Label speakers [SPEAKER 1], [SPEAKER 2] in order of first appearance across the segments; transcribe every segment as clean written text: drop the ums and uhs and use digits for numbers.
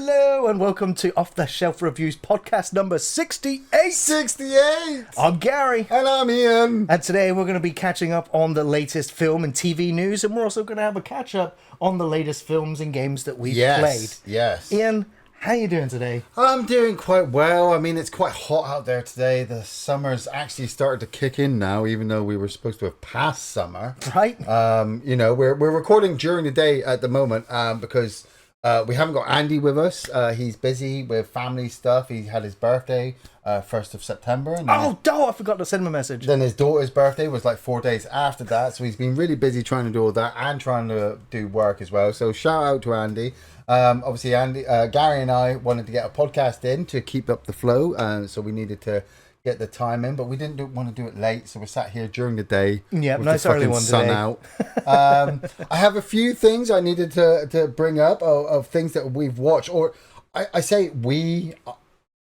[SPEAKER 1] Hello and welcome to Off the Shelf Reviews podcast number 68.
[SPEAKER 2] 68!
[SPEAKER 1] I'm Gary.
[SPEAKER 2] And I'm Ian.
[SPEAKER 1] And today we're going to be catching up on the latest film and TV news, and we're also going to have a catch up on the latest films and games that we've played.
[SPEAKER 2] Yes.
[SPEAKER 1] Ian, how are you doing today?
[SPEAKER 2] I'm doing quite well. I mean, it's quite hot out there today. The summer's actually started to kick in now, even though we were supposed to have passed summer.
[SPEAKER 1] Right.
[SPEAKER 2] We're recording during the day at the moment because we haven't got Andy with us. He's busy with family stuff. He had his birthday 1st of September. And
[SPEAKER 1] I forgot to send him a message.
[SPEAKER 2] Then his daughter's birthday was like 4 days after that. So he's been really busy trying to do all that and trying to do work as well. So shout out to Andy. Obviously, Gary and I wanted to get a podcast in to keep up the flow. So we needed to get the time in, but we didn't want to do it late. So we're sat here during the day.
[SPEAKER 1] Yeah,
[SPEAKER 2] with
[SPEAKER 1] nice
[SPEAKER 2] the
[SPEAKER 1] early
[SPEAKER 2] fucking
[SPEAKER 1] one
[SPEAKER 2] sun
[SPEAKER 1] today.
[SPEAKER 2] Out. I have a few things I needed to bring up of things that we've watched. Or I say we...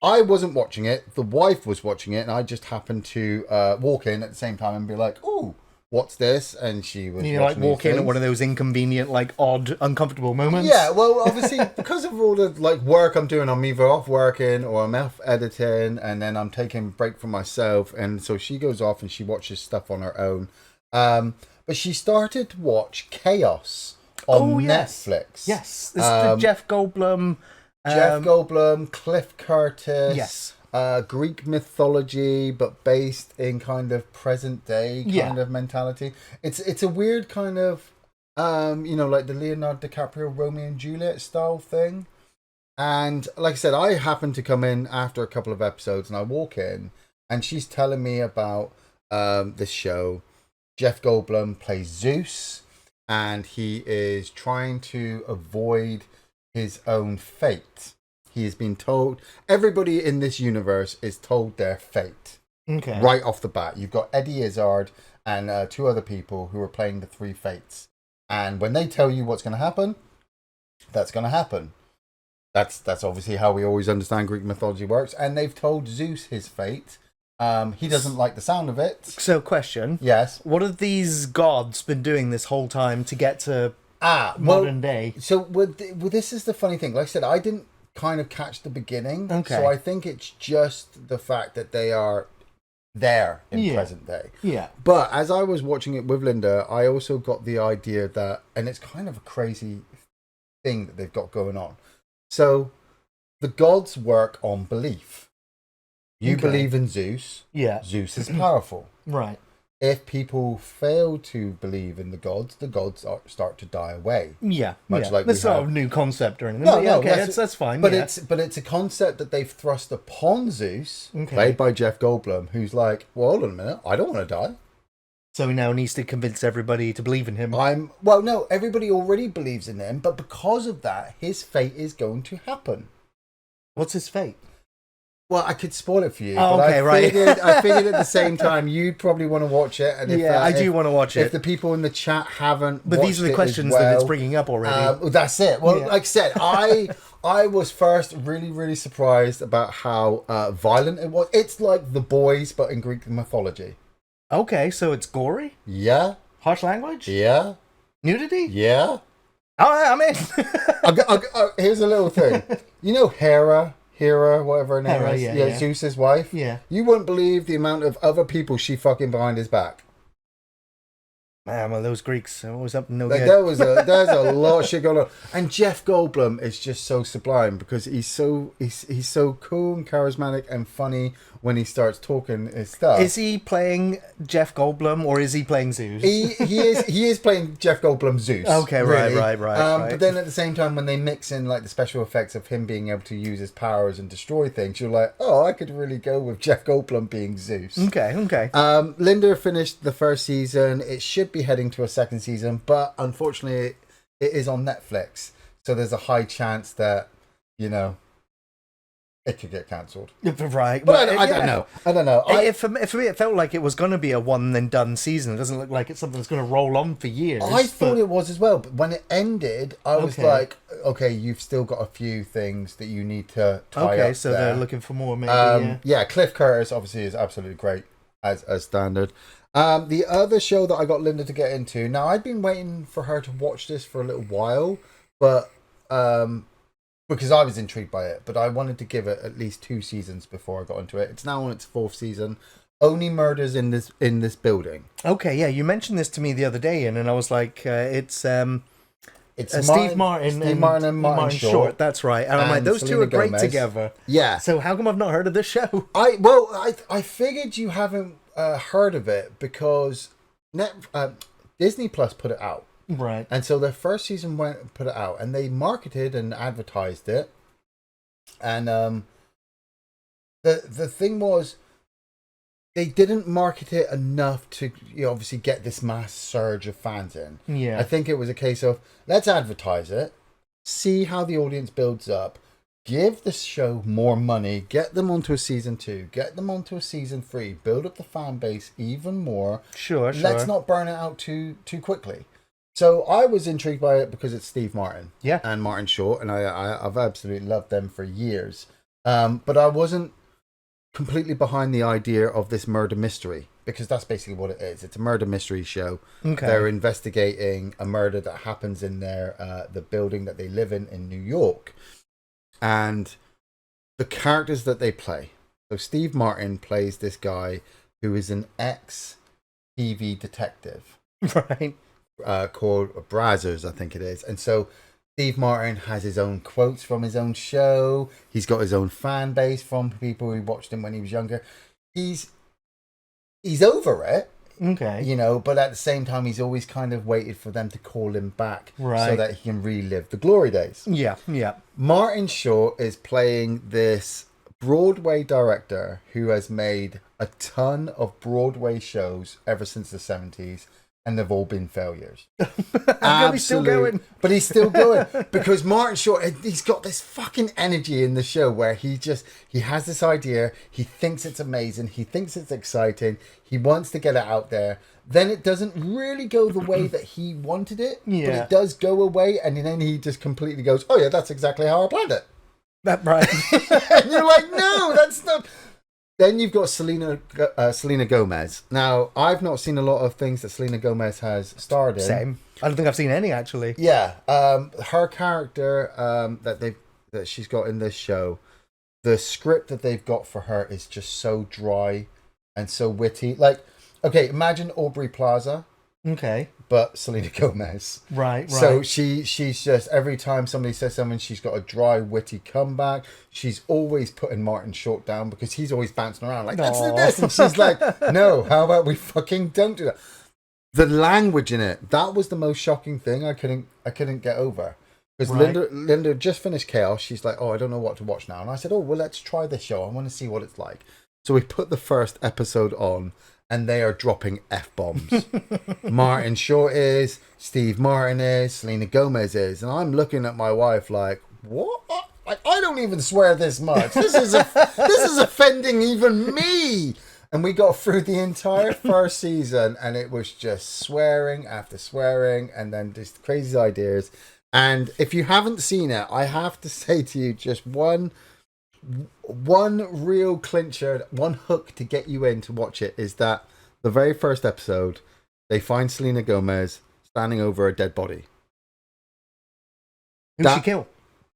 [SPEAKER 2] I wasn't watching it. The wife was watching it, and I just happened to walk in at the same time and be like, "Ooh, what's this?" And she was
[SPEAKER 1] like walk in at one of those inconvenient, like odd, uncomfortable moments.
[SPEAKER 2] Yeah, well, obviously because of all the like work I'm doing, I'm either off working or I'm off editing, and then I'm taking a break from myself, and so she goes off and she watches stuff on her own. But she started to watch Chaos on Netflix.
[SPEAKER 1] Yes, this is the Jeff Goldblum.
[SPEAKER 2] Cliff Curtis.
[SPEAKER 1] Yes.
[SPEAKER 2] Greek mythology, but based in kind of present day kind of mentality. It's a weird kind of, like the Leonardo DiCaprio Romeo and Juliet style thing. And like I said, I happened to come in after a couple of episodes, and I walk in, and she's telling me about this show. Jeff Goldblum plays Zeus, and he is trying to avoid his own fate. He has been told, everybody in this universe is told their fate.
[SPEAKER 1] Okay.
[SPEAKER 2] Right off the bat. You've got Eddie Izzard and two other people who are playing the three fates. And when they tell you what's going to happen, that's going to happen. That's obviously how we always understand Greek mythology works. And they've told Zeus his fate. He doesn't like the sound of it.
[SPEAKER 1] So, question.
[SPEAKER 2] Yes.
[SPEAKER 1] What have these gods been doing this whole time to get to modern day?
[SPEAKER 2] So, this is the funny thing. Like I said, I didn't kind of catch the beginning.
[SPEAKER 1] Okay.
[SPEAKER 2] So I think it's just the fact that they are there in present day.
[SPEAKER 1] Yeah.
[SPEAKER 2] But as I was watching it with Linda, I also got the idea that, and it's kind of a crazy thing that they've got going on. So the gods work on belief. You believe in Zeus.
[SPEAKER 1] Yeah.
[SPEAKER 2] Zeus is powerful.
[SPEAKER 1] Right.
[SPEAKER 2] If people fail to believe in the gods start to die away.
[SPEAKER 1] Yeah,
[SPEAKER 2] much like
[SPEAKER 1] that's not a new concept or anything.
[SPEAKER 2] No,
[SPEAKER 1] that's fine.
[SPEAKER 2] But it's a concept that they've thrust upon Zeus, played by Jeff Goldblum, who's like, well, hold on a minute, I don't want to die.
[SPEAKER 1] So he now needs to convince everybody to believe in him.
[SPEAKER 2] No, everybody already believes in him, but because of that, his fate is going to happen.
[SPEAKER 1] What's his fate?
[SPEAKER 2] Well, I could spoil it for you.
[SPEAKER 1] Oh,
[SPEAKER 2] but
[SPEAKER 1] okay, right.
[SPEAKER 2] I figured at the same time you'd probably want to watch it. And
[SPEAKER 1] I do want to watch it.
[SPEAKER 2] If the people in the chat haven't,
[SPEAKER 1] but these are the questions that it's bringing up already.
[SPEAKER 2] That's it. Well, like I said, I was first really, really surprised about how violent it was. It's like The Boys, but in Greek mythology.
[SPEAKER 1] Okay, so it's gory.
[SPEAKER 2] Yeah.
[SPEAKER 1] Harsh language.
[SPEAKER 2] Yeah.
[SPEAKER 1] Nudity.
[SPEAKER 2] Yeah.
[SPEAKER 1] All right, I'm in.
[SPEAKER 2] Here's a little thing. You know Hera, whatever her name is. Yeah, Zeus's wife.
[SPEAKER 1] Yeah.
[SPEAKER 2] You wouldn't believe the amount of other people she fucking behind his back.
[SPEAKER 1] Man, well, those Greeks are always up to no
[SPEAKER 2] good. There's a lot of shit going on. And Jeff Goldblum is just so sublime because he's so cool and charismatic and funny when he starts talking his stuff.
[SPEAKER 1] Is he playing Jeff Goldblum or is he playing Zeus?
[SPEAKER 2] He is playing Jeff Goldblum Zeus. Okay,
[SPEAKER 1] really. Right.
[SPEAKER 2] But then at the same time, when they mix in like the special effects of him being able to use his powers and destroy things, you're like, oh, I could really go with Jeff Goldblum being Zeus.
[SPEAKER 1] Okay.
[SPEAKER 2] Linda finished the first season. It should be heading to a second season, but unfortunately it is on Netflix, so there's a high chance that it could get cancelled.
[SPEAKER 1] Right.
[SPEAKER 2] But I don't know.
[SPEAKER 1] For me, it felt like it was going to be a one and done season. It doesn't look like it's something that's going to roll on for years.
[SPEAKER 2] I thought it was as well, but when it ended, I was like, okay, you've still got a few things that you need to tie up.
[SPEAKER 1] Okay, so they're looking for more, maybe.
[SPEAKER 2] Yeah, Cliff Curtis obviously is absolutely great as standard. The other show that I got Linda to get into, now I'd been waiting for her to watch this for a little while, but because I was intrigued by it, but I wanted to give it at least 2 seasons before I got into it. It's now on its 4th season. Only murders in this building.
[SPEAKER 1] Okay, yeah, you mentioned this to me the other day, and I was like, it's
[SPEAKER 2] Steve
[SPEAKER 1] Martin
[SPEAKER 2] and Martin Short.
[SPEAKER 1] That's right. And I'm like, those
[SPEAKER 2] Selena
[SPEAKER 1] two are great
[SPEAKER 2] Gomez.
[SPEAKER 1] together.
[SPEAKER 2] Yeah.
[SPEAKER 1] So how come I've not heard of this show?
[SPEAKER 2] I figured you haven't heard of it because Disney Plus put it out.
[SPEAKER 1] Right.
[SPEAKER 2] And so their first season put it out, and they marketed and advertised it. And the thing was, they didn't market it enough to obviously get this mass surge of fans in.
[SPEAKER 1] Yeah.
[SPEAKER 2] I think it was a case of, let's advertise it, see how the audience builds up, give the show more money, get them onto a season 2, get them onto a season 3, build up the fan base even more.
[SPEAKER 1] Sure.
[SPEAKER 2] Let's not burn it out too quickly. So I was intrigued by it because it's Steve Martin, and Martin Short, and I've absolutely loved them for years. But I wasn't completely behind the idea of this murder mystery, because that's basically what it is. It's a murder mystery show.
[SPEAKER 1] Okay.
[SPEAKER 2] They're investigating a murder that happens in the building that they live in New York, and the characters that they play. So Steve Martin plays this guy who is an ex-TV detective,
[SPEAKER 1] Right.
[SPEAKER 2] called Brazzers, I think it is. And so Steve Martin has his own quotes from his own show. He's got his own fan base from people who watched him when he was younger. He's over it,
[SPEAKER 1] Okay.
[SPEAKER 2] but at the same time, he's always kind of waited for them to call him back so
[SPEAKER 1] Right.
[SPEAKER 2] that he can relive the glory days.
[SPEAKER 1] Yeah.
[SPEAKER 2] Martin Short is playing this Broadway director who has made a ton of Broadway shows ever since the 70s. And they've all been failures.
[SPEAKER 1] He's still going.
[SPEAKER 2] But he's still going. Because Martin Short, he's got this fucking energy in the show where he has this idea. He thinks it's amazing. He thinks it's exciting. He wants to get it out there. Then it doesn't really go the way that he wanted it.
[SPEAKER 1] Yeah.
[SPEAKER 2] But it does go away. And then he just completely goes, oh yeah, that's exactly how I planned it.
[SPEAKER 1] That right.
[SPEAKER 2] And you're like, no, that's not... Then you've got Selena Gomez. Now, I've not seen a lot of things that Selena Gomez has starred in.
[SPEAKER 1] Same. I don't think I've seen any, actually.
[SPEAKER 2] Yeah. Her character that she's got in this show, the script that they've got for her is just so dry and so witty. Like, okay, imagine Aubrey Plaza.
[SPEAKER 1] Okay.
[SPEAKER 2] But Selena Gomez.
[SPEAKER 1] Right.
[SPEAKER 2] So she's just, every time somebody says something, she's got a dry, witty comeback. She's always putting Martin Short down because he's always bouncing around like, let's do this. And she's like, no, how about we fucking don't do that? The language in it, that was the most shocking thing I couldn't get over. Because Linda just finished Chaos. She's like, oh, I don't know what to watch now. And I said, oh, well, let's try this show. I want to see what it's like. So we put the first episode on. And they are dropping F-bombs. Martin Short is, Steve Martin is, Selena Gomez is. And I'm looking at my wife like, what? I don't even swear this much. This is offending even me. And we got through the entire first season and it was just swearing after swearing and then just crazy ideas. And if you haven't seen it, I have to say to you, just one real clincher, one hook to get you in to watch it is that the very first episode, they find Selena Gomez standing over a dead body.
[SPEAKER 1] Who does she kill?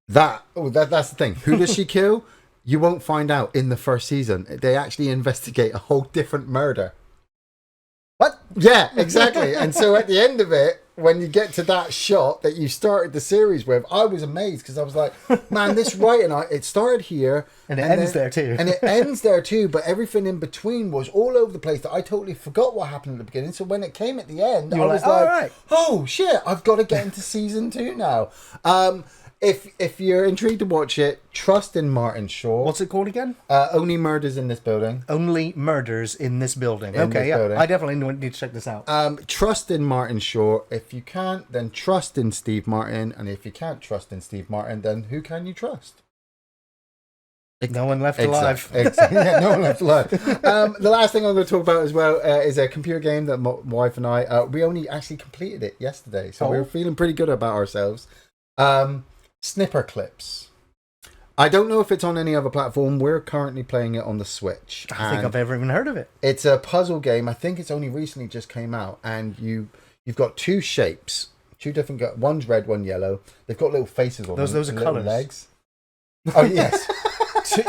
[SPEAKER 2] That's the thing. Who does she kill? You won't find out in the first season. They actually investigate a whole different murder.
[SPEAKER 1] What?
[SPEAKER 2] Yeah, exactly. And so at the end of it, when you get to that shot that you started the series with, I was amazed because I was like, man, this writing, it started here.
[SPEAKER 1] And it ends there too.
[SPEAKER 2] And it ends there too, but everything in between was all over the place that I totally forgot what happened at the beginning. So when it came at the end, I was like, oh shit, I've got to get into season 2 now. If you're intrigued to watch it, trust in Martin Short.
[SPEAKER 1] What's it called again?
[SPEAKER 2] Only Murders in This Building.
[SPEAKER 1] Only Murders in This Building. Okay, yeah. Building. I definitely need to check this out.
[SPEAKER 2] Trust in Martin Short. If you can't, then trust in Steve Martin. And if you can't trust in Steve Martin, then who can you trust?
[SPEAKER 1] No one left alive.
[SPEAKER 2] Exactly. Yeah, no one left alive. The last thing I'm going to talk about as well is a computer game that my wife and I, we only actually completed it yesterday. So we're feeling pretty good about ourselves. Snipper Clips. I don't know if it's on any other platform. We're currently playing it on the Switch.
[SPEAKER 1] I don't think I've ever even heard of it.
[SPEAKER 2] It's a puzzle game. I think it's only recently just came out. And you've got 2 shapes. 2 different... One's red, one yellow. They've got little faces on them.
[SPEAKER 1] Those are colours.
[SPEAKER 2] Legs. Oh yes.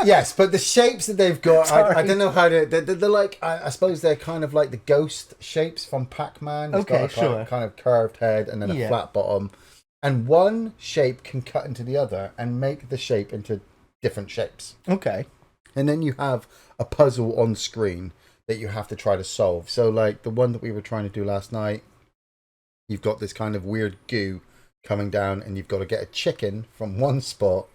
[SPEAKER 2] Yes, but the shapes that they've got, I don't know how to. They're like, I suppose they're kind of like the ghost shapes from Pac-Man. It's got a kind of curved head and then a flat bottom, and one shape can cut into the other and make the shape into different shapes.
[SPEAKER 1] Okay,
[SPEAKER 2] and then you have a puzzle on screen that you have to try to solve. So, like the one that we were trying to do last night, you've got this kind of weird goo coming down, and you've got to get a chicken from one spot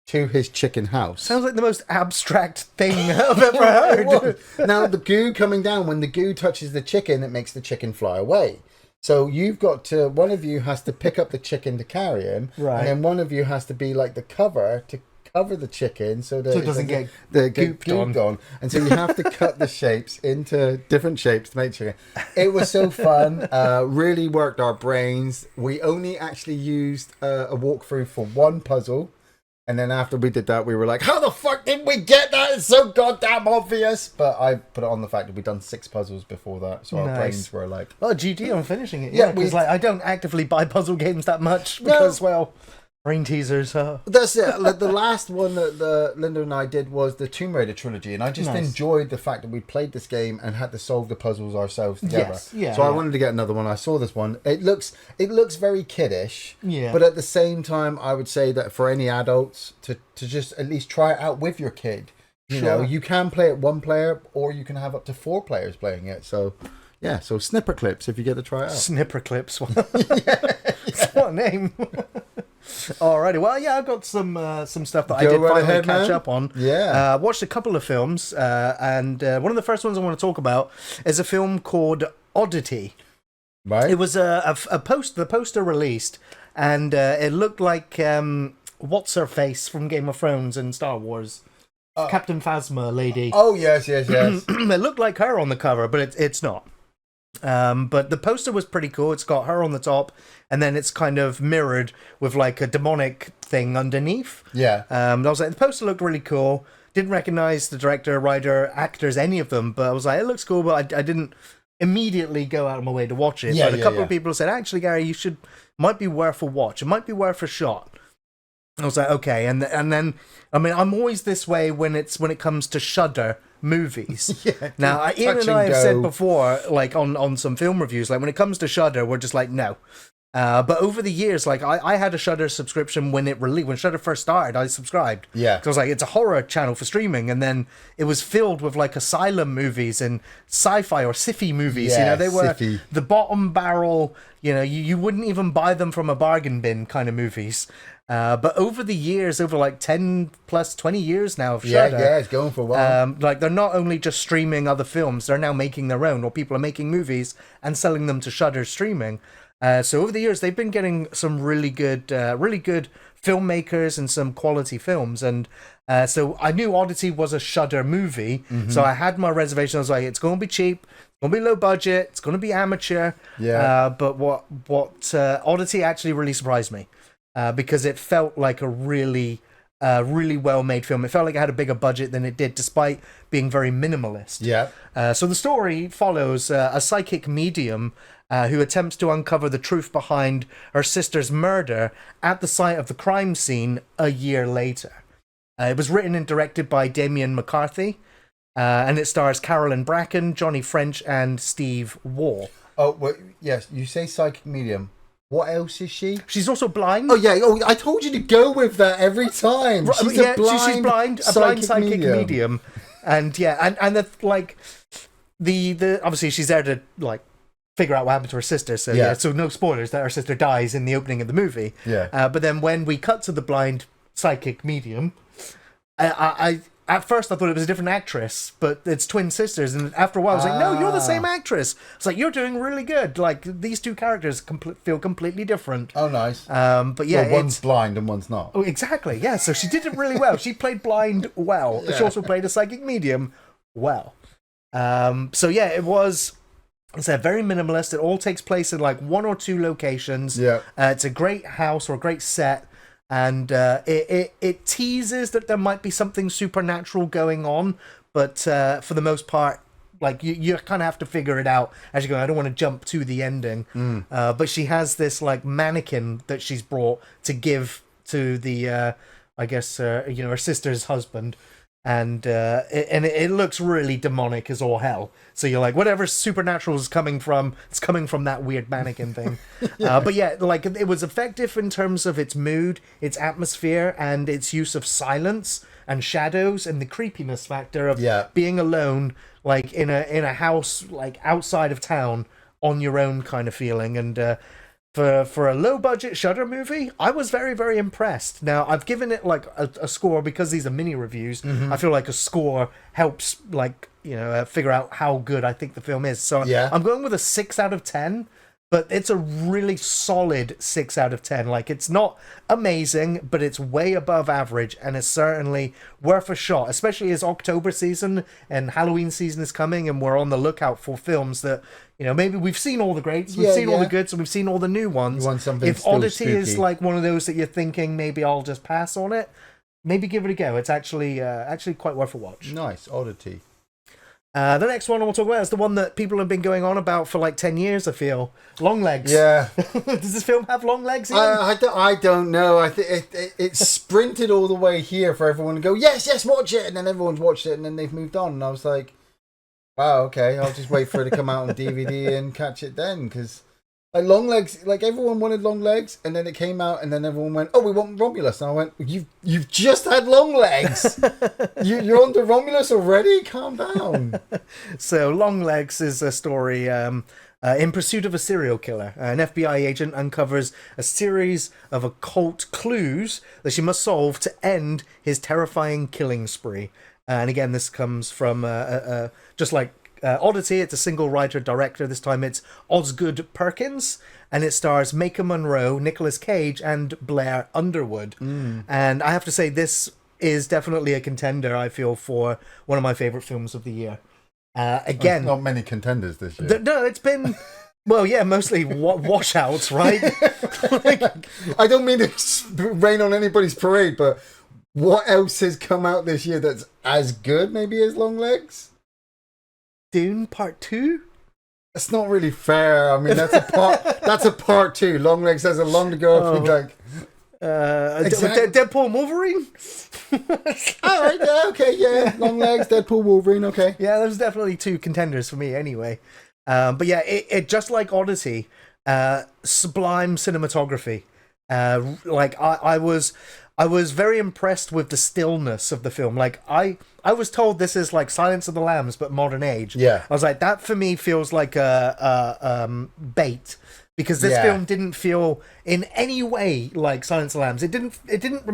[SPEAKER 2] to his chicken house.
[SPEAKER 1] Sounds like the most abstract thing I've ever heard.
[SPEAKER 2] Now, the goo coming down, when the goo touches the chicken, it makes the chicken fly away. So you've got to, one of you has to pick up the chicken to carry him,
[SPEAKER 1] right.
[SPEAKER 2] And then one of you has to be like the cover to cover the chicken so that
[SPEAKER 1] it doesn't get
[SPEAKER 2] gooped on. And so you have to cut the shapes into different shapes to make chicken. It was so fun. Really worked our brains. We only actually used a walkthrough for one puzzle. And then after we did that, we were like, how the fuck did we get that? It's so goddamn obvious. But I put it on the fact that we'd done 6 puzzles before that. So our brains were like...
[SPEAKER 1] Oh, GG on finishing it. Yeah, because I don't actively buy puzzle games that much because, brain teasers.
[SPEAKER 2] That's it. The last one that Linda and I did was the Tomb Raider trilogy. And I just enjoyed the fact that we played this game and had to solve the puzzles ourselves together. I wanted to get another one. I saw this one. It looks very kiddish.
[SPEAKER 1] Yeah.
[SPEAKER 2] But at the same time, I would say that for any adults to just at least try it out with your kid. You know, you can play it one player or you can have up to 4 players playing it. So... yeah, so Snipper Clips if you get to try it out.
[SPEAKER 1] Snipper Clips. What a name. Alrighty, well, yeah, I've got some stuff that I did finally catch up on.
[SPEAKER 2] Yeah.
[SPEAKER 1] Watched a couple of films, and one of the first ones I want to talk about is a film called Oddity.
[SPEAKER 2] Right.
[SPEAKER 1] It was the poster released, and it looked like what's-her-face from Game of Thrones and Star Wars. Captain Phasma lady.
[SPEAKER 2] Oh, yes. It
[SPEAKER 1] looked like her on the cover, but it's not. But the poster was pretty cool. It's got her on the top, and then it's kind of mirrored with like a demonic thing underneath.
[SPEAKER 2] Yeah.
[SPEAKER 1] I was like, the poster looked really cool. Didn't recognize the director, writer, actors, any of them, but I was like, it looks cool, but I didn't immediately go out of my way to watch it. But a couple of people said, actually, Gary, might be worth a watch. It might be worth a shot. I was like, okay, and then I mean, I'm always this way when it comes to Shudder movies. Now, Ian and I have said before, like on some film reviews, like when it comes to Shudder, we're just like, no. But over the years, like I had a Shudder subscription when Shudder first started. I subscribed.
[SPEAKER 2] Yeah.
[SPEAKER 1] Because I was like, it's a horror channel for streaming, and then it was filled with like asylum movies and sci-fi or sci-fi movies.
[SPEAKER 2] Yeah,
[SPEAKER 1] you know, they were
[SPEAKER 2] sci-fi.
[SPEAKER 1] The bottom barrel. You know, you wouldn't even buy them from a bargain bin kind of movies. But over the years, over like 10 plus 20 years now of Shudder.
[SPEAKER 2] Yeah, it's going for a while.
[SPEAKER 1] Like they're not only just streaming other films, they're now making their own, or people are making movies and selling them to Shudder streaming. So over the years, they've been getting some really good filmmakers and some quality films. And so I knew Oddity was a Shudder movie. Mm-hmm. So I had my reservation. I was like, it's going to be cheap. It's going to be low budget. It's going to be amateur.
[SPEAKER 2] Yeah.
[SPEAKER 1] But what Oddity actually really surprised me. Because it felt like a really well-made film. It felt like it had a bigger budget than it did, despite being very minimalist.
[SPEAKER 2] Yeah.
[SPEAKER 1] So the story follows a psychic medium who attempts to uncover the truth behind her sister's murder at the site of the crime scene a year later. It was written and directed by Damien McCarthy, and it stars Carolyn Bracken, Johnny French, and Steve Waugh.
[SPEAKER 2] Oh, well, yes, you say psychic medium. What else is she?
[SPEAKER 1] She's also blind.
[SPEAKER 2] Oh, yeah. Oh, I told you to go with that every time.
[SPEAKER 1] She's a blind psychic medium. And the obviously she's there to like figure out what happened to her sister. So so no spoilers that her sister dies in the opening of the movie.
[SPEAKER 2] Yeah.
[SPEAKER 1] But then when we cut to the blind psychic medium, I at first I thought it was a different actress, but it's twin sisters, and after a while I was like, no, you're the same actress. It's like, you're doing really good. Like, these two characters feel completely different.
[SPEAKER 2] Oh, nice.
[SPEAKER 1] But yeah,
[SPEAKER 2] well, one's blind and one's not.
[SPEAKER 1] Oh, exactly. Yeah, so she did it really well. She played blind well. Yeah. She also played a psychic medium well. So yeah, it's very minimalist. It all takes place in like 1 or 2 locations.
[SPEAKER 2] Yeah.
[SPEAKER 1] It's a great house or a great set. And it teases that there might be something supernatural going on, but for the most part, like you kind of have to figure it out as you go. I don't want to jump to the ending, but she has this like mannequin that she's brought to give to the I guess her sister's husband, and it looks really demonic as all hell. So you're like, whatever supernatural is coming from, it's coming from that weird mannequin thing. But yeah, like it was effective in terms of its mood, its atmosphere, and its use of silence and shadows and the creepiness factor of being alone, like in a house like outside of town on your own kind of feeling. And for a low budget Shudder movie, I was very, very impressed. Now I've given it like a score because these are mini reviews. I feel like a score helps figure out how good I think the film is. So I'm going with a 6 out of 10. But it's a really solid 6 out of 10. Like, it's not amazing, but it's way above average, and it's certainly worth a shot, especially as October season and Halloween season is coming, and we're on the lookout for films that, maybe we've seen all the greats, we've seen all the goods, and we've seen all the new ones.
[SPEAKER 2] You want something
[SPEAKER 1] if
[SPEAKER 2] still
[SPEAKER 1] Oddity
[SPEAKER 2] spooky.
[SPEAKER 1] is like one of those that you're thinking, maybe I'll just pass on it, maybe give it a go. It's actually quite worth a watch.
[SPEAKER 2] Nice, Oddity.
[SPEAKER 1] The next one we'll talk about is the one that people have been going on about for like 10 years, I feel. Longlegs.
[SPEAKER 2] Yeah.
[SPEAKER 1] Does this film have long legs?
[SPEAKER 2] I don't know. I think it sprinted all the way here for everyone to go, yes, watch it. And then everyone's watched it and then they've moved on. And I was like, wow, okay, I'll just wait for it to come out on DVD and catch it then. Because like Longlegs, like everyone wanted Longlegs, and then it came out, and then everyone went, "Oh, we want Romulus." And I went, "You've just had Longlegs. You're on to Romulus already? Calm down."
[SPEAKER 1] So Longlegs is a story in pursuit of a serial killer. An FBI agent uncovers a series of occult clues that she must solve to end his terrifying killing spree. And again, this comes from just like Oddity, it's a single writer-director. This time it's Osgood Perkins, and it stars Maika Monroe, Nicolas Cage, and Blair Underwood. And I have to say, this is definitely a contender, I feel, for one of my favourite films of the year. Again...
[SPEAKER 2] There's not many contenders this year.
[SPEAKER 1] No, it's been... Well, yeah, mostly washouts, right?
[SPEAKER 2] I don't mean to rain on anybody's parade, but what else has come out this year that's as good, maybe, as Longlegs?
[SPEAKER 1] Dune Part 2?
[SPEAKER 2] That's not really fair. I mean, that's a part 2. Longlegs has a long to go.
[SPEAKER 1] Deadpool Wolverine?
[SPEAKER 2] All right, yeah, okay, yeah. Longlegs, Deadpool, Wolverine, okay.
[SPEAKER 1] Yeah, there's definitely 2 contenders for me anyway. But yeah, it just like Odyssey, sublime cinematography. I was very impressed with the stillness of the film. Like, I was told this is like Silence of the Lambs, but modern age.
[SPEAKER 2] Yeah.
[SPEAKER 1] I was like, that for me feels like a bait, because this film didn't feel in any way like Silence of the Lambs. It didn't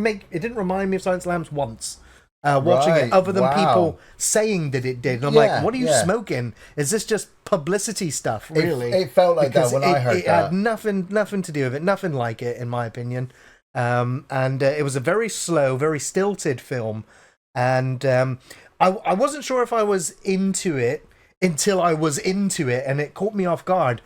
[SPEAKER 1] remind me of Silence of the Lambs once. Watching it, other than people saying that it did. And I'm like, what are you smoking? Is this just publicity stuff, really?
[SPEAKER 2] It felt like because that when I heard that.
[SPEAKER 1] It had nothing to do with it. Nothing like it, in my opinion. And it was a very slow, very stilted film. And I wasn't sure if I was into it until I was into it, and it caught me off guard.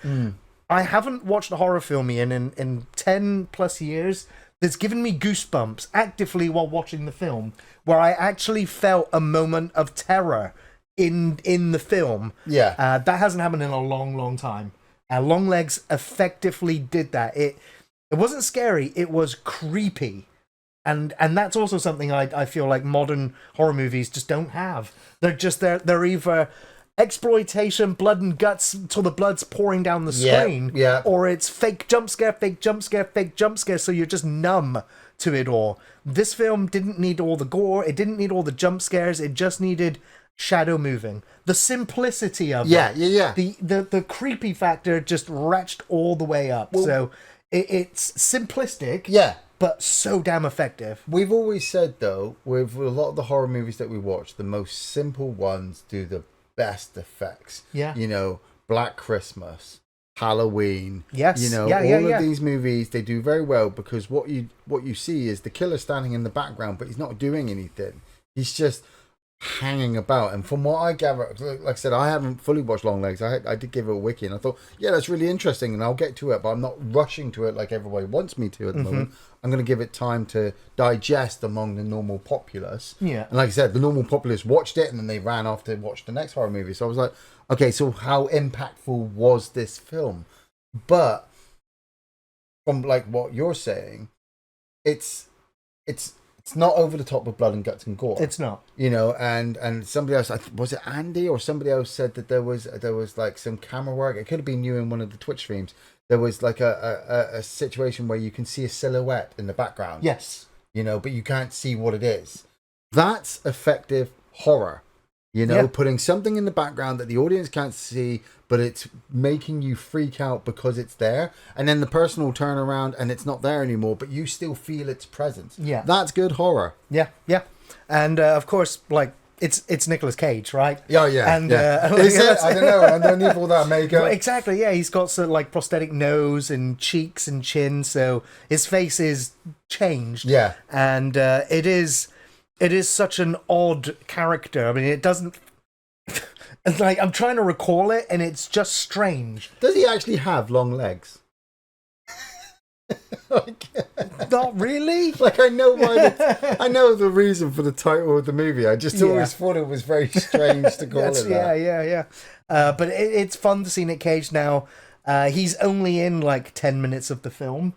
[SPEAKER 1] I haven't watched a horror film in 10 plus years that's given me goosebumps actively while watching the film, where I actually felt a moment of terror in the film.
[SPEAKER 2] Yeah.
[SPEAKER 1] That hasn't happened in a long, long time. Longlegs effectively did that. It wasn't scary, it was creepy. And that's also something I feel like modern horror movies just don't have. They're either exploitation, blood and guts till the blood's pouring down the screen, or it's fake jump scare, so you're just numb to it all. This film didn't need all the gore, it didn't need all the jump scares, it just needed shadow moving. The simplicity of it. The creepy factor just ratcheted all the way up. Well, so it's simplistic, but so damn effective.
[SPEAKER 2] We've always said, though, with a lot of the horror movies that we watch, the most simple ones do the best effects. Black Christmas, Halloween.
[SPEAKER 1] Yes.
[SPEAKER 2] All of these movies, they do very well because what you see is the killer standing in the background, but he's not doing anything. He's just hanging about. And from what I gather, like I said, I haven't fully watched Longlegs. I did give it a wiki, and I thought, that's really interesting, and I'll get to it, but I'm not rushing to it like everybody wants me to at the moment. I'm going to give it time to digest among the normal populace.
[SPEAKER 1] Yeah.
[SPEAKER 2] And like I said, the normal populace watched it, and then they ran off to watch the next horror movie. So I was like, okay, so how impactful was this film? But from like what you're saying, it's It's not over the top with blood and guts and gore.
[SPEAKER 1] It's not.
[SPEAKER 2] You know, and somebody else, was it Andy or somebody else said that there was like some camera work. It could have been you in one of the Twitch streams. There was like a situation where you can see a silhouette in the background.
[SPEAKER 1] Yes.
[SPEAKER 2] You know, but you can't see what it is. That's effective horror. You know, putting something in the background that the audience can't see, but it's making you freak out because it's there. And then the person will turn around and it's not there anymore, but you still feel its presence. Yeah. That's good horror.
[SPEAKER 1] Yeah, yeah. And of course, like, it's Nicolas Cage, right?
[SPEAKER 2] Yeah, yeah.
[SPEAKER 1] And
[SPEAKER 2] is it? I don't know. Underneath all that makeup.
[SPEAKER 1] Well, exactly, yeah. He's got sort of like prosthetic nose and cheeks and chin, so his face is changed.
[SPEAKER 2] Yeah.
[SPEAKER 1] And it is such an odd character. I mean, it doesn't... It's like, I'm trying to recall it, and it's just strange.
[SPEAKER 2] Does he actually have long legs?
[SPEAKER 1] Not really.
[SPEAKER 2] Like, I know I know the reason for the title of the movie. I just always thought it was very strange to call it that.
[SPEAKER 1] Yeah. But it's fun to see Nick Cage now. He's only in like 10 minutes of the film.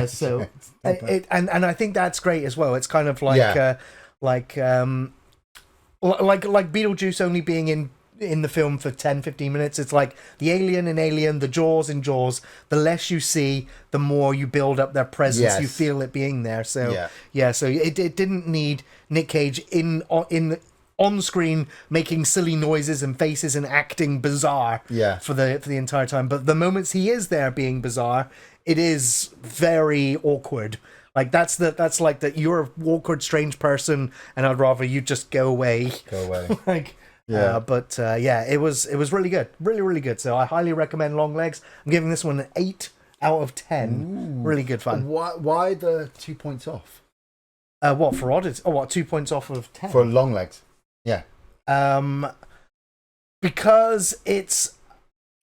[SPEAKER 1] So and I think that's great as well. It's kind of like like Beetlejuice only being in the film for 10-15 minutes. It's like the alien in Alien, the Jaws in Jaws. The less you see, the more you build up their presence. Yes. You feel it being there. So so it didn't need Nick Cage in on screen making silly noises and faces and acting bizarre for the entire time. But the moments he is there being bizarre, it is very awkward. Like that's like that you're an awkward, strange person, and I'd rather you just go away. Like, it was really good, really good. So I highly recommend Long Legs. I'm giving this one an 8 out of 10. Ooh. Really good fun.
[SPEAKER 2] Why the 2 points off?
[SPEAKER 1] What for Oddity? Oh, what 2 points off of 10
[SPEAKER 2] for Long Legs? Yeah.
[SPEAKER 1] Because it's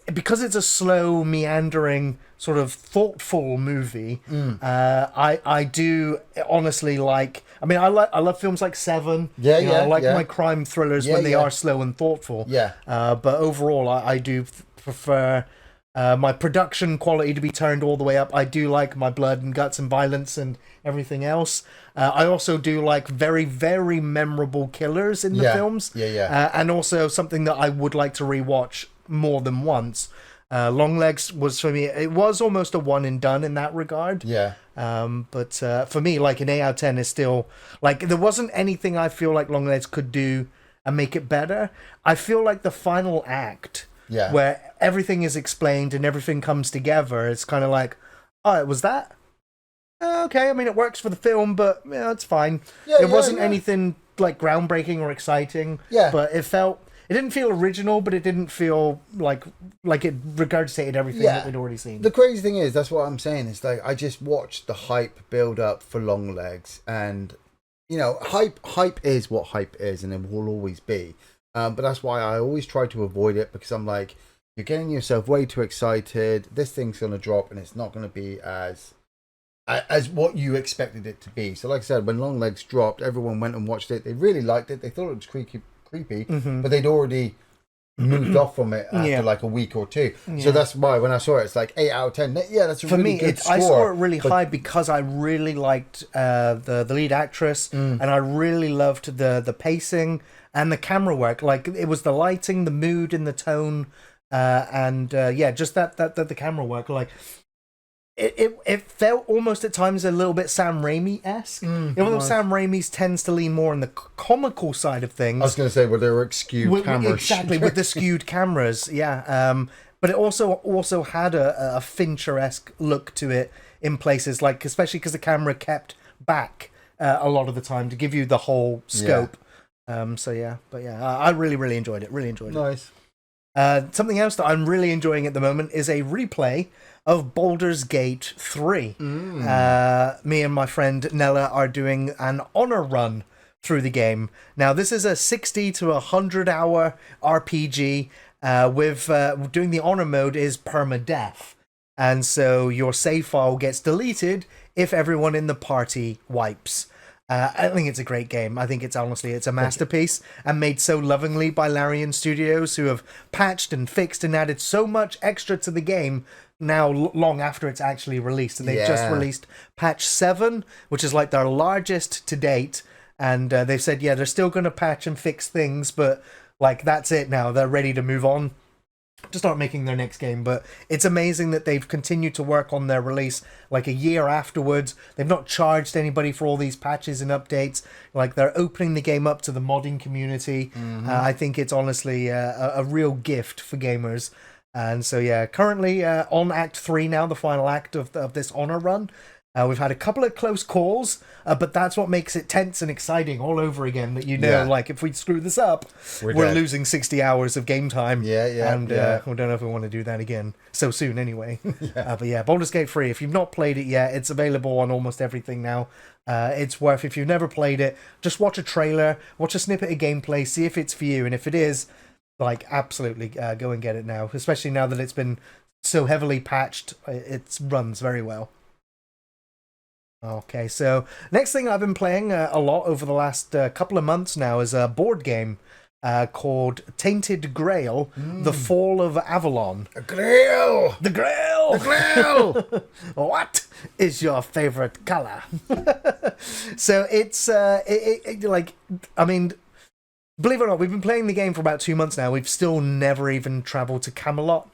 [SPEAKER 1] a slow, meandering, sort of thoughtful movie. I do honestly like. I mean, I love films like Seven. I like my crime thrillers when they are slow and thoughtful. But overall, I do prefer my production quality to be turned all the way up. I do like my blood and guts and violence and everything else. I also do like very, very memorable killers in the films. And also something that I would like to rewatch more than once. Long Legs was, for me, it was almost a one and done in that regard. But for me, like an 8 out of 10 is still, like, there wasn't anything I feel like Long Legs could do and make it better. I feel like the final act, where everything is explained and everything comes together, it's kind of like, oh, it was that? Okay, I mean, it works for the film, but it's fine. It wasn't anything like groundbreaking or exciting. But it didn't feel original, but it didn't feel like it regurgitated everything that we'd already seen.
[SPEAKER 2] The crazy thing is, that's what I'm saying. It's like, I just watched the hype build up for Long Legs, and you know, hype is what hype is, and it will always be. But that's why I always try to avoid it, because I'm like, you're getting yourself way too excited. This thing's gonna drop, and it's not gonna be as what you expected it to be. So, like I said, when Long Legs dropped, everyone went and watched it. They really liked it. They thought it was creepy, but they'd already moved off from it after like a week or two. So that's why when I saw it, it's like 8 out of 10. Yeah, that's a really good score.
[SPEAKER 1] I saw it really high because I really liked the lead actress, and I really loved the pacing and the camera work. Like, it was the lighting, the mood, and the tone, and just that the camera work. Like, it felt almost at times a little bit Sam Raimi-esque. Even though Sam Raimi tends to lean more on the comical side of things.
[SPEAKER 2] I was going to say, there were skewed cameras.
[SPEAKER 1] Exactly, with the skewed cameras, But it also had a Fincher-esque look to it in places, like, especially because the camera kept back a lot of the time to give you the whole scope. I really, really enjoyed it.
[SPEAKER 2] Nice.
[SPEAKER 1] Something else that I'm really enjoying at the moment is a replay of Baldur's Gate 3. Me and my friend Nella are doing an honor run through the game. Now, this is a 60 to 100 hour RPG with doing the honor mode is permadeath. And so your save file gets deleted if everyone in the party wipes. I think it's a great game. I think it's a masterpiece, and made so lovingly by Larian Studios, who have patched and fixed and added so much extra to the game. now long after it's actually released, and they've just released patch 7, which is like their largest to date, and they've said they're still going to patch and fix things, but like that's it now. They're ready to move on to start making their next game. But it's amazing that they've continued to work on their release like a year afterwards. They've not charged anybody for all these patches and updates. Like, they're opening the game up to the modding community. I think it's honestly a real gift for gamers. And so currently on Act 3 now, the final act of this Honor run. We've had a couple of close calls, but that's what makes it tense and exciting all over again. That like, if we screw this up, we're losing 60 hours of game time. We don't know if we want to do that again so soon anyway. But Baldur's Gate 3, if you've not played it yet, it's available on almost everything now. It's worth, if you've never played it, just watch a trailer, watch a snippet of gameplay, see if it's for you, and if it is, like, absolutely go and get it now. Especially now that it's been so heavily patched, it runs very well. Okay, so next thing I've been playing a lot over the last couple of months now is a board game called Tainted Grail, The Fall of Avalon.
[SPEAKER 2] The Grail!
[SPEAKER 1] The Grail!
[SPEAKER 2] The Grail!
[SPEAKER 1] What is your favorite color? So it's, I mean, believe it or not, we've been playing the game for about 2 months now. We've still never even traveled to Camelot.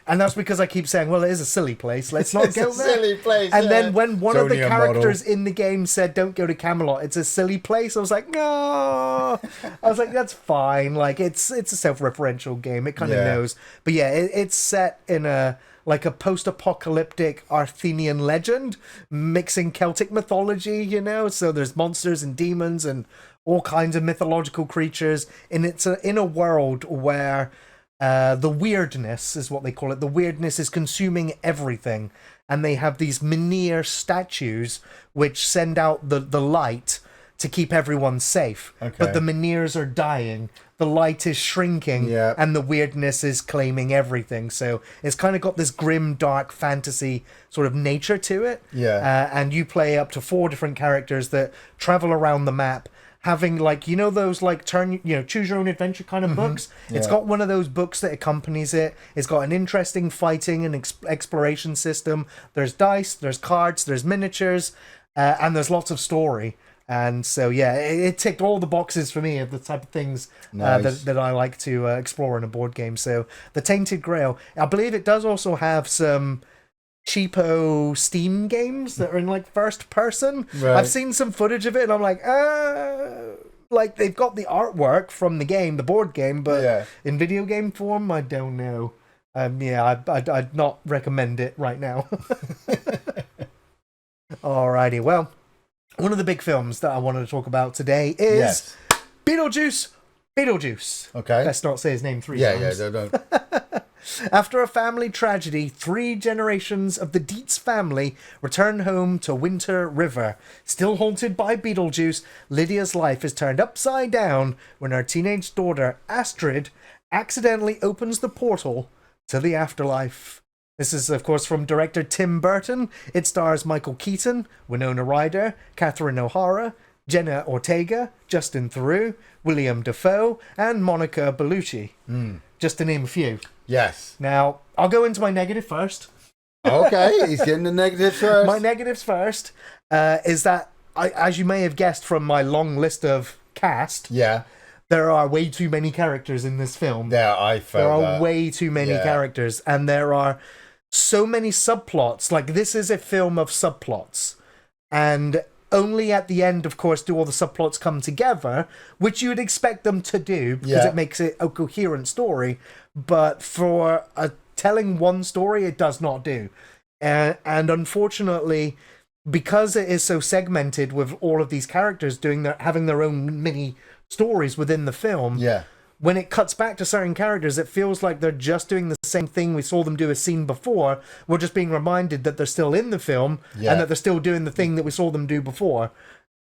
[SPEAKER 1] And that's because I keep saying, well, it is a silly place. Let's not go there.
[SPEAKER 2] Silly place.
[SPEAKER 1] And then when one of the characters in the game said, don't go to Camelot, it's a silly place, I was like, no. I was like, that's fine. Like, it's a self-referential game. It kind of knows. But it's set in a post-apocalyptic Arthurian legend, mixing Celtic mythology, So there's monsters and demons and all kinds of mythological creatures. And it's in a world where the weirdness is what they call it. The weirdness is consuming everything, and they have these Menhir statues which send out the light to keep everyone safe. But the Menhirs are dying. The light is shrinking, and the weirdness is claiming everything. So it's kind of got this grim, dark fantasy sort of nature to it. And you play up to 4 different characters that travel around the map, having, like, those, like, choose your own adventure kind of books. It's got one of those books that accompanies it. It's got an interesting fighting and exploration system. There's dice, there's cards, there's miniatures, and there's lots of story. And so, it ticked all the boxes for me of the type of things that I like to explore in a board game. So the Tainted Grail, I believe it does also have some cheapo Steam games that are in, like, first person. I've seen some footage of it, and I'm like, like, they've got the artwork from the game, the board game, but in video game form, I don't know. I'd not recommend it right now. Alrighty, well, one of the big films that I wanted to talk about today is Beetlejuice Beetlejuice.
[SPEAKER 2] Okay.
[SPEAKER 1] Best not say his name 3 times.
[SPEAKER 2] Don't.
[SPEAKER 1] After a family tragedy, 3 generations of the Dietz family return home to Winter River. Still haunted by Beetlejuice, Lydia's life is turned upside down when her teenage daughter, Astrid, accidentally opens the portal to the afterlife. This is, of course, from director Tim Burton. It stars Michael Keaton, Winona Ryder, Catherine O'Hara, Jenna Ortega, Justin Theroux, William Dafoe, and Monica Bellucci. Just to name a few.
[SPEAKER 2] Yes.
[SPEAKER 1] Now, I'll go into my negative first.
[SPEAKER 2] Okay, he's getting the negatives first.
[SPEAKER 1] My negatives first is that, as you may have guessed from my long list of cast, there are way too many characters in this film.
[SPEAKER 2] Yeah, I felt
[SPEAKER 1] There are way too many characters, and there are so many subplots. Like, this is a film of subplots. And only at the end, of course, do all the subplots come together, which you would expect them to do, because it makes it a coherent story. But for telling one story, it does not do. And unfortunately, because it is so segmented with all of these characters having their own mini stories within the film, when it cuts back to certain characters, it feels like they're just doing the same thing we saw them do a scene before. We're just being reminded that they're still in the film and that they're still doing the thing that we saw them do before.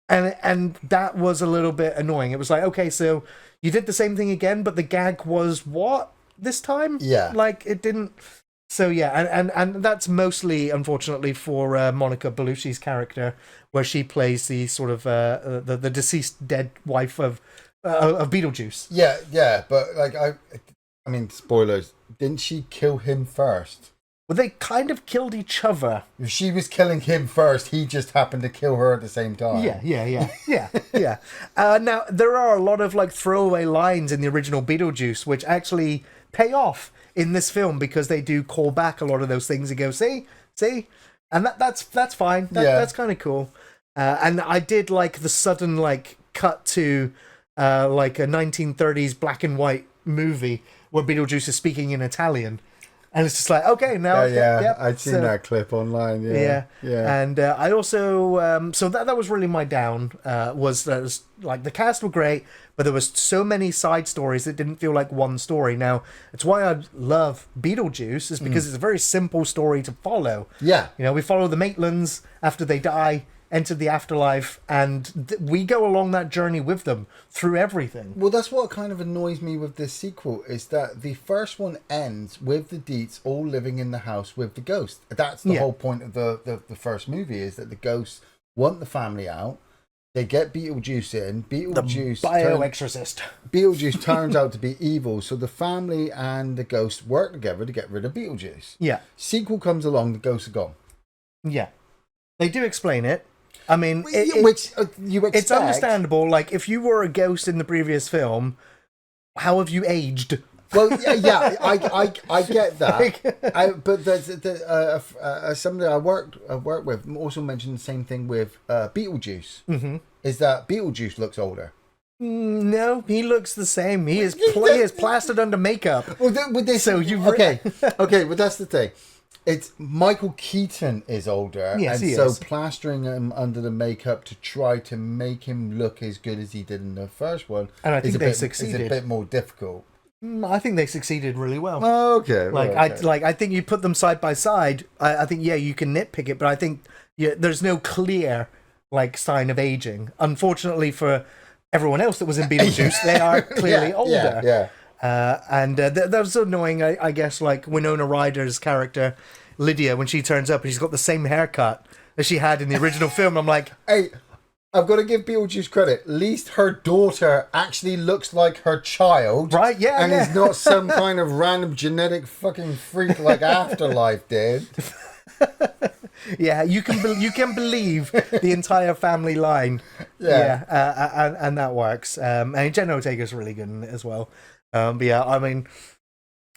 [SPEAKER 1] And that was a little bit annoying. It was like, okay, so you did the same thing again, but the gag was what this time? Like, it didn't... So, and that's mostly, unfortunately, for Monica Bellucci's character, where she plays the sort of the deceased dead wife of Beetlejuice.
[SPEAKER 2] Yeah, but, like, I mean, spoilers. Didn't she kill him first?
[SPEAKER 1] Well, they kind of killed each other.
[SPEAKER 2] If she was killing him first, he just happened to kill her at the same time.
[SPEAKER 1] Yeah. Now, there are a lot of like throwaway lines in the original Beetlejuice, which actually pay off in this film because they do call back a lot of those things and go, see? And that's fine. That's kind of cool. And I did like the sudden like cut to like a 1930s black and white movie where Beetlejuice is speaking in Italian. And it's just like, okay, now...
[SPEAKER 2] I'd seen that clip online,
[SPEAKER 1] yeah. And I also... so that was really my down, was like, the cast were great, but there was so many side stories that didn't feel like one story. Now, it's why I love Beetlejuice, is because it's a very simple story to follow.
[SPEAKER 2] Yeah.
[SPEAKER 1] You know, we follow the Maitlands after they die, enter the afterlife, and we go along that journey with them through everything.
[SPEAKER 2] Well, that's what kind of annoys me with this sequel, is that the first one ends with the Deets all living in the house with the ghost. That's the whole point of the first movie, is that the ghosts want the family out. They get Beetlejuice in. Beetlejuice,
[SPEAKER 1] the bio-exorcist.
[SPEAKER 2] Beetlejuice turns out to be evil, so the family and the ghost work together to get rid of Beetlejuice.
[SPEAKER 1] Yeah.
[SPEAKER 2] Sequel comes along, the ghosts are gone.
[SPEAKER 1] Yeah. They do explain it. I mean,
[SPEAKER 2] which you expect.
[SPEAKER 1] It's understandable. Like, if you were a ghost in the previous film, how have you aged?
[SPEAKER 2] Well, I get that. But there's somebody I worked with also mentioned the same thing with Beetlejuice. Mm-hmm. Is that Beetlejuice looks older?
[SPEAKER 1] No, he looks the same. He is plastered under makeup.
[SPEAKER 2] Well, okay, but that's the thing. It's Michael Keaton is older,
[SPEAKER 1] yes,
[SPEAKER 2] and so plastering him under the makeup to try to make him look as good as he did in the first one,
[SPEAKER 1] and I think they succeeded.
[SPEAKER 2] Is a bit more difficult.
[SPEAKER 1] I think they succeeded really well.
[SPEAKER 2] Oh, okay.
[SPEAKER 1] I think you put them side by side. I think you can nitpick it, but I think there's no clear like sign of aging. Unfortunately for everyone else that was in Beetlejuice, they are clearly older.
[SPEAKER 2] Yeah.
[SPEAKER 1] And that was annoying, I guess, like Winona Ryder's character, Lydia, when she turns up and she's got the same haircut as she had in the original film. I'm like...
[SPEAKER 2] Hey, I've got to give Beetlejuice credit. At least her daughter actually looks like her child.
[SPEAKER 1] Right, yeah.
[SPEAKER 2] And is not some kind of random genetic fucking freak like Afterlife did.
[SPEAKER 1] Yeah, you can believe the entire family line.
[SPEAKER 2] Yeah.
[SPEAKER 1] And that works. And Jenna Ortega's really good in it as well. But yeah, I mean,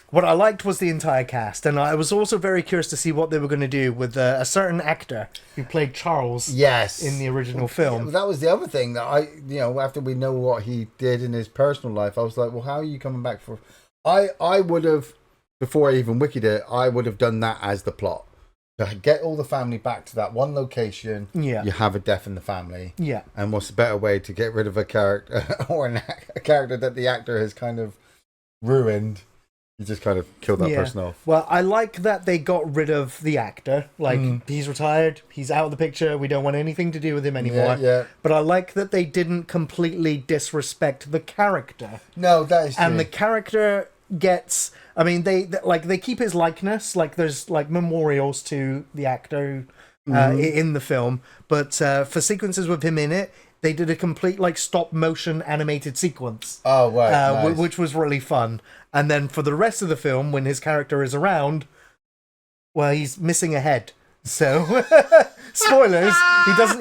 [SPEAKER 1] what I liked was the entire cast, and I was also very curious to see what they were going to do with a certain actor who played Charles.
[SPEAKER 2] Yes.
[SPEAKER 1] In the original film.
[SPEAKER 2] Yeah, that was the other thing that after we know what he did in his personal life, I was like, well, how are you coming back for? I would have, before I even wikied it, I would have done that as the plot. To get all the family back to that one location, you have a death in the family.
[SPEAKER 1] Yeah.
[SPEAKER 2] And what's a better way to get rid of a character, or a character that the actor has kind of ruined? You just kind of kill that person off.
[SPEAKER 1] Well, I like that they got rid of the actor. Like, he's retired, he's out of the picture, we don't want anything to do with him anymore.
[SPEAKER 2] Yeah.
[SPEAKER 1] But I like that they didn't completely disrespect the character.
[SPEAKER 2] No, that is true.
[SPEAKER 1] And the character gets... I mean, they keep his likeness. Like, there's like memorials to the actor in the film, but for sequences with him in it, they did a complete like stop motion animated sequence.
[SPEAKER 2] Oh, right, nice.
[SPEAKER 1] Which was really fun. And then for the rest of the film, when his character is around, well, he's missing a head. So, spoilers,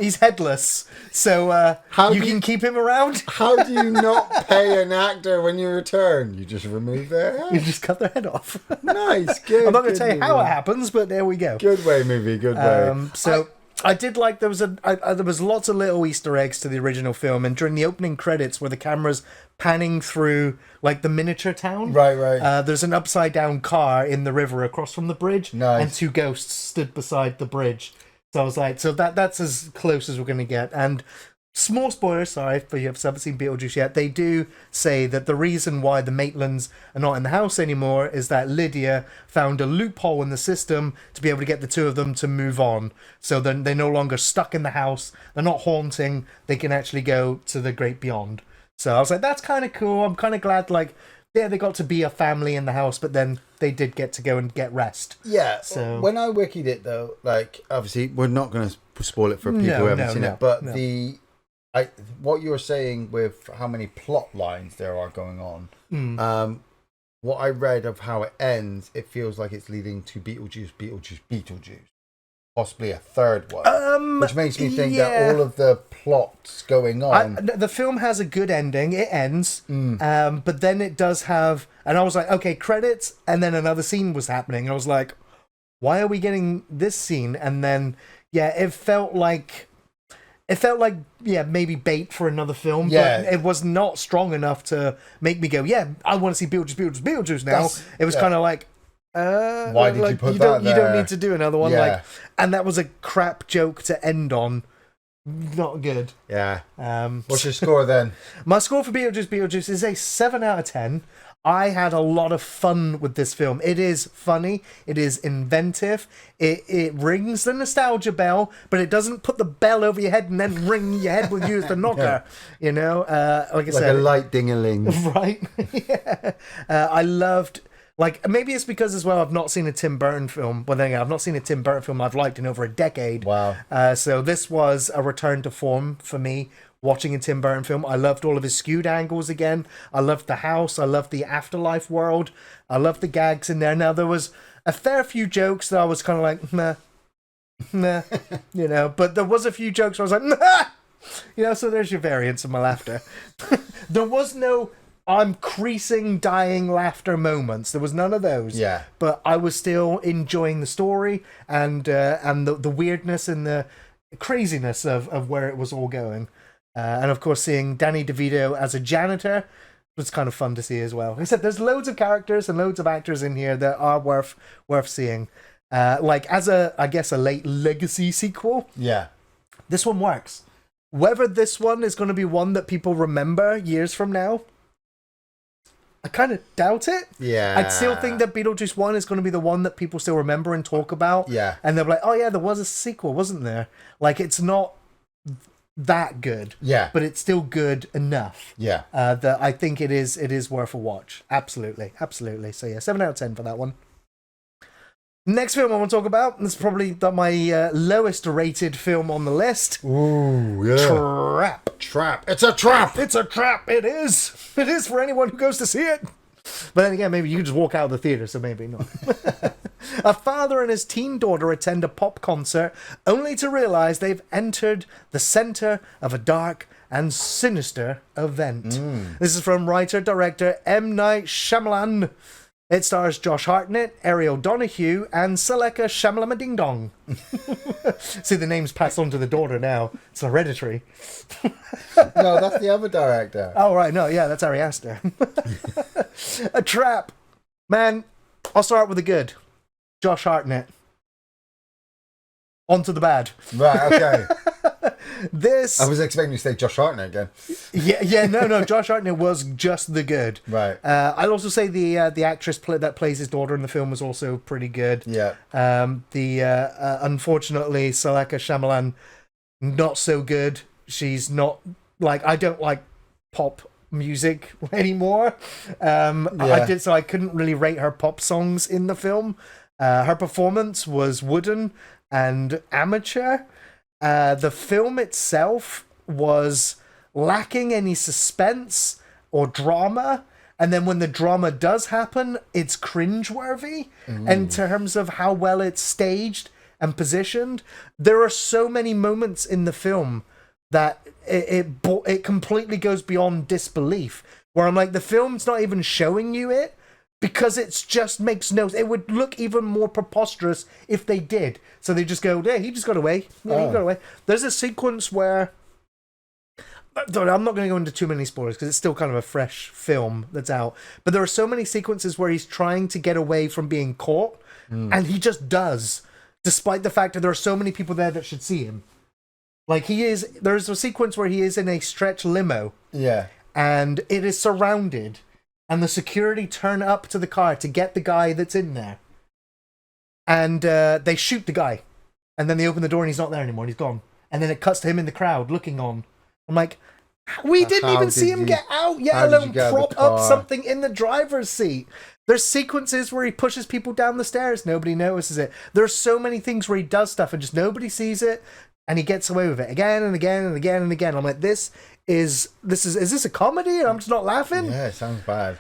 [SPEAKER 1] he's headless. So, you can keep him around.
[SPEAKER 2] How do you not pay an actor when you return? You just remove their head?
[SPEAKER 1] You just cut their head off.
[SPEAKER 2] Nice, good.
[SPEAKER 1] I'm not going to tell you how it happens, but there we go.
[SPEAKER 2] Good way, movie, good way.
[SPEAKER 1] I did like there was lots of little Easter eggs to the original film, and during the opening credits where the camera's panning through like the miniature town,
[SPEAKER 2] right.
[SPEAKER 1] There's an upside down car in the river across from the bridge, and two ghosts stood beside the bridge. So I was like, so that's as close as we're going to get. And small spoiler, sorry for you haven't seen Beetlejuice yet. They do say that the reason why the Maitlands are not in the house anymore is that Lydia found a loophole in the system to be able to get the two of them to move on. So then they're no longer stuck in the house. They're not haunting. They can actually go to the great beyond. So I was like, that's kind of cool. I'm kind of glad, like, yeah, they got to be a family in the house, but then they did get to go and get rest.
[SPEAKER 2] Yeah.
[SPEAKER 1] So
[SPEAKER 2] when I wikied it, though, like, obviously, we're not going to spoil it for people who haven't seen it, but what you're saying with how many plot lines there are going on, what I read of how it ends, it feels like it's leading to Beetlejuice, Beetlejuice, Beetlejuice. Possibly a third one. Which makes me think that all of the plots going on...
[SPEAKER 1] the film has a good ending. It ends. But then it does have... And I was like, okay, credits. And then another scene was happening. And I was like, why are we getting this scene? And then, it felt like... maybe bait for another film, but it was not strong enough to make me go, I want to see Beetlejuice now. It was kind of like,
[SPEAKER 2] why did you put that there?
[SPEAKER 1] You don't need to do another one. And that was a crap joke to end on. Not good.
[SPEAKER 2] Yeah. What's your score then?
[SPEAKER 1] My score for Beetlejuice is a 7 out of 10. I had a lot of fun with this film. It is funny. It is inventive. It rings the nostalgia bell, but it doesn't put the bell over your head and then ring your head with you as the knocker. You know, like I said,
[SPEAKER 2] a light ding-a-ling.
[SPEAKER 1] Right? I loved... maybe it's because as well I've not seen a Tim Burton film. Well, then again, I've not seen a Tim Burton film I've liked in over a decade.
[SPEAKER 2] Wow.
[SPEAKER 1] So this was a return to form for me. Watching a Tim Burton film, I loved all of his skewed angles again. I loved the house. I loved the afterlife world. I loved the gags in there. Now, there was a fair few jokes that I was kind of like, nah, you know, but there was a few jokes where I was like, nah! You know, so there's your variance of my laughter. There was no I'm creasing, dying laughter moments. There was none of those.
[SPEAKER 2] Yeah.
[SPEAKER 1] But I was still enjoying the story and the weirdness and the craziness of where it was all going. And of course, seeing Danny DeVito as a janitor was kind of fun to see as well. Except there's loads of characters and loads of actors in here that are worth seeing. As a late legacy sequel.
[SPEAKER 2] Yeah.
[SPEAKER 1] This one works. Whether this one is going to be one that people remember years from now, I kind of doubt it.
[SPEAKER 2] Yeah.
[SPEAKER 1] I'd still think that Beetlejuice 1 is going to be the one that people still remember and talk about.
[SPEAKER 2] Yeah.
[SPEAKER 1] And they'll be like, oh yeah, there was a sequel, wasn't there? It's not that good.
[SPEAKER 2] Yeah.
[SPEAKER 1] But it's still good enough.
[SPEAKER 2] Yeah.
[SPEAKER 1] That I think it is worth a watch. Absolutely. Absolutely. So yeah, 7 out of 10 for that one. Next film I want to talk about, this is probably my lowest rated film on the list.
[SPEAKER 2] Ooh, yeah.
[SPEAKER 1] Trap.
[SPEAKER 2] It's a trap!
[SPEAKER 1] It's a trap. It is. It is for anyone who goes to see it. But then again, maybe you can just walk out of the theater, so maybe not. A father and his teen daughter attend a pop concert only to realize they've entered the center of a dark and sinister event. This is from writer-director M. Night Shyamalan. It stars Josh Hartnett, Ariel Donahue, and Seleka Shamalama Ding Dong. See, the name's passed on to the daughter now. It's hereditary.
[SPEAKER 2] No, that's the other director.
[SPEAKER 1] Oh, right. No, yeah, that's Ari Aster. A trap. Man, I'll start with the good. Josh Hartnett. On to the bad.
[SPEAKER 2] Right, okay.
[SPEAKER 1] I
[SPEAKER 2] was expecting you to say Josh Hartnett again.
[SPEAKER 1] No. Josh Hartnett was just the good.
[SPEAKER 2] Right.
[SPEAKER 1] I'd also say the actress that plays his daughter in the film was also pretty good.
[SPEAKER 2] Yeah.
[SPEAKER 1] Unfortunately, Seleka Shyamalan, not so good. She's not I don't like pop music anymore. I couldn't really rate her pop songs in the film. Her performance was wooden and amateur. The film itself was lacking any suspense or drama, and then when the drama does happen, it's cringeworthy in terms of how well it's staged and positioned. There are so many moments in the film that it completely goes beyond disbelief, where I'm like, the film's not even showing you it, because it just makes no... It would look even more preposterous if they did. So they just go, yeah, he just got away. Yeah, he got away. There's a sequence where... I'm not going to go into too many spoilers because it's still kind of a fresh film that's out. But there are so many sequences where he's trying to get away from being caught, and he just does, despite the fact that there are so many people there that should see him. There's a sequence where he is in a stretch limo.
[SPEAKER 2] Yeah.
[SPEAKER 1] And it is surrounded... And the security turn up to the car to get the guy that's in there. And they shoot the guy. And then they open the door and he's not there anymore and he's gone. And then it cuts to him in the crowd looking on. I'm like, we didn't even see him get out, yet alone prop up something in the driver's seat. There's sequences where he pushes people down the stairs. Nobody notices it. There's so many things where he does stuff and just nobody sees it. And he gets away with it again and again and again and again. I'm like, is this a comedy? And I'm just not laughing.
[SPEAKER 2] Yeah, it sounds bad.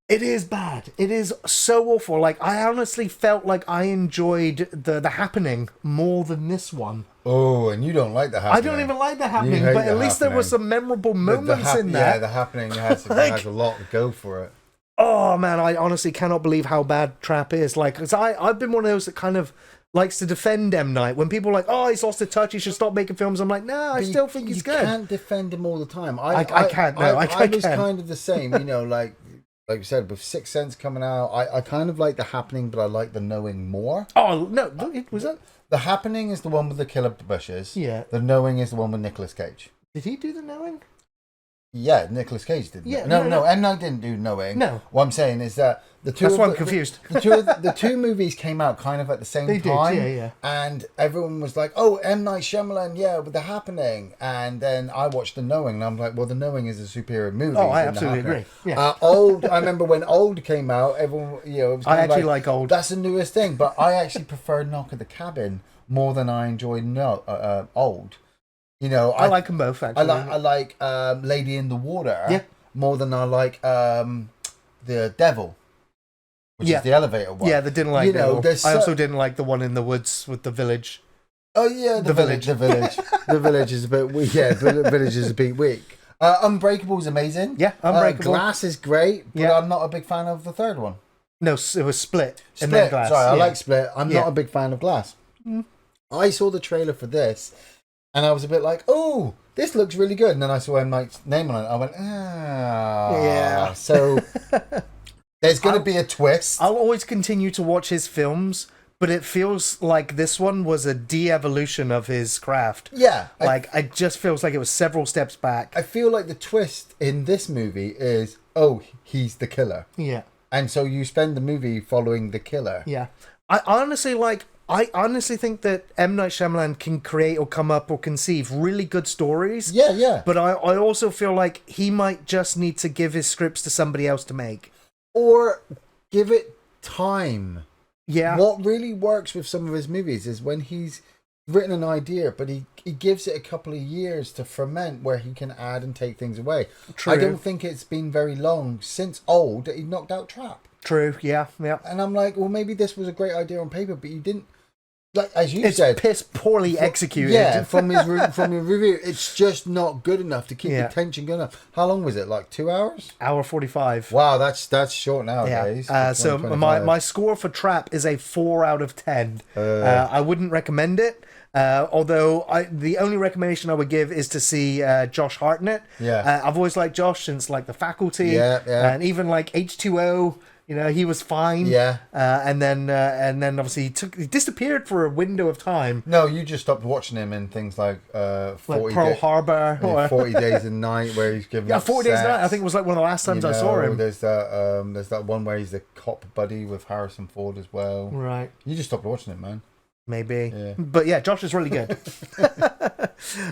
[SPEAKER 1] It is bad. It is so awful. Like, I honestly felt like I enjoyed the Happening more than this one.
[SPEAKER 2] Oh, and you don't like The Happening.
[SPEAKER 1] I don't even like The Happening, but at least there were some memorable moments in there.
[SPEAKER 2] Yeah, The Happening has a lot to go for it.
[SPEAKER 1] Oh, man, I honestly cannot believe how bad Trap is. Like, because I've been one of those that kind of likes to defend M. Night. When people are like, oh, he's lost a touch, he should stop making films, I'm like, no, I still think he's good.
[SPEAKER 2] You can't defend him all the time.
[SPEAKER 1] I can't, no. I
[SPEAKER 2] was kind of the same, like you said, with Sixth Sense coming out, I kind of like The Happening, but I like The Knowing more.
[SPEAKER 1] Oh, no, was that?
[SPEAKER 2] The Happening is the one with the killer bushes.
[SPEAKER 1] Yeah.
[SPEAKER 2] The Knowing is the one with Nicolas Cage.
[SPEAKER 1] Did he do The Knowing?
[SPEAKER 2] Yeah, Nicolas Cage did.
[SPEAKER 1] Yeah,
[SPEAKER 2] no, M. Night didn't do Knowing.
[SPEAKER 1] No.
[SPEAKER 2] What I'm saying is that the two.
[SPEAKER 1] That's why I'm confused.
[SPEAKER 2] The two movies came out kind of at the same time.
[SPEAKER 1] Did, yeah.
[SPEAKER 2] And everyone was like, "Oh, M. Night Shyamalan, yeah, with The Happening." And then I watched The Knowing, and I'm like, "Well, The Knowing is a superior movie."
[SPEAKER 1] Oh, I absolutely agree. Yeah.
[SPEAKER 2] Old. I remember when Old came out. Everyone, it was
[SPEAKER 1] I actually like Old.
[SPEAKER 2] That's the newest thing, but I actually prefer Knock at the Cabin more than I enjoy Old.
[SPEAKER 1] I like them both, actually.
[SPEAKER 2] I like Lady in the Water more than I like The Devil, which is the elevator one.
[SPEAKER 1] Yeah, they didn't like I also didn't like the one in the woods with the village.
[SPEAKER 2] Oh, yeah, the village. The village. The village is a bit weak. Yeah, the village is a bit weak. Unbreakable is amazing.
[SPEAKER 1] Yeah, Unbreakable.
[SPEAKER 2] Glass is great, but I'm not a big fan of the third one.
[SPEAKER 1] No, it was Split. And then Glass.
[SPEAKER 2] Sorry, I like Split. I'm not a big fan of Glass. I saw the trailer for this, and I was a bit like, oh, this looks really good. And then I saw M. Night's name on it. I went,
[SPEAKER 1] yeah.
[SPEAKER 2] So there's going to be a twist.
[SPEAKER 1] I'll always continue to watch his films, but it feels like this one was a de-evolution of his craft.
[SPEAKER 2] Yeah.
[SPEAKER 1] It just feels like it was several steps back.
[SPEAKER 2] I feel like the twist in this movie is, oh, he's the killer.
[SPEAKER 1] Yeah.
[SPEAKER 2] And so you spend the movie following the killer.
[SPEAKER 1] Yeah. I honestly think that M. Night Shyamalan can create or come up or conceive really good stories.
[SPEAKER 2] Yeah, yeah.
[SPEAKER 1] But I also feel like he might just need to give his scripts to somebody else to make.
[SPEAKER 2] Or give it time.
[SPEAKER 1] Yeah.
[SPEAKER 2] What really works with some of his movies is when he's written an idea, but he gives it a couple of years to ferment where he can add and take things away.
[SPEAKER 1] True.
[SPEAKER 2] I don't think it's been very long since Old that he knocked out Trap.
[SPEAKER 1] True, yeah.
[SPEAKER 2] And I'm like, well, maybe this was a great idea on paper, but you didn't, like, as you said,
[SPEAKER 1] piss poorly executed.
[SPEAKER 2] Yeah, from your review, it's just not good enough to keep the tension going up. How long was it? Like 2 hours?
[SPEAKER 1] Hour 45.
[SPEAKER 2] Wow, that's short nowadays.
[SPEAKER 1] Yeah. So my score for Trap is a 4 out of 10. I wouldn't recommend it. Although the only recommendation I would give is to see Josh Hartnett.
[SPEAKER 2] Yeah.
[SPEAKER 1] I've always liked Josh since like The Faculty.
[SPEAKER 2] Yeah.
[SPEAKER 1] And even like H2O. He was fine.
[SPEAKER 2] Yeah.
[SPEAKER 1] And then obviously he disappeared for a window of time.
[SPEAKER 2] No, you just stopped watching him in things like 40
[SPEAKER 1] Pearl Harbor.
[SPEAKER 2] Or 40 Days a Night where he's giving
[SPEAKER 1] 40 Days a Night. I think it was like one of the last times I saw him.
[SPEAKER 2] There's that one where he's the cop buddy with Harrison Ford as well.
[SPEAKER 1] Right.
[SPEAKER 2] You just stopped watching it, man.
[SPEAKER 1] Maybe.
[SPEAKER 2] Yeah.
[SPEAKER 1] But yeah, Josh is really good.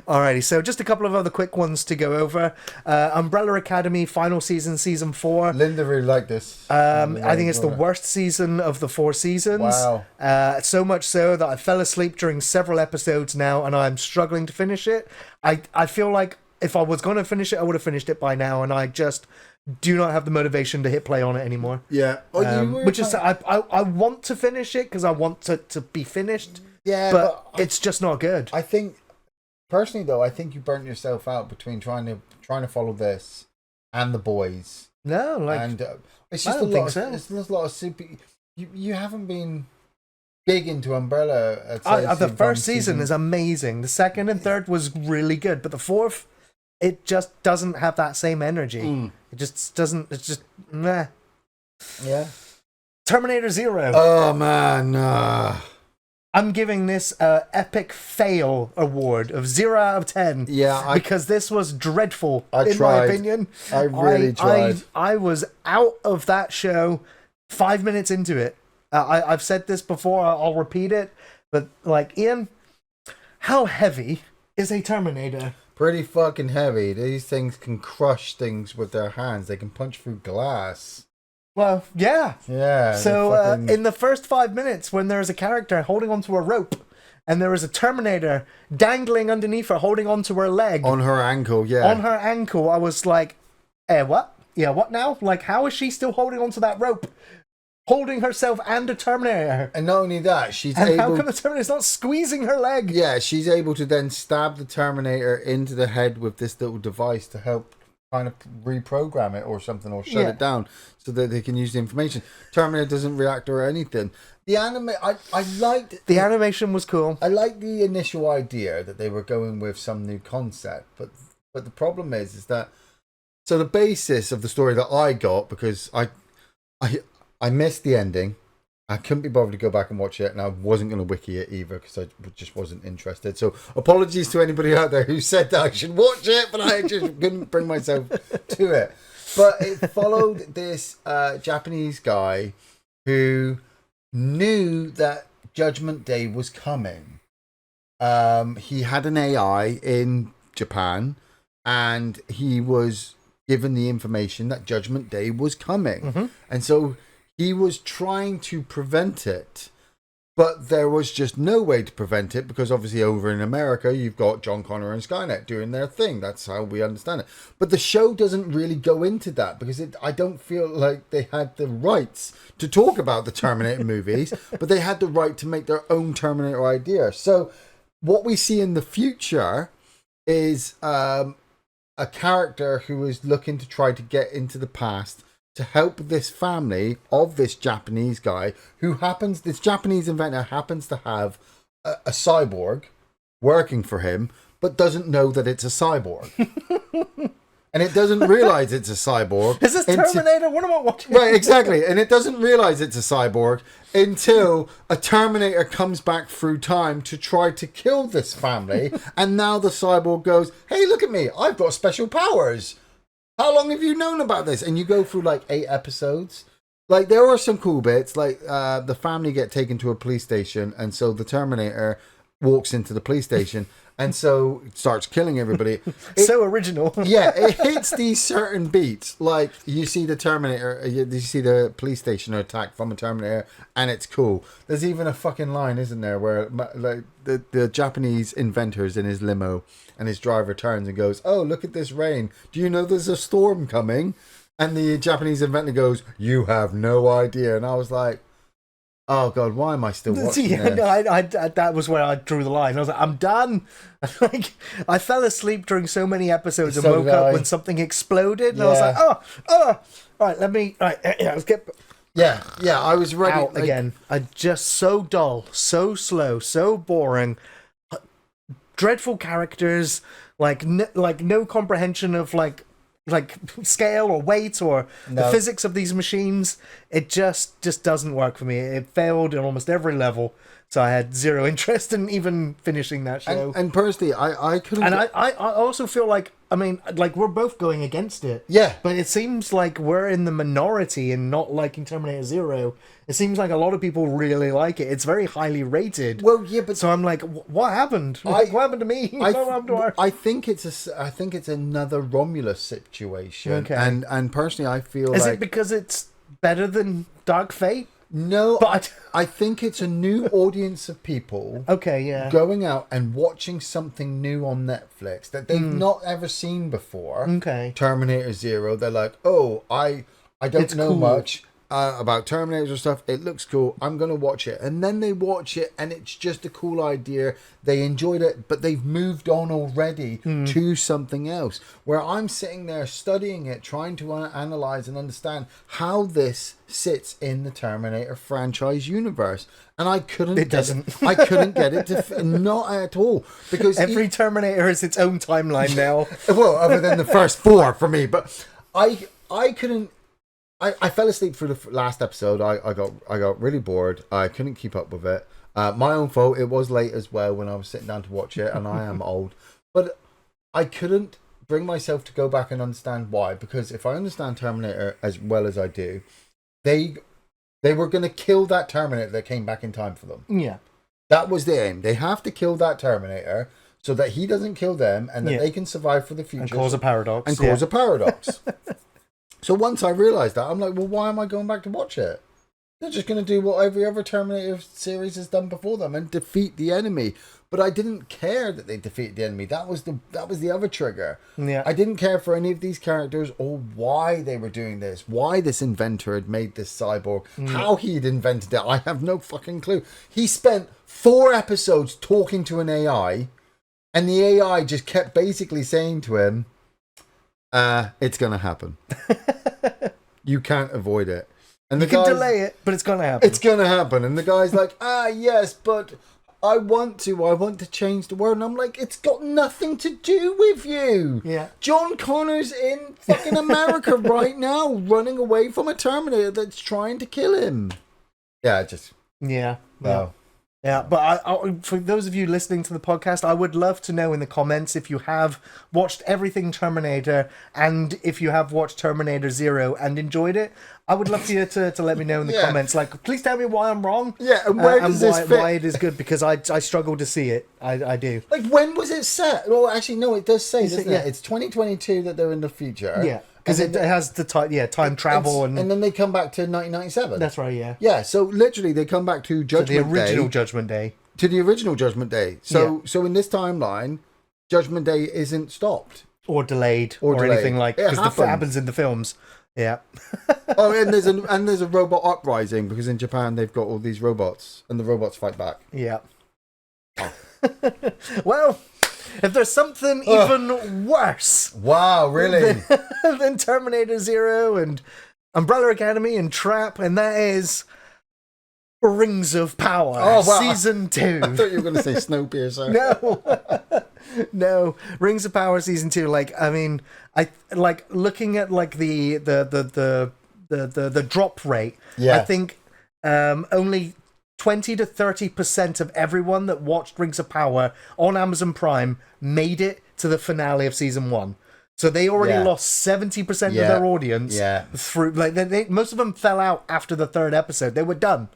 [SPEAKER 1] Alrighty, so just a couple of other quick ones to go over. Umbrella Academy, final season 4.
[SPEAKER 2] Linda really liked this.
[SPEAKER 1] I think it's the worst season of the 4 seasons.
[SPEAKER 2] Wow.
[SPEAKER 1] So much so that I fell asleep during several episodes now, and I'm struggling to finish it. I feel like if I was going to finish it, I would have finished it by now, and I just do not have the motivation to hit play on it anymore.
[SPEAKER 2] Yeah.
[SPEAKER 1] Which is, I want to finish it because I want to be finished.
[SPEAKER 2] Yeah,
[SPEAKER 1] but it's just not good.
[SPEAKER 2] I think, personally though, I think you burnt yourself out between trying to follow this and The Boys.
[SPEAKER 1] No, like,
[SPEAKER 2] and it's
[SPEAKER 1] I
[SPEAKER 2] just
[SPEAKER 1] don't think so.
[SPEAKER 2] It's a lot of super. You haven't been big into Umbrella.
[SPEAKER 1] The first season is amazing. The second and third was really good, but the fourth, it just doesn't have that same energy. It just doesn't. It's just meh.
[SPEAKER 2] Yeah.
[SPEAKER 1] Terminator 0.
[SPEAKER 2] Oh man.
[SPEAKER 1] I'm giving this an epic fail award of 0 out of 10.
[SPEAKER 2] Yeah,
[SPEAKER 1] because this was dreadful,
[SPEAKER 2] my opinion. I really tried.
[SPEAKER 1] I was out of that show 5 minutes into it. I've said this before, I'll repeat it, but like, Ian, how heavy is a Terminator?
[SPEAKER 2] Pretty fucking heavy. These things can crush things with their hands. They can punch through glass.
[SPEAKER 1] Well, yeah.
[SPEAKER 2] Yeah.
[SPEAKER 1] So in the first 5 minutes, when there is a character holding onto a rope, and there is a Terminator dangling underneath her, holding onto her leg.
[SPEAKER 2] On her ankle, yeah.
[SPEAKER 1] On her ankle, I was like, what? yeah, what now? Like, how is she still holding onto that rope? Holding herself and a Terminator.
[SPEAKER 2] And not only that,
[SPEAKER 1] how come the Terminator's not squeezing her leg?
[SPEAKER 2] Yeah, she's able to then stab the Terminator into the head with this little device to help kind of reprogram it or something, or shut it down so that they can use the information. Terminator doesn't react or anything. The I liked...
[SPEAKER 1] The animation was cool.
[SPEAKER 2] I liked the initial idea that they were going with some new concept, but the problem is that... So the basis of the story that I got, because I missed the ending. I couldn't be bothered to go back and watch it, and I wasn't going to wiki it either because I just wasn't interested. So apologies to anybody out there who said that I should watch it, but I just couldn't bring myself to it. But it followed this Japanese guy who knew that Judgment Day was coming. He had an AI in Japan, and he was given the information that Judgment Day was coming. And so he was trying to prevent it, but there was just no way to prevent it because obviously over in America, you've got John Connor and Skynet doing their thing. That's how we understand it. But the show doesn't really go into that because I don't feel like they had the rights to talk about the Terminator movies, but they had the right to make their own Terminator idea. So what we see in the future is a character who is looking to try to get into the past to help this family of this Japanese guy this Japanese inventor happens to have a cyborg working for him, but doesn't know that it's a cyborg. And it doesn't realize it's a cyborg.
[SPEAKER 1] Is this Terminator? What am I watching?
[SPEAKER 2] Right, exactly. And it doesn't realize it's a cyborg until a Terminator comes back through time to try to kill this family. And now the cyborg goes, hey, look at me. I've got special powers. How long have you known about this? And you go through like 8 episodes. Like, there are some cool bits. Like, the family get taken to a police station. And so the Terminator walks into the police station. And so it starts killing everybody.
[SPEAKER 1] So original.
[SPEAKER 2] Yeah, it hits these certain beats. Like, you see the Terminator, you see the police station attacked from a Terminator, and it's cool. There's even a fucking line, isn't there, where like the Japanese inventor's in his limo, and his driver turns and goes, oh, look at this rain. Do you know there's a storm coming? And the Japanese inventor goes, you have no idea. And I was like, oh God, why am I still watching this?
[SPEAKER 1] I that was where I drew the line. I was like, I'm done. Like, I fell asleep during so many episodes and woke up when something exploded. And I was like, all right, let's get...
[SPEAKER 2] Yeah, I was ready.
[SPEAKER 1] Out again. Just so dull, so slow, so boring. Dreadful characters, like no comprehension of like scale or weight or the physics of these machines. It just doesn't work for me. It failed in almost every level, so I had zero interest in even finishing that show.
[SPEAKER 2] And personally, I couldn't.
[SPEAKER 1] And I also feel like, I mean, like, we're both going against it.
[SPEAKER 2] Yeah.
[SPEAKER 1] But it seems like we're in the minority in not liking Terminator Zero. It seems like a lot of people really like it. It's very highly rated.
[SPEAKER 2] Well, yeah, but
[SPEAKER 1] so I'm like, what happened? What happened to me?
[SPEAKER 2] I think it's another Romulus situation.
[SPEAKER 1] Okay.
[SPEAKER 2] And personally, I feel
[SPEAKER 1] is it because it's better than Dark Fate?
[SPEAKER 2] No,
[SPEAKER 1] but
[SPEAKER 2] I think it's a new audience of people.
[SPEAKER 1] Okay, yeah.
[SPEAKER 2] Going out and watching something new on Netflix that they've not ever seen before.
[SPEAKER 1] Okay.
[SPEAKER 2] Terminator Zero. They're like, oh, I don't know much about Terminators or stuff. It looks cool. I'm going to watch it. And then they watch it and it's just a cool idea. They enjoyed it, but they've moved on already to something else. Where I'm sitting there studying it, trying to analyze and understand how this sits in the Terminator franchise universe. And I couldn't I couldn't get it to not at all. Because
[SPEAKER 1] every Terminator has its own timeline now.
[SPEAKER 2] Well, other than the first 4 for me. But I couldn't. I fell asleep through the last episode. I got really bored. I couldn't keep up with it. My own fault. It was late as well when I was sitting down to watch it, and I am old. But I couldn't bring myself to go back and understand why. Because if I understand Terminator as well as I do, they were going to kill that Terminator that came back in time for them.
[SPEAKER 1] Yeah.
[SPEAKER 2] That was the aim. They have to kill that Terminator so that he doesn't kill them and that they can survive for the future.
[SPEAKER 1] And cause a paradox.
[SPEAKER 2] And cause a paradox. So once I realised that, I'm like, well, why am I going back to watch it? They're just going to do what every other Terminator series has done before them and defeat the enemy. But I didn't care that they defeated the enemy. That was the other trigger.
[SPEAKER 1] Yeah.
[SPEAKER 2] I didn't care for any of these characters or why they were doing this. Why this inventor had made this cyborg. How he'd invented it. I have no fucking clue. He spent 4 episodes talking to an AI, and the AI just kept basically saying to him, it's going to happen. You can't avoid it. And
[SPEAKER 1] you can delay it, but it's going to happen.
[SPEAKER 2] It's going to happen. And the guy's like, yes, but I want to change the world. And I'm like, it's got nothing to do with you.
[SPEAKER 1] Yeah.
[SPEAKER 2] John Connor's in fucking America right now, running away from a Terminator that's trying to kill him. Yeah,
[SPEAKER 1] Yeah.
[SPEAKER 2] Wow.
[SPEAKER 1] Yeah, but I, for those of you listening to the podcast, I would love to know in the comments if you have watched everything Terminator and if you have watched Terminator 0 and enjoyed it. I would love for you to let me know in the comments. Like, please tell me why I'm wrong.
[SPEAKER 2] Yeah, and where does this fit?
[SPEAKER 1] Why it is good, because I struggle to see it. I do.
[SPEAKER 2] Like, when was it set? Well, actually, no, it does say, doesn't it? It's 2022 that they're in the future.
[SPEAKER 1] Yeah. Because it has the time travel and
[SPEAKER 2] then they come back to 1997.
[SPEAKER 1] That's right, yeah.
[SPEAKER 2] Yeah, so literally they come back to Judgment Day.
[SPEAKER 1] To the original Judgment Day.
[SPEAKER 2] To the original Judgment Day. So in this timeline, Judgment Day isn't stopped.
[SPEAKER 1] Or delayed. Or anything like that. Because it happens in the films. Yeah.
[SPEAKER 2] Oh, and there's a robot uprising because in Japan they've got all these robots and the robots fight back.
[SPEAKER 1] Yeah. Oh. Well, if there's something even worse.
[SPEAKER 2] Wow, really?
[SPEAKER 1] Than Terminator 0 and Umbrella Academy and Trap, and that is Rings of Power, Season 2.
[SPEAKER 2] I thought you were going to say Snowpiercer.
[SPEAKER 1] No. No. Rings of Power Season 2. Like, I mean, I like looking at like the drop rate.
[SPEAKER 2] Yeah.
[SPEAKER 1] I think only 20 to 30% of everyone that watched Rings of Power on Amazon Prime made it to the finale of season 1. So they already lost 70% of their audience through, like, most of them fell out after the 3rd episode. They were done.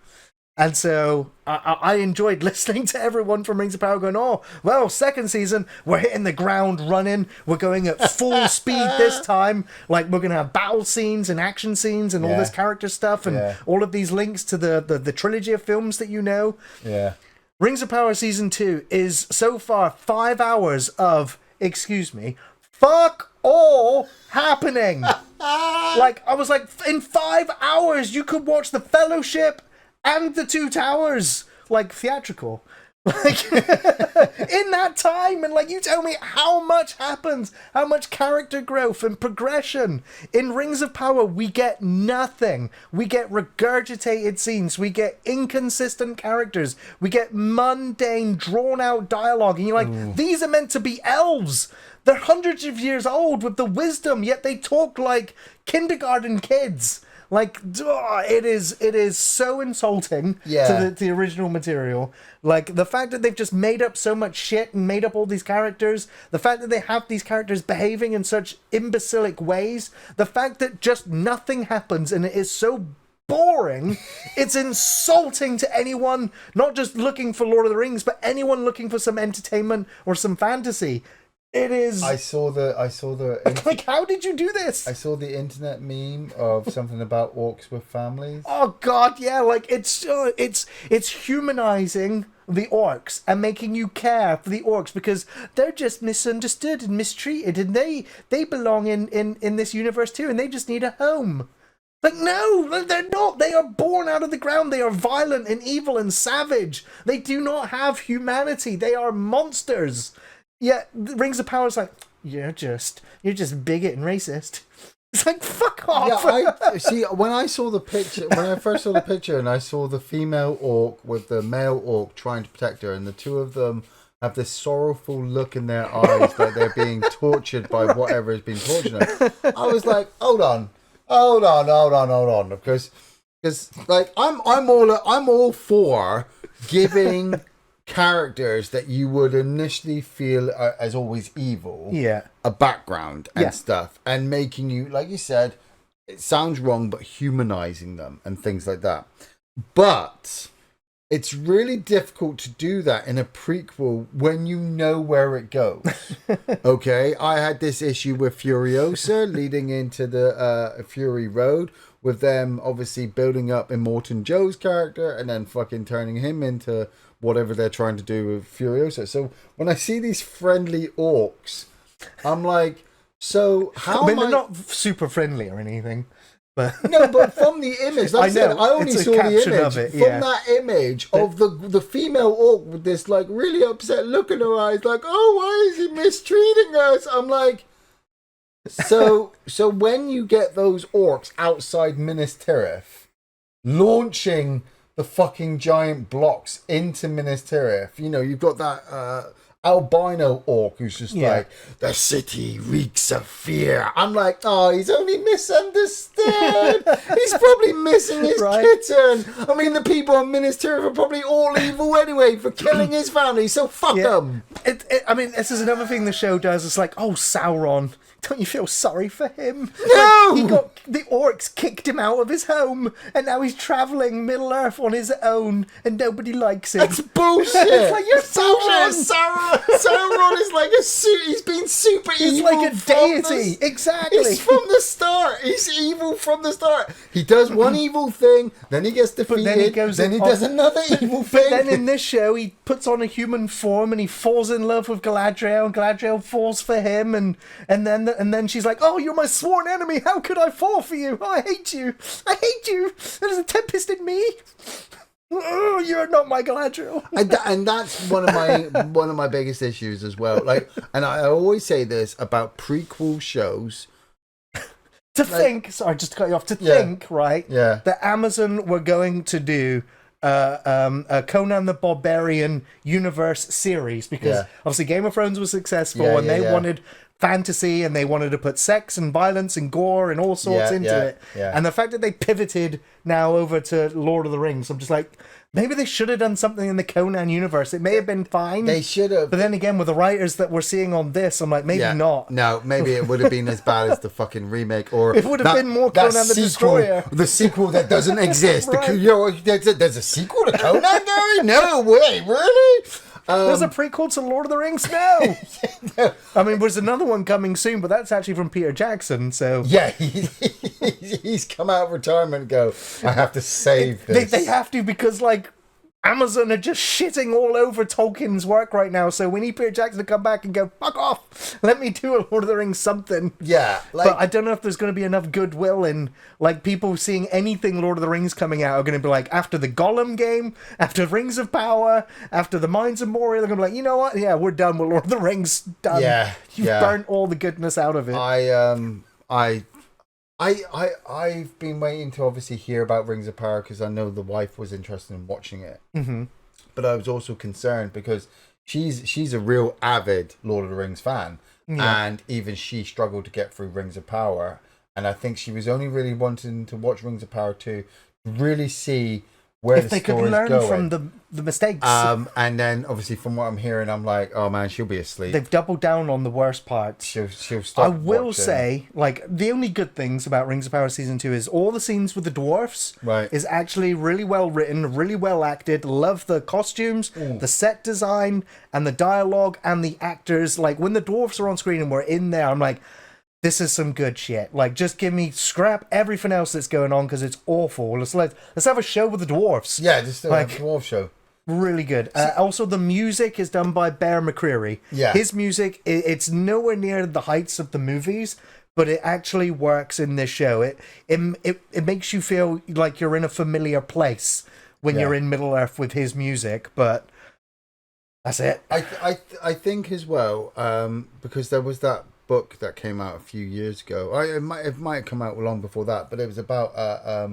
[SPEAKER 1] And so I enjoyed listening to everyone from Rings of Power going, oh, well, 2nd season, we're hitting the ground running. We're going at full speed this time. Like, we're going to have battle scenes and action scenes and all this character stuff and all of these links to the trilogy of films that you know.
[SPEAKER 2] Yeah.
[SPEAKER 1] Rings of Power Season 2 is so far 5 hours of, fuck all happening. Like, I was like, in 5 hours, you could watch The Fellowship and The Two Towers, like, theatrical. Like, in that time, and like, you tell me how much happens, how much character growth and progression. In Rings of Power, we get nothing. We get regurgitated scenes. We get inconsistent characters. We get mundane, drawn-out dialogue. And you're like, these are meant to be elves. They're hundreds of years old with the wisdom, yet they talk like kindergarten kids. Like, it is so insulting to the original material. Like, the fact that they've just made up so much shit and made up all these characters, the fact that they have these characters behaving in such imbecilic ways, the fact that just nothing happens and it is so boring, it's insulting to anyone, not just looking for Lord of the Rings, but anyone looking for some entertainment or some fantasy. It is.
[SPEAKER 2] I saw the.
[SPEAKER 1] Like, how did you do this?
[SPEAKER 2] I saw the internet meme of something about orcs with families.
[SPEAKER 1] Oh God, yeah! Like, it's humanizing the orcs and making you care for the orcs because they're just misunderstood and mistreated, and they belong in this universe too, and they just need a home. Like, no, they're not. They are born out of the ground. They are violent and evil and savage. They do not have humanity. They are monsters. Yeah, Rings of Power is like, you're just bigot and racist. It's like, fuck off.
[SPEAKER 2] Yeah, see, when I saw the picture, when I first saw the picture and I saw the female orc with the male orc trying to protect her, and the two of them have this sorrowful look in their eyes that they're being tortured by whatever has been torturing them. I was like, hold on, because like I'm all for giving characters that you would initially feel are, as always, evil, a background and stuff, and making you, like you said, it sounds wrong, but humanizing them and things like that. But it's really difficult to do that in a prequel when you know where it goes. Okay, I had this issue with Furiosa leading into the Fury Road with them obviously building up Immortan Joe's character and then fucking turning him into whatever they're trying to do with Furiosa. So when I see these friendly orcs, I'm like, so how
[SPEAKER 1] they're not super friendly or anything. But
[SPEAKER 2] no, but from the image, like I said, I only saw the image.
[SPEAKER 1] It,
[SPEAKER 2] from that image of the female orc with this like really upset look in her eyes, like, oh, why is he mistreating us? I'm like, so when you get those orcs outside Minas Tirith, launching the fucking giant blocks into Minas Tirith, you know, you've got that albino orc who's just like, the city reeks of fear. I'm like, oh, he's only misunderstood. He's probably missing his kitten. I mean, the people on Minas Tirith are probably all evil anyway for killing his family, so fuck them.
[SPEAKER 1] I mean, this is another thing the show does. It's like, oh, Sauron, don't you feel sorry for him?
[SPEAKER 2] No!
[SPEAKER 1] Like, he got the orcs kicked him out of his home, and now he's travelling Middle Earth on his own, and nobody likes him.
[SPEAKER 2] That's bullshit.
[SPEAKER 1] It's like, you're Sauron.
[SPEAKER 2] Sauron is like he's been super evil.
[SPEAKER 1] He's like a deity. Exactly.
[SPEAKER 2] He's from the start. He's evil from the start. He does one evil thing, then he gets defeated, then he does another evil thing.
[SPEAKER 1] But then in this show, he puts on a human form and he falls in love with Galadriel, and Galadriel falls for him, and then she's like, "Oh, you're my sworn enemy. How could I fall for you? Oh, I hate you. I hate you. There's a tempest in me." Oh, you're not my Galadriel.
[SPEAKER 2] And that's one of my biggest issues as well. Like, and I always say this about prequel shows.
[SPEAKER 1] Sorry, just to cut you off. Think, right?
[SPEAKER 2] Yeah.
[SPEAKER 1] That Amazon were going to do a Conan the Barbarian universe series because obviously Game of Thrones was successful and they wanted fantasy and they wanted to put sex and violence and gore and all sorts into it. Yeah. And the fact that they pivoted now over to Lord of the Rings, I'm just like, maybe they should have done something in the Conan universe. It may have been fine.
[SPEAKER 2] They should have.
[SPEAKER 1] But then again, with the writers that we're seeing on this, I'm like, maybe not.
[SPEAKER 2] No, maybe it would have been as bad as the fucking remake, or
[SPEAKER 1] it would have been more Conan the Destroyer.
[SPEAKER 2] The sequel that doesn't exist.
[SPEAKER 1] Right.
[SPEAKER 2] There's a sequel to Conan, Gary? No way, really?
[SPEAKER 1] There's a prequel to Lord of the Rings now.
[SPEAKER 2] No.
[SPEAKER 1] I mean, there's another one coming soon, but that's actually from Peter Jackson. So
[SPEAKER 2] yeah, he's come out of retirement and go, I have to save this.
[SPEAKER 1] They have to, because like Amazon are just shitting all over Tolkien's work right now. So we need Peter Jackson to come back and go, fuck off. Let me do a Lord of the Rings something.
[SPEAKER 2] Yeah.
[SPEAKER 1] But I don't know if there's going to be enough goodwill in, like, people seeing anything Lord of the Rings coming out are going to be like, after the Gollum game, after Rings of Power, after the Mines of Moria, they're going to be like, you know what? Yeah, we're done with Lord of the Rings. Done.
[SPEAKER 2] Yeah.
[SPEAKER 1] You've burnt all the goodness out of it.
[SPEAKER 2] I've been waiting to obviously hear about Rings of Power because I know the wife was interested in watching it.
[SPEAKER 1] Mm-hmm.
[SPEAKER 2] But I was also concerned because she's a real avid Lord of the Rings fan, and even she struggled to get through Rings of Power. And I think she was only really wanting to watch Rings of Power to really see where the story's going. If they could learn
[SPEAKER 1] from the mistakes.
[SPEAKER 2] And then obviously from what I'm hearing, I'm like, oh man, she'll be asleep.
[SPEAKER 1] They've doubled down on the worst parts.
[SPEAKER 2] She'll stop.
[SPEAKER 1] I will say, like, the only good things about Rings of Power Season 2 is all the scenes with the dwarfs is actually really well written, really well acted. Love the costumes, the set design, and the dialogue, and the actors. Like, when the dwarfs are on screen and we're in there, I'm like, this is some good shit. Like, just scrap everything else that's going on because it's awful. Let's have a show with the dwarfs.
[SPEAKER 2] Yeah, just like a dwarf show.
[SPEAKER 1] Really good. Also, the music is done by Bear McCreary.
[SPEAKER 2] Yeah.
[SPEAKER 1] His music, it's nowhere near the heights of the movies, but it actually works in this show. It makes you feel like you're in a familiar place when you're in Middle Earth with his music, but that's it.
[SPEAKER 2] I think as well, because there was that book that came out a few years ago. It might have come out long before that, but it was about I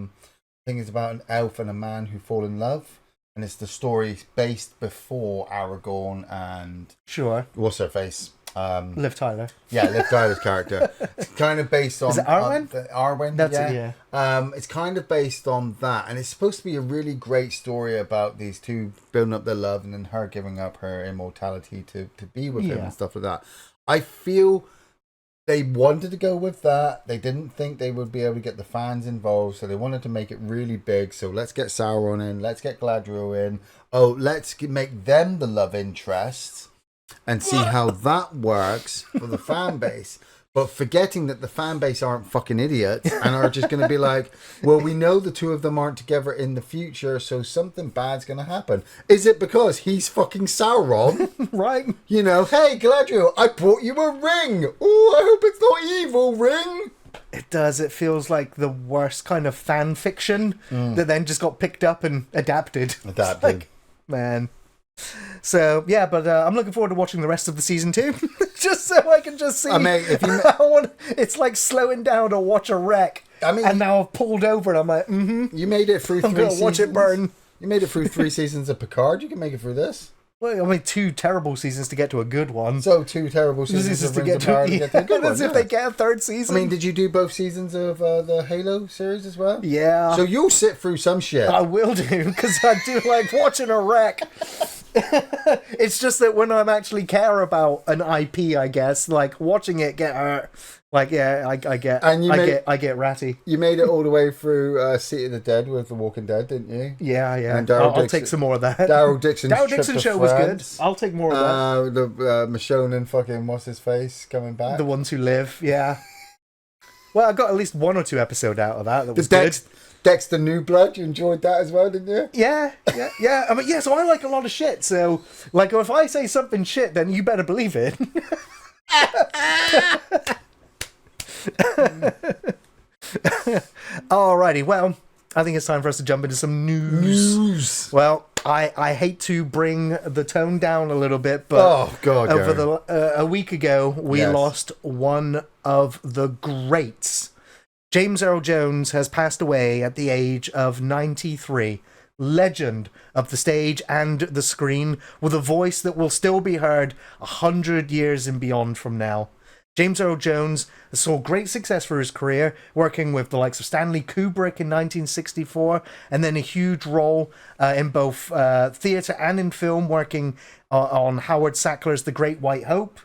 [SPEAKER 2] think it's about an elf and a man who fall in love, and it's the story based before Aragorn and what's her face,
[SPEAKER 1] Liv Tyler.
[SPEAKER 2] Yeah, Liv Tyler's character. It's kind of based on...
[SPEAKER 1] Is it Arwen?
[SPEAKER 2] Arwen,
[SPEAKER 1] That's it, yeah.
[SPEAKER 2] It's kind of based on that, and it's supposed to be a really great story about these two building up their love and then her giving up her immortality to be with him and stuff like that. I feel they wanted to go with that. They didn't think they would be able to get the fans involved, so they wanted to make it really big. So let's get Sauron in, let's get Galadriel in. Oh, let's make them the love interests and see how that works for the fan base. but forgetting that the fan base aren't fucking idiots and are just going to be like, well, we know the two of them aren't together in the future, so something bad's going to happen. Is it because he's fucking Sauron?
[SPEAKER 1] Right.
[SPEAKER 2] You know, hey, Galadriel, I brought you a ring. Oh, I hope it's not evil ring.
[SPEAKER 1] It does. It feels like the worst kind of fan fiction that then just got picked up and adapted.
[SPEAKER 2] Adapted.
[SPEAKER 1] Like, man. So yeah, but I'm looking forward to watching the rest of the season 2, just so I can just see.
[SPEAKER 2] I mean, if you,
[SPEAKER 1] it's like slowing down to watch a wreck.
[SPEAKER 2] I mean,
[SPEAKER 1] and now I've pulled over, and I'm like,
[SPEAKER 2] you made it through 3
[SPEAKER 1] I'm gonna
[SPEAKER 2] seasons.
[SPEAKER 1] watch it burn.
[SPEAKER 2] You made it through 3 seasons of Picard. You can make it through this.
[SPEAKER 1] Well, I mean, 2 terrible seasons to get to a good one.
[SPEAKER 2] So 2 terrible seasons of Rings of Power to get to a good one.
[SPEAKER 1] As if they get a 3rd season.
[SPEAKER 2] I mean, did you do both seasons of the Halo series as well?
[SPEAKER 1] Yeah.
[SPEAKER 2] So you'll sit through some shit.
[SPEAKER 1] I will do, because I do like watching a wreck. It's just that when I'm actually care about an IP, I guess, like watching it get hurt, like I get ratty.
[SPEAKER 2] You made it all the way through City of the Dead with The Walking Dead, didn't you?
[SPEAKER 1] Yeah.
[SPEAKER 2] And
[SPEAKER 1] I'll take some more of that.
[SPEAKER 2] Daryl Dixon
[SPEAKER 1] show was good. I'll take more of that.
[SPEAKER 2] The Michonne and fucking what's his face coming back.
[SPEAKER 1] The Ones Who Live, yeah. Well, I got at least 1 or 2 episodes out of that. That was good.
[SPEAKER 2] Dexter New Blood, you enjoyed that as well, didn't you?
[SPEAKER 1] Yeah. I mean, so I like a lot of shit. So, like, if I say something shit, then you better believe it. Alrighty, well, I think it's time for us to jump into some news. Well, I hate to bring the tone down a little bit, but a week ago we lost one of the greats. James Earl Jones has passed away at the age of 93. Legend of the stage and the screen, with a voice that will still be heard 100 years and beyond from now. James Earl Jones saw great success for his career, working with the likes of Stanley Kubrick in 1964, and then a huge role in both theatre and in film, working on Howard Sackler's The Great White Hope.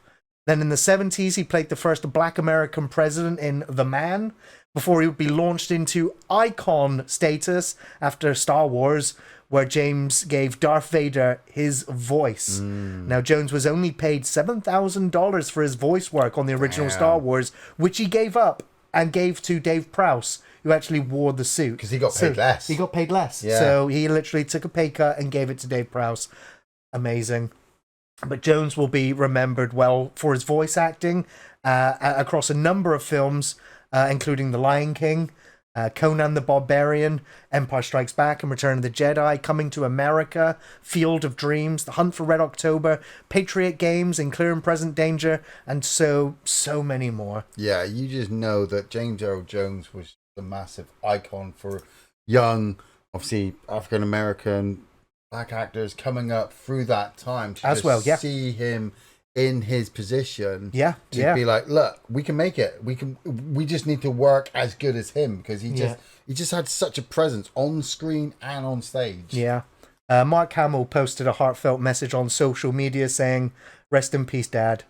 [SPEAKER 1] Then in the 70s, he played the first black American president in The Man, before he would be launched into icon status after Star Wars, where James gave Darth Vader his voice. Now, Jones was only paid $7,000 for his voice work on the original Star Wars, which he gave up and gave to Dave Prowse, who actually wore the suit.
[SPEAKER 2] Because he got paid less.
[SPEAKER 1] He got paid less.
[SPEAKER 2] Yeah.
[SPEAKER 1] So he literally took a pay cut and gave it to Dave Prowse. Amazing. But Jones will be remembered well for his voice acting across a number of films, including The Lion King, Conan the Barbarian, Empire Strikes Back and Return of the Jedi, Coming to America, Field of Dreams, The Hunt for Red October, Patriot Games, In Clear and Present Danger, and so many more.
[SPEAKER 2] Yeah, you just know that James Earl Jones was the massive icon for young, obviously African American black actors coming up through that time to
[SPEAKER 1] as well,
[SPEAKER 2] see him in his position,
[SPEAKER 1] to
[SPEAKER 2] be like, look, we can make it. We just need to work as good as him, because he just had such a presence on screen and on stage.
[SPEAKER 1] Yeah. Mark Hamill posted a heartfelt message on social media saying, "Rest in peace, Dad."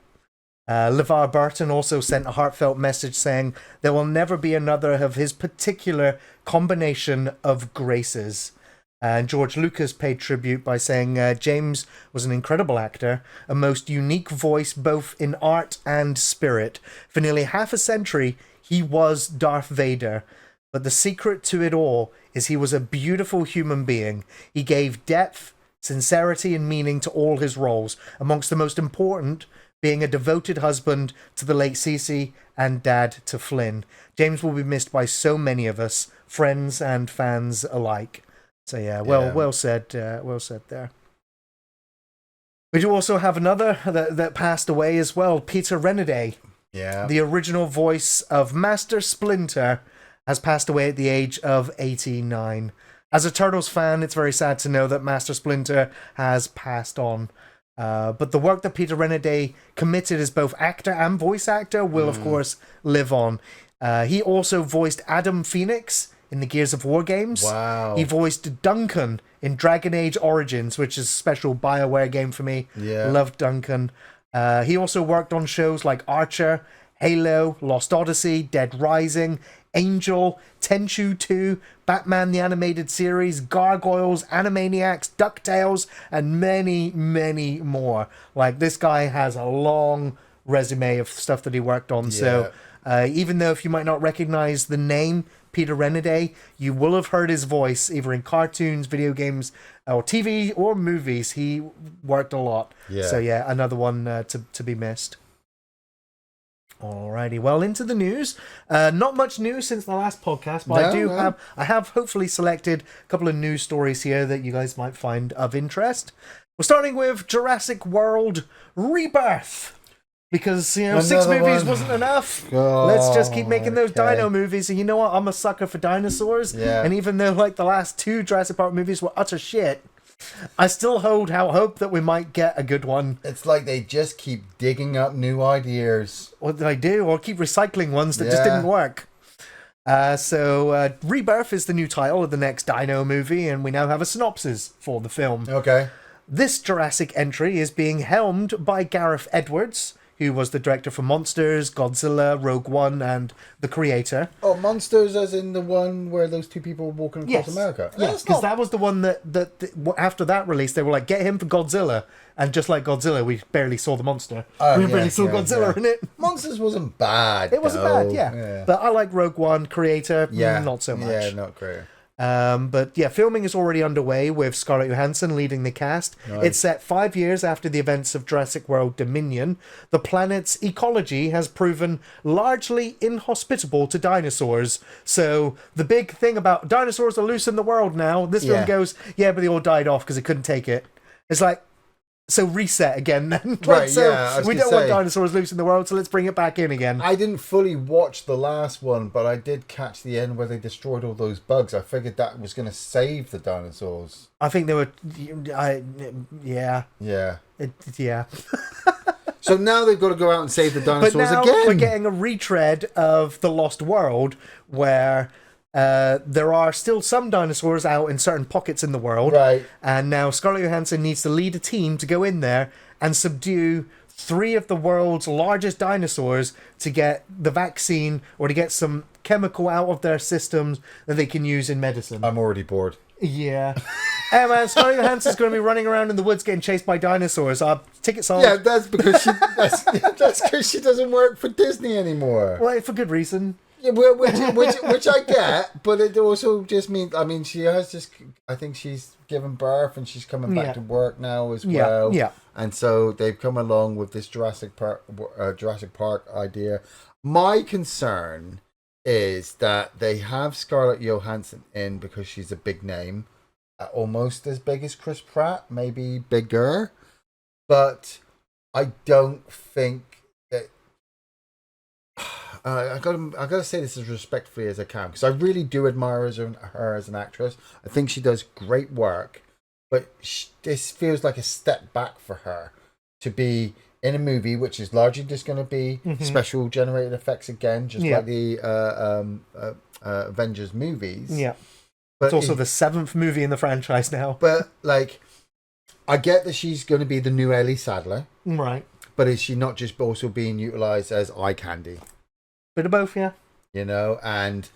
[SPEAKER 1] LeVar Burton also sent a heartfelt message saying, "There will never be another of his particular combination of graces." And George Lucas paid tribute by saying James was an incredible actor, a most unique voice both in art and spirit. For nearly half a century, he was Darth Vader. But the secret to it all is he was a beautiful human being. He gave depth, sincerity, and meaning to all his roles, amongst the most important being a devoted husband to the late Cece and dad to Flynn. James will be missed by so many of us, friends and fans alike. So yeah, well said there. We do also have another that passed away as well, Peter Renaday.
[SPEAKER 2] Yeah.
[SPEAKER 1] The original voice of Master Splinter has passed away at the age of 89. As a Turtles fan, it's very sad to know that Master Splinter has passed on. But the work that Peter Renaday committed as both actor and voice actor will, of course, live on. He also voiced Adam Phoenix in the Gears of War games.
[SPEAKER 2] Wow.
[SPEAKER 1] He voiced Duncan in Dragon Age Origins, which is a special BioWare game for me.
[SPEAKER 2] Yeah.
[SPEAKER 1] Loved Duncan. He also worked on shows like Archer, Halo, Lost Odyssey, Dead Rising, Angel, Tenchu 2, Batman the Animated Series, Gargoyles, Animaniacs, DuckTales, and many, many more. Like, this guy has a long resume of stuff that he worked on. So even though if you might not recognize the name Peter Renaday, you will have heard his voice either in cartoons, video games, or TV or movies. He worked a lot. So another one to be missed. Alrighty, well, into the news. Not much news since the last podcast, but I have hopefully selected a couple of news stories here that you guys might find of interest. We're starting with Jurassic World Rebirth. Because, 6 movies wasn't enough. Let's just keep making those dino movies. And you know what? I'm a sucker for dinosaurs.
[SPEAKER 2] Yeah.
[SPEAKER 1] And even though, the last 2 Jurassic Park movies were utter shit, I still hold out hope that we might get a good one.
[SPEAKER 2] It's like they just keep digging up new ideas.
[SPEAKER 1] What did I do? Or keep recycling ones that just didn't work. So Rebirth is the new title of the next dino movie, and we now have a synopsis for the film.
[SPEAKER 2] Okay.
[SPEAKER 1] This Jurassic entry is being helmed by Gareth Edwards, who was the director for Monsters, Godzilla, Rogue One, and The Creator.
[SPEAKER 2] Oh, Monsters as in the one where those 2 people were walking across America?
[SPEAKER 1] Yes, because that was the one that after that release, they were like, get him for Godzilla. And just like Godzilla, we barely saw the monster. We barely saw Godzilla in it.
[SPEAKER 2] Monsters wasn't bad,
[SPEAKER 1] It wasn't bad, yeah. But I like Rogue One, Creator, not so much.
[SPEAKER 2] Yeah, not great.
[SPEAKER 1] But filming is already underway with Scarlett Johansson leading the cast.
[SPEAKER 2] Nice.
[SPEAKER 1] It's set 5 years after the events of Jurassic World Dominion. The planet's ecology has proven largely inhospitable to dinosaurs. So the big thing about dinosaurs are loose in the world now. This film goes, but they all died off because they couldn't take it. It's like, so reset again then.
[SPEAKER 2] Right,
[SPEAKER 1] we don't want dinosaurs loose in the world, so let's bring it back in again.
[SPEAKER 2] I didn't fully watch the last one, but I did catch the end where they destroyed all those bugs. I figured that was going to save the dinosaurs.
[SPEAKER 1] I think they were...
[SPEAKER 2] Yeah.
[SPEAKER 1] So
[SPEAKER 2] now they've got to go out and save the dinosaurs again.
[SPEAKER 1] We're getting a retread of The Lost World, where... there are still some dinosaurs out in certain pockets in the world.
[SPEAKER 2] Right.
[SPEAKER 1] And now Scarlett Johansson needs to lead a team to go in there and subdue 3 of the world's largest dinosaurs to get the vaccine or to get some chemical out of their systems that they can use in medicine.
[SPEAKER 2] I'm already bored.
[SPEAKER 1] Yeah. Hey man, Scarlett Johansson's going to be running around in the woods getting chased by dinosaurs. Tickets sold.
[SPEAKER 2] Yeah, that's because she doesn't work for Disney anymore.
[SPEAKER 1] Well, for good reason.
[SPEAKER 2] Yeah, which I get, but it also just means, she has just, I think she's given birth and she's coming back to work now as well.
[SPEAKER 1] Yeah.
[SPEAKER 2] And so they've come along with this Jurassic Park idea. My concern is that they have Scarlett Johansson in because she's a big name, almost as big as Chris Pratt, maybe bigger, but I don't think that... I gotta say this as respectfully as I can, because I really do admire her as an actress. I think she does great work, but this feels like a step back for her to be in a movie which is largely just going to be special generated effects again, just like the Avengers movies.
[SPEAKER 1] Yeah, but it's also the 7th movie in the franchise now.
[SPEAKER 2] But I get that she's going to be the new Ellie Sattler,
[SPEAKER 1] right?
[SPEAKER 2] But is she not just also being utilized as eye candy?
[SPEAKER 1] Bit of both, yeah.
[SPEAKER 2] And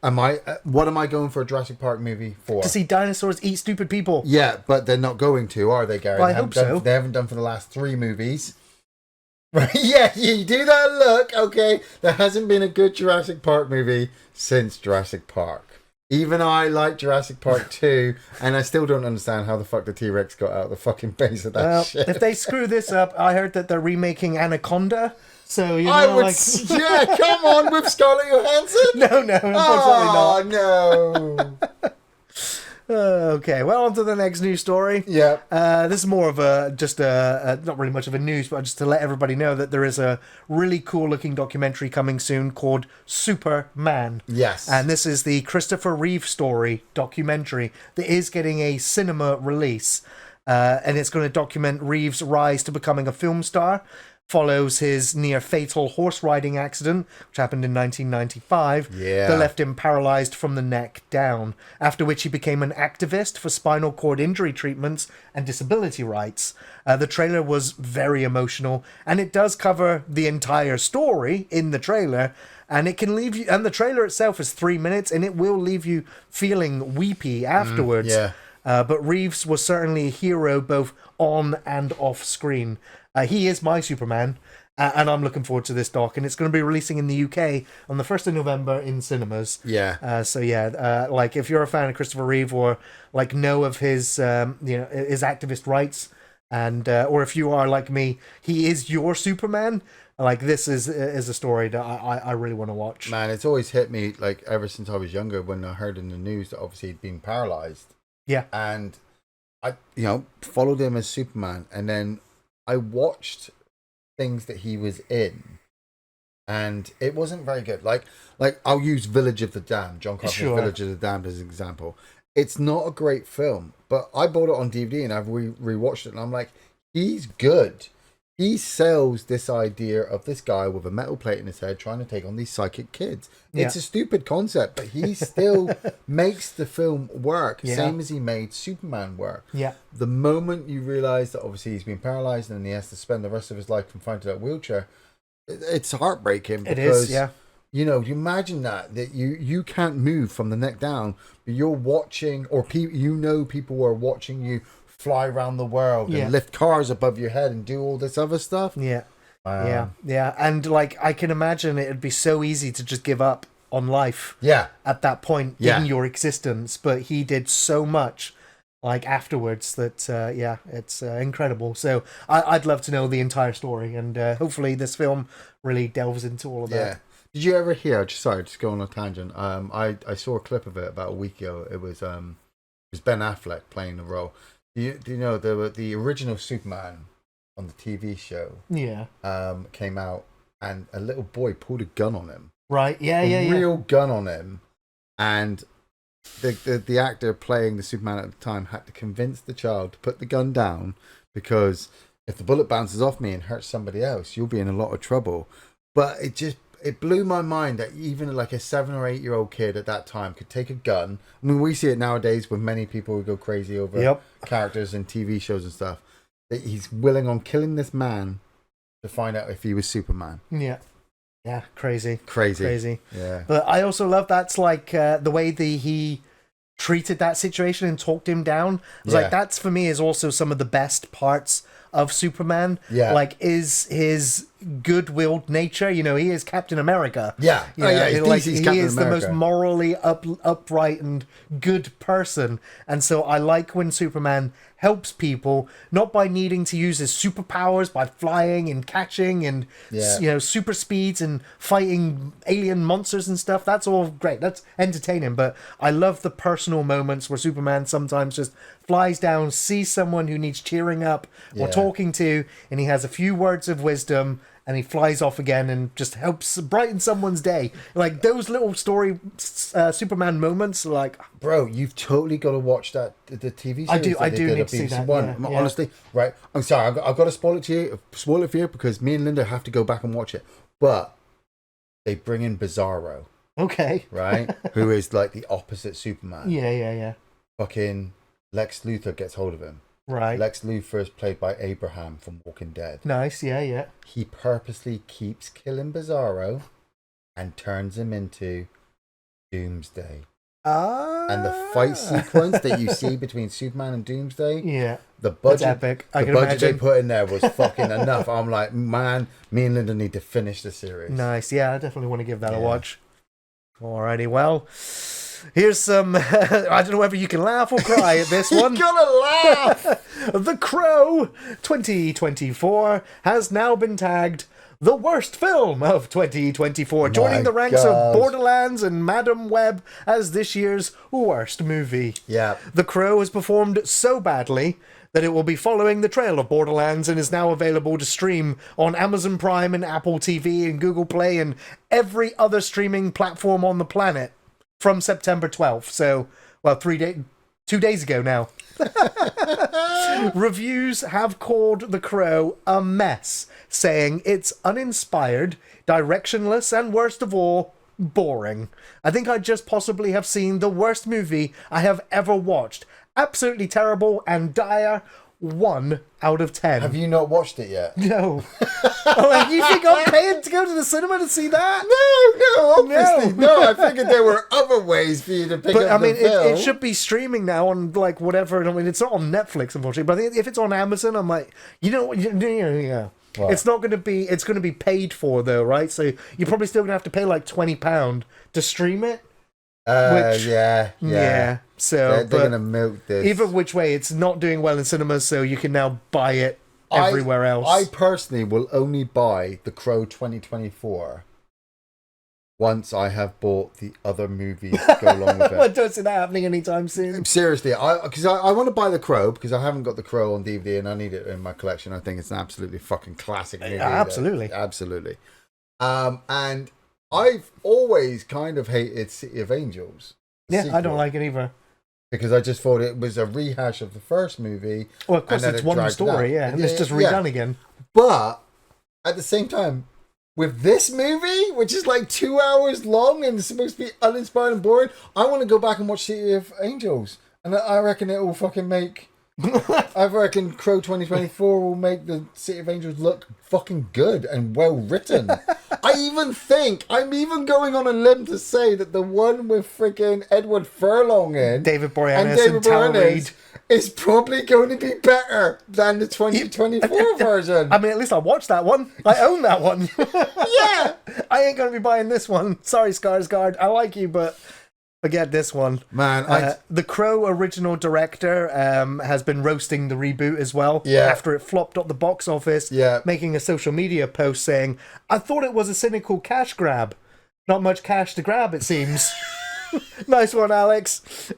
[SPEAKER 2] what am I going for a Jurassic Park movie for?
[SPEAKER 1] To see dinosaurs eat stupid people.
[SPEAKER 2] Yeah, but they're not going to, are they, Gary?
[SPEAKER 1] Well, I hope so.
[SPEAKER 2] They haven't done for the last 3 movies. Right? Yeah, you do that look, okay? There hasn't been a good Jurassic Park movie since Jurassic Park. Even I like Jurassic Park 2, and I still don't understand how the fuck the T-Rex got out of the fucking base of that shit.
[SPEAKER 1] If they screw this up, I heard that they're remaking Anaconda. So,
[SPEAKER 2] yeah, come on, with Scarlett Johansson?
[SPEAKER 1] No, unfortunately not.
[SPEAKER 2] Oh, no.
[SPEAKER 1] Okay, well, on to the next news story.
[SPEAKER 2] Yeah.
[SPEAKER 1] This is more of not really much of a news, but just to let everybody know that there is a really cool looking documentary coming soon called Superman.
[SPEAKER 2] Yes.
[SPEAKER 1] And this is the Christopher Reeve story documentary that is getting a cinema release. And it's going to document Reeve's rise to becoming a film star. Follows his near-fatal horse-riding accident, which happened in 1995, that left him paralysed from the neck down, after which he became an activist for spinal cord injury treatments and disability rights. The trailer was very emotional, and it does cover the entire story in the trailer, and it can leave you... And the trailer itself is 3 minutes, and it will leave you feeling weepy afterwards. But Reeves was certainly a hero both on and off screen. He is my Superman, And I'm looking forward to this doc, and it's going to be releasing in the UK on the 1st of November in cinemas.
[SPEAKER 2] Yeah.
[SPEAKER 1] So yeah, like if you're a fan of Christopher Reeve or like know of his his activist rights, and or if you are like me, he is your Superman. Like this is a story that I really want to watch.
[SPEAKER 2] Man, it's always hit me like ever since I was younger when I heard in the news that obviously he'd been paralyzed.
[SPEAKER 1] Yeah.
[SPEAKER 2] And I followed him as Superman, and then I watched things that he was in, and it wasn't very good. Like I'll use Village of the Damned, John Carpenter's Village of the Damned as an example. It's not a great film, but I bought it on DVD and I've rewatched it, and I'm like, he's good. He sells this idea of this guy with a metal plate in his head trying to take on these psychic kids. Yeah. It's a stupid concept, but he still makes the film work, same as he made Superman work.
[SPEAKER 1] Yeah.
[SPEAKER 2] The moment you realise that obviously he's been paralysed and he has to spend the rest of his life confined to that wheelchair, it's heartbreaking. Because,
[SPEAKER 1] it is, yeah.
[SPEAKER 2] You imagine that you can't move from the neck down, but you're watching, or people are watching you fly around the world and lift cars above your head and do all this other stuff.
[SPEAKER 1] Yeah. Yeah. And like, I can imagine it'd be so easy to just give up on life.
[SPEAKER 2] Yeah.
[SPEAKER 1] At that point in your existence. But he did so much like afterwards that, it's incredible. So I'd love to know the entire story, and hopefully this film really delves into all of that.
[SPEAKER 2] Yeah. Did you ever hear, just go on a tangent. I saw a clip of it about a week ago. It was Ben Affleck playing the role. Do you know the original Superman on the TV show?
[SPEAKER 1] Yeah.
[SPEAKER 2] Came out, and a little boy pulled a gun on him.
[SPEAKER 1] Right. Yeah.
[SPEAKER 2] A real gun on him, and the actor playing the Superman at the time had to convince the child to put the gun down, because if the bullet bounces off me and hurts somebody else, you'll be in a lot of trouble. But it blew my mind that even like a 7 or 8 year old kid at that time could take a gun. I mean, we see it nowadays with many people who go crazy over characters in TV shows and stuff. That he's willing on killing this man to find out if he was Superman.
[SPEAKER 1] Yeah. Yeah. Crazy.
[SPEAKER 2] Yeah.
[SPEAKER 1] But I also love that's like the way he treated that situation and talked him down. I was like, that's for me is also some of the best parts of Superman.
[SPEAKER 2] Yeah.
[SPEAKER 1] Like is his good-willed nature. He is Captain America.
[SPEAKER 2] Yeah.
[SPEAKER 1] He is the most morally upright and good person. And so I like when Superman helps people, not by needing to use his superpowers, by flying and catching and super speeds and fighting alien monsters and stuff. That's all great. That's entertaining. But I love the personal moments where Superman sometimes just flies down, sees someone who needs cheering up or talking to, and he has a few words of wisdom, and he flies off again and just helps brighten someone's day. Like those little story Superman moments, like,
[SPEAKER 2] bro, you've totally got to watch the TV series.
[SPEAKER 1] I do need to see that.
[SPEAKER 2] Honestly, right? I'm sorry, I've got to spoil it for you because me and Linda have to go back and watch it. But they bring in Bizarro,
[SPEAKER 1] okay,
[SPEAKER 2] right? Who is like the opposite Superman?
[SPEAKER 1] Yeah.
[SPEAKER 2] Fucking Lex Luthor gets hold of him.
[SPEAKER 1] Right.
[SPEAKER 2] Lex Luthor is played by Abraham from Walking Dead.
[SPEAKER 1] Nice, yeah.
[SPEAKER 2] He purposely keeps killing Bizarro and turns him into Doomsday. And the fight sequence that you see between Superman and Doomsday, the budget,
[SPEAKER 1] epic.
[SPEAKER 2] The budget they put in there was fucking enough. I'm like, man, me and Linda need to finish the series.
[SPEAKER 1] Nice, yeah, I definitely want to give that a watch. Alrighty, well, here's some, I don't know whether you can laugh or cry at this one.
[SPEAKER 2] You gotta laugh!
[SPEAKER 1] The Crow 2024 has now been tagged the worst film of 2024, joining the ranks of Borderlands and Madam Web as this year's worst movie.
[SPEAKER 2] Yeah.
[SPEAKER 1] The Crow has performed so badly that it will be following the trail of Borderlands and is now available to stream on Amazon Prime and Apple TV and Google Play and every other streaming platform on the planet from September 12th. So, well, 2 days ago now. Reviews have called The Crow a mess, saying it's uninspired, directionless, and worst of all, boring. I think I just possibly have seen the worst movie I have ever watched. Absolutely terrible and dire. 1 out of 10.
[SPEAKER 2] Have you not watched it yet?
[SPEAKER 1] No. You think I'm paying to go to the cinema to see that?
[SPEAKER 2] No, obviously. No, I figured there were other ways for you to pick up the film.
[SPEAKER 1] It should be streaming now on whatever. It's not on Netflix, unfortunately. But I think if it's on Amazon, I'm like, you know what? Yeah.
[SPEAKER 2] What?
[SPEAKER 1] It's not going to be. It's going to be paid for though, right? So you're probably still going to have to pay like £20 to stream it.
[SPEAKER 2] Yeah.
[SPEAKER 1] So
[SPEAKER 2] they're going to milk this.
[SPEAKER 1] Either which way, it's not doing well in cinemas, so you can now buy it everywhere else.
[SPEAKER 2] I personally will only buy The Crow 2024 once I have bought the other movies to go along with it.
[SPEAKER 1] Well, don't see that happening anytime soon.
[SPEAKER 2] Seriously, because I want to buy The Crow because I haven't got The Crow on DVD and I need it in my collection. I think it's an absolutely fucking classic movie.
[SPEAKER 1] Absolutely.
[SPEAKER 2] Absolutely. And I've always kind of hated City of Angels.
[SPEAKER 1] Yeah,
[SPEAKER 2] sequel,
[SPEAKER 1] I don't like it either.
[SPEAKER 2] because I just thought it was a rehash of the first movie.
[SPEAKER 1] Well, of course, it's one story, and it's just redone again.
[SPEAKER 2] But at the same time, with this movie, which is like 2 hours long and it's supposed to be uninspired and boring, I want to go back and watch City of Angels. And I reckon it will fucking make... I reckon Crow 2024 will make the City of Angels look fucking good and well written. I even think, I'm even going on a limb to say that the one with freaking Edward Furlong in,
[SPEAKER 1] David Boreanaz and Tara Reid,
[SPEAKER 2] is probably going to be better than the 2024 version.
[SPEAKER 1] I mean, at least I watched that one. I own that one.
[SPEAKER 2] Yeah!
[SPEAKER 1] I ain't going to be buying this one. Sorry, Skarsgård. I like you, but... forget this one.
[SPEAKER 2] Man,
[SPEAKER 1] the Crow original director has been roasting the reboot as well.
[SPEAKER 2] Yeah.
[SPEAKER 1] After it flopped at the box office.
[SPEAKER 2] Yeah.
[SPEAKER 1] Making a social media post saying, I thought it was a cynical cash grab. Not much cash to grab, it seems. Nice one, Alex.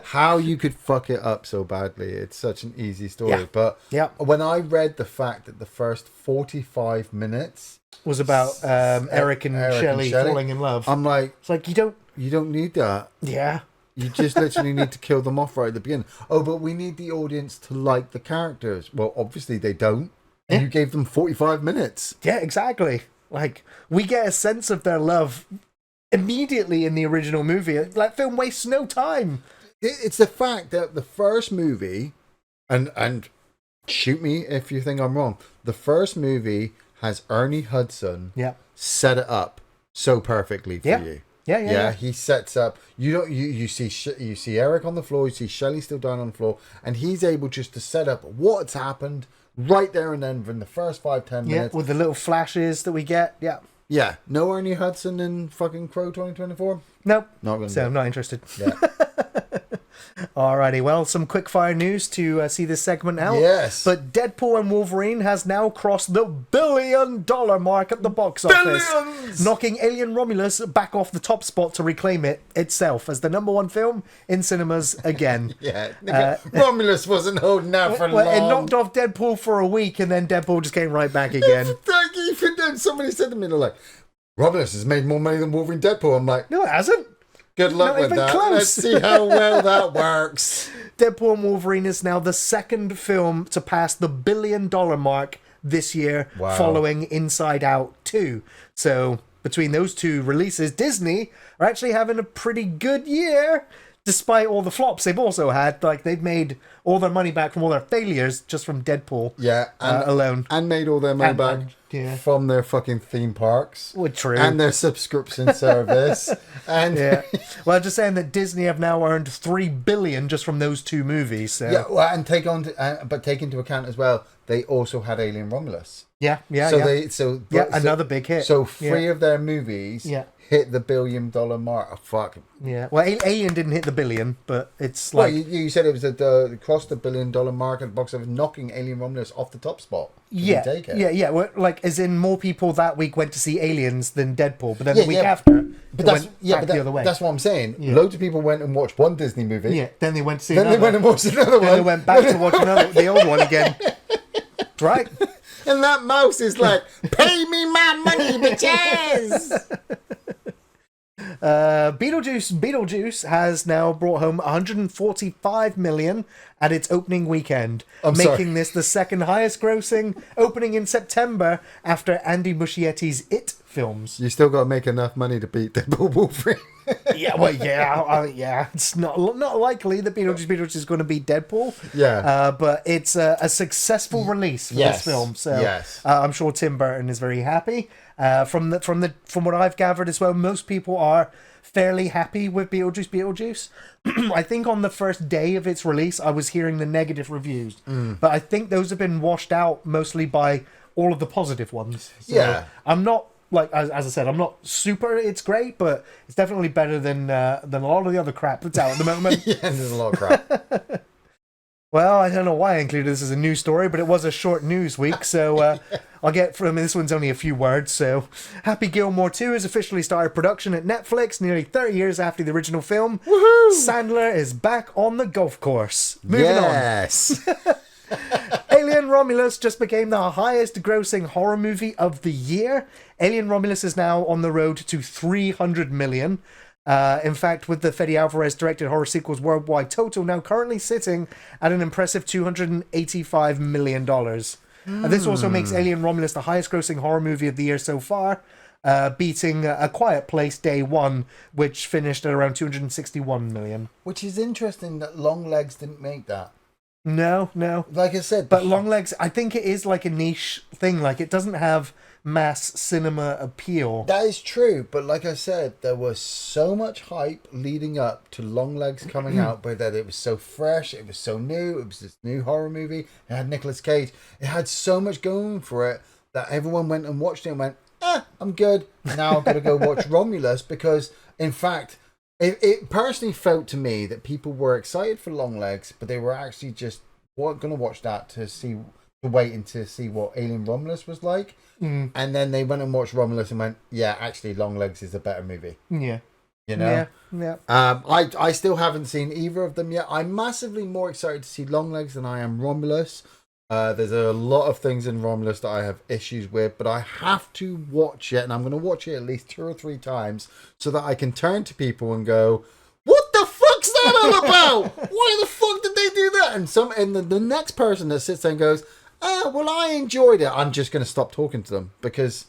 [SPEAKER 2] how you could fuck it up so badly. It's such an easy story.
[SPEAKER 1] Yeah.
[SPEAKER 2] But when I read the fact that the first 45 minutes
[SPEAKER 1] was about Eric and Shelley falling in love.
[SPEAKER 2] I'm like...
[SPEAKER 1] it's like, you don't
[SPEAKER 2] need that.
[SPEAKER 1] Yeah.
[SPEAKER 2] You just literally need to kill them off right at the beginning. Oh, but we need the audience to like the characters. Well, obviously they don't. And you gave them 45 minutes.
[SPEAKER 1] Yeah, exactly. Like, we get a sense of their love immediately in the original movie. Like, film wastes no time.
[SPEAKER 2] It's the fact that the first movie, and shoot me if you think I'm wrong, the first movie has Ernie Hudson set it up so perfectly for you. Yeah. He sets up. You see Eric on the floor. You see Shelley still down on the floor, and he's able just to set up what's happened right there and then from the first 5-10 minutes.
[SPEAKER 1] Yeah, with the little flashes that we get. Yeah.
[SPEAKER 2] Yeah. No Ernie Hudson in fucking Crow 2024.
[SPEAKER 1] Nope.
[SPEAKER 2] Not gonna.
[SPEAKER 1] So I'm not interested.
[SPEAKER 2] Yeah.
[SPEAKER 1] Alrighty, well, some quickfire news to see this segment out.
[SPEAKER 2] Yes.
[SPEAKER 1] But Deadpool and Wolverine has now crossed the $1 billion mark at the box office.
[SPEAKER 2] Billions!
[SPEAKER 1] Knocking Alien Romulus back off the top spot to reclaim it itself as the #1 film in cinemas again.
[SPEAKER 2] Yeah. Romulus wasn't holding out for long.
[SPEAKER 1] It knocked off Deadpool for a week and then Deadpool just came right back again.
[SPEAKER 2] Even then, somebody said to me, they're like, Romulus has made more money than Wolverine Deadpool. I'm like,
[SPEAKER 1] no, it hasn't.
[SPEAKER 2] Good luck with that.
[SPEAKER 1] Close.
[SPEAKER 2] Let's see how well that works.
[SPEAKER 1] Deadpool and Wolverine is now the second film to pass the $1 billion mark this year, following Inside Out 2. So between those two releases, Disney are actually having a pretty good year, despite all the flops they've also had. Like, they've made all their money back from all their failures just from Deadpool alone.
[SPEAKER 2] And made all their money back from their fucking theme parks.
[SPEAKER 1] Well, true.
[SPEAKER 2] And their subscription service. And
[SPEAKER 1] well, I'm just saying that Disney have now earned $3 billion just from those two movies. So.
[SPEAKER 2] Yeah, well, and take into account as well, they also had Alien Romulus. Another big hit. So three of their movies hit the $1 billion mark. Oh, fuck.
[SPEAKER 1] Yeah. Well, Alien didn't hit the $1 billion, but it's like...
[SPEAKER 2] Well, you said it was crossed the $1 billion mark at the box office, knocking Alien Romulus off the top spot. Take it.
[SPEAKER 1] Yeah. Well, like, as in more people that week went to see Aliens than Deadpool, but then the week after, the other way.
[SPEAKER 2] That's what I'm saying. Yeah. Loads of people went and watched one Disney movie.
[SPEAKER 1] Yeah. Then they went to see
[SPEAKER 2] another. Then they went and watched another one.
[SPEAKER 1] Then they went back to watch the old one again. Right?
[SPEAKER 2] And that mouse is like, pay me my money, bitches!
[SPEAKER 1] Beetlejuice has now brought home $145 million at its opening weekend, making this the second highest grossing opening in September after Andy Muschietti's It films.
[SPEAKER 2] You still got to make enough money to beat Deadpool Wolverine.
[SPEAKER 1] It's not likely that Beetlejuice is going to beat Deadpool.
[SPEAKER 2] Yeah,
[SPEAKER 1] but it's a successful release for this film. So I'm sure Tim Burton is very happy. From what I've gathered as well, most people are fairly happy with Beetlejuice. I think on the first day of its release, I was hearing the negative reviews, but I think those have been washed out mostly by all of the positive ones. So I'm not, like, as I said, I'm not super, it's great, but it's definitely better than a lot of the other crap that's out at the moment.
[SPEAKER 2] Yeah, there's a lot of crap.
[SPEAKER 1] Well, I don't know why I included this as a news story, but it was a short news week, so I'll get from this one's only a few words. So, Happy Gilmore 2 has officially started production at Netflix nearly 30 years after the original film.
[SPEAKER 2] Woohoo!
[SPEAKER 1] Sandler is back on the golf course. Moving on. Alien Romulus just became the highest grossing horror movie of the year. Alien Romulus is now on the road to 300 million. In fact, with the Fede Alvarez directed horror sequels worldwide total now currently sitting at an impressive $285 million. This also makes Alien Romulus the highest grossing horror movie of the year so far, beating A Quiet Place Day 1, which finished at around $261 million.
[SPEAKER 2] Which is interesting that Longlegs didn't make that.
[SPEAKER 1] No.
[SPEAKER 2] Like I said.
[SPEAKER 1] But Longlegs, I think it is like a niche thing. Like, it doesn't have mass cinema appeal.
[SPEAKER 2] That is true, but like I said, there was so much hype leading up to Longlegs coming out, but that it was so fresh, it was so new, it was this new horror movie, it had Nicolas Cage, it had so much going for it that everyone went and watched it and went, I'm good, now I've got to go watch Romulus, because in fact, it personally felt to me that people were excited for Longlegs, but they were actually just going to watch that to wait to see what Alien Romulus was like. And then they went and watched Romulus and went, yeah, actually Longlegs is a better movie.
[SPEAKER 1] Yeah.
[SPEAKER 2] You know?
[SPEAKER 1] Yeah.
[SPEAKER 2] I still haven't seen either of them yet. I'm massively more excited to see Longlegs than I am Romulus. There's a lot of things in Romulus that I have issues with, but I have to watch it, and I'm going to watch it at least 2 or 3 times so that I can turn to people and go, what the fuck's that all about? Why the fuck did they do that? And the next person that sits there and goes, well, I enjoyed it. I'm just going to stop talking to them, because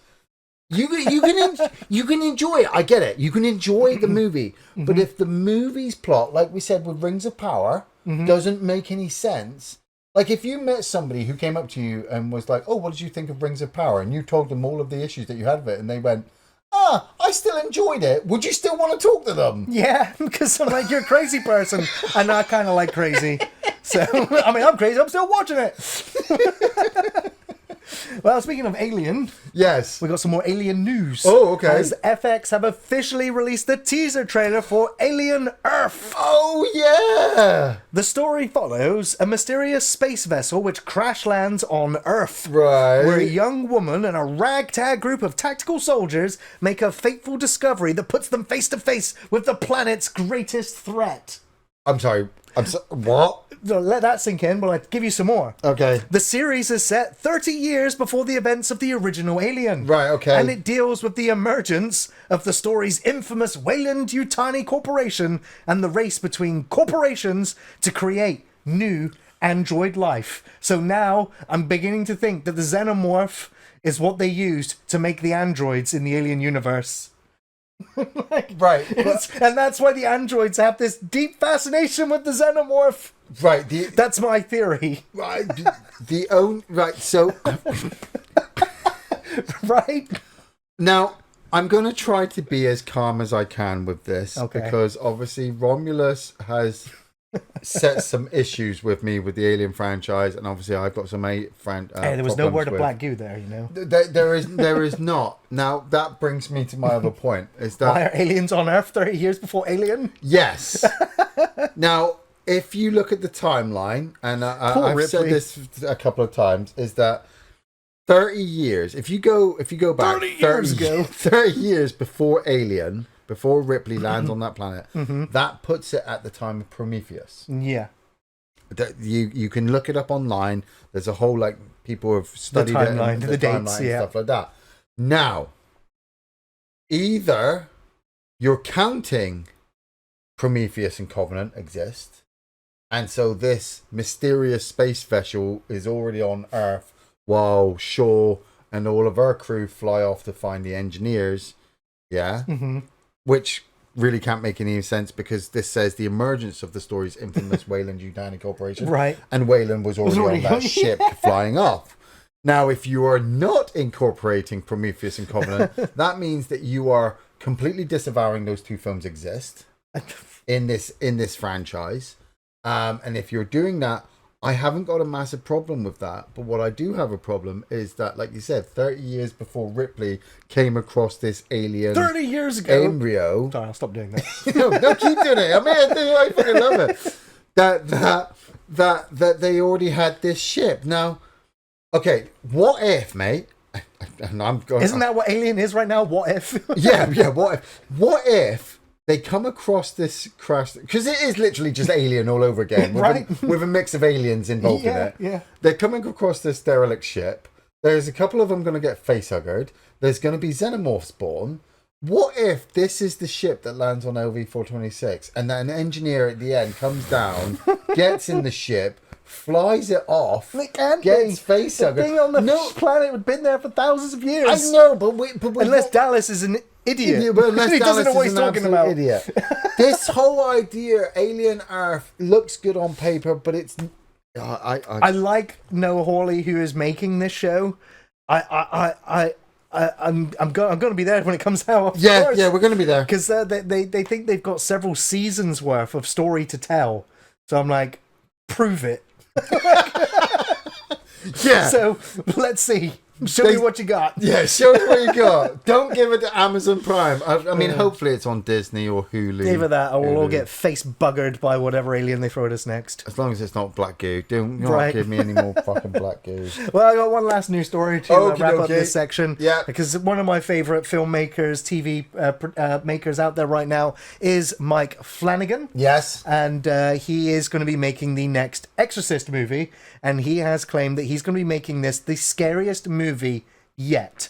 [SPEAKER 2] you can enjoy it. I get it. You can enjoy the movie, but if the movie's plot, like we said with Rings of Power, doesn't make any sense. Like, if you met somebody who came up to you and was like, oh, what did you think of Rings of Power? And you told them all of the issues that you had with it, and they went, I still enjoyed it. Would you still want to talk to them?
[SPEAKER 1] Yeah, because I'm like, you're a crazy person, and I kind of like crazy. So, I mean, I'm crazy. I'm still watching it. Well, speaking of Alien,
[SPEAKER 2] yes,
[SPEAKER 1] we got some more Alien news.
[SPEAKER 2] Oh, okay.
[SPEAKER 1] As FX have officially released the teaser trailer for Alien Earth.
[SPEAKER 2] Oh, yeah.
[SPEAKER 1] The story follows a mysterious space vessel which crash lands on Earth.
[SPEAKER 2] Right.
[SPEAKER 1] Where a young woman and a ragtag group of tactical soldiers make a fateful discovery that puts them face to face with the planet's greatest threat.
[SPEAKER 2] I'm sorry. What?
[SPEAKER 1] Let that sink in, but I'll give you some more.
[SPEAKER 2] Okay.
[SPEAKER 1] The series is set 30 years before the events of the original Alien.
[SPEAKER 2] Right, okay.
[SPEAKER 1] And it deals with the emergence of the story's infamous Weyland-Yutani Corporation and the race between corporations to create new android life. So now I'm beginning to think that the xenomorph is what they used to make the androids in the Alien universe.
[SPEAKER 2] Right.
[SPEAKER 1] And that's why the androids have this deep fascination with the xenomorph.
[SPEAKER 2] Right.
[SPEAKER 1] That's my theory.
[SPEAKER 2] Right. Right. So.
[SPEAKER 1] Right.
[SPEAKER 2] Now, I'm going to try to be as calm as I can with this.
[SPEAKER 1] Okay.
[SPEAKER 2] Because obviously Romulus has set some issues with me with the Alien franchise, and obviously I've got some
[SPEAKER 1] hey, there was no word of black goo there, you know.
[SPEAKER 2] There is not. Now that brings me to my other point. Is that
[SPEAKER 1] why are aliens on Earth 30 years before Alien?
[SPEAKER 2] Yes. Now, if you look at the timeline, and I've said this a couple of times, is that 30 years. If you go back 30 years before Alien. Before Ripley lands on that planet, that puts it at the time of Prometheus.
[SPEAKER 1] Yeah.
[SPEAKER 2] You can look it up online. There's a whole, like, people have studied
[SPEAKER 1] the timeline,
[SPEAKER 2] it.
[SPEAKER 1] The dates,
[SPEAKER 2] and stuff like that. Now, either you're counting Prometheus and Covenant exist, and so this mysterious space vessel is already on Earth while Shaw and all of our crew fly off to find the engineers. Yeah. Which really can't make any sense, because this says the emergence of the story's infamous Weyland-Yutani Corporation.
[SPEAKER 1] Right.
[SPEAKER 2] And Weyland was already on that ship flying off. Now, if you are not incorporating Prometheus and Covenant, that means that you are completely disavowing those 2 films exist in this franchise. And if you're doing that, I haven't got a massive problem with that, but what I do have a problem is that, like you said, 30 years before Ripley came across this alien
[SPEAKER 1] 30 years ago
[SPEAKER 2] embryo.
[SPEAKER 1] Sorry, I'll stop doing that.
[SPEAKER 2] No, keep doing it. I fucking love it. That they already had this ship. Now, okay, what if, mate? And I'm going.
[SPEAKER 1] Isn't that what Alien is right now? What if?
[SPEAKER 2] yeah. What if they come across this crash? Because it is literally just Alien all over again, with a mix of aliens involved in it.
[SPEAKER 1] Yeah.
[SPEAKER 2] They're coming across this derelict ship. There's a couple of them going to get facehuggered. There's going to be xenomorphs born. What if this is the ship that lands on LV-426 and that an engineer at the end comes down, gets in the ship, flies it off, gets facehuggered?
[SPEAKER 1] The thing on the planet had been there for thousands of years.
[SPEAKER 2] I know, but
[SPEAKER 1] unless Dallas is an idiot.
[SPEAKER 2] Yeah, but unless
[SPEAKER 1] he
[SPEAKER 2] Dallas
[SPEAKER 1] doesn't know what
[SPEAKER 2] is
[SPEAKER 1] he's
[SPEAKER 2] an
[SPEAKER 1] talking about.
[SPEAKER 2] Idiot. This whole idea, Alien Earth, looks good on paper, but it's...
[SPEAKER 1] I like Noah Hawley, who is making this show. I'm going to be there when it comes out.
[SPEAKER 2] Yeah, we're going to be there
[SPEAKER 1] because they think they've got several seasons worth of story to tell. So I'm like, prove it.
[SPEAKER 2] Yeah.
[SPEAKER 1] So let's see. Show me what you got.
[SPEAKER 2] Yeah, show me what you got. Don't give it to Amazon Prime. I mean, hopefully it's on Disney or Hulu.
[SPEAKER 1] Give it that, or we'll all get face buggered by whatever alien they throw at us next.
[SPEAKER 2] As long as it's not black goo. Don't not give me any more fucking black goo.
[SPEAKER 1] Well, I got one last news story to wrap up this section.
[SPEAKER 2] Yeah.
[SPEAKER 1] Because one of my favourite filmmakers, TV makers out there right now is Mike Flanagan.
[SPEAKER 2] Yes.
[SPEAKER 1] And he is going to be making the next Exorcist movie. And he has claimed that he's going to be making this the scariest movie yet.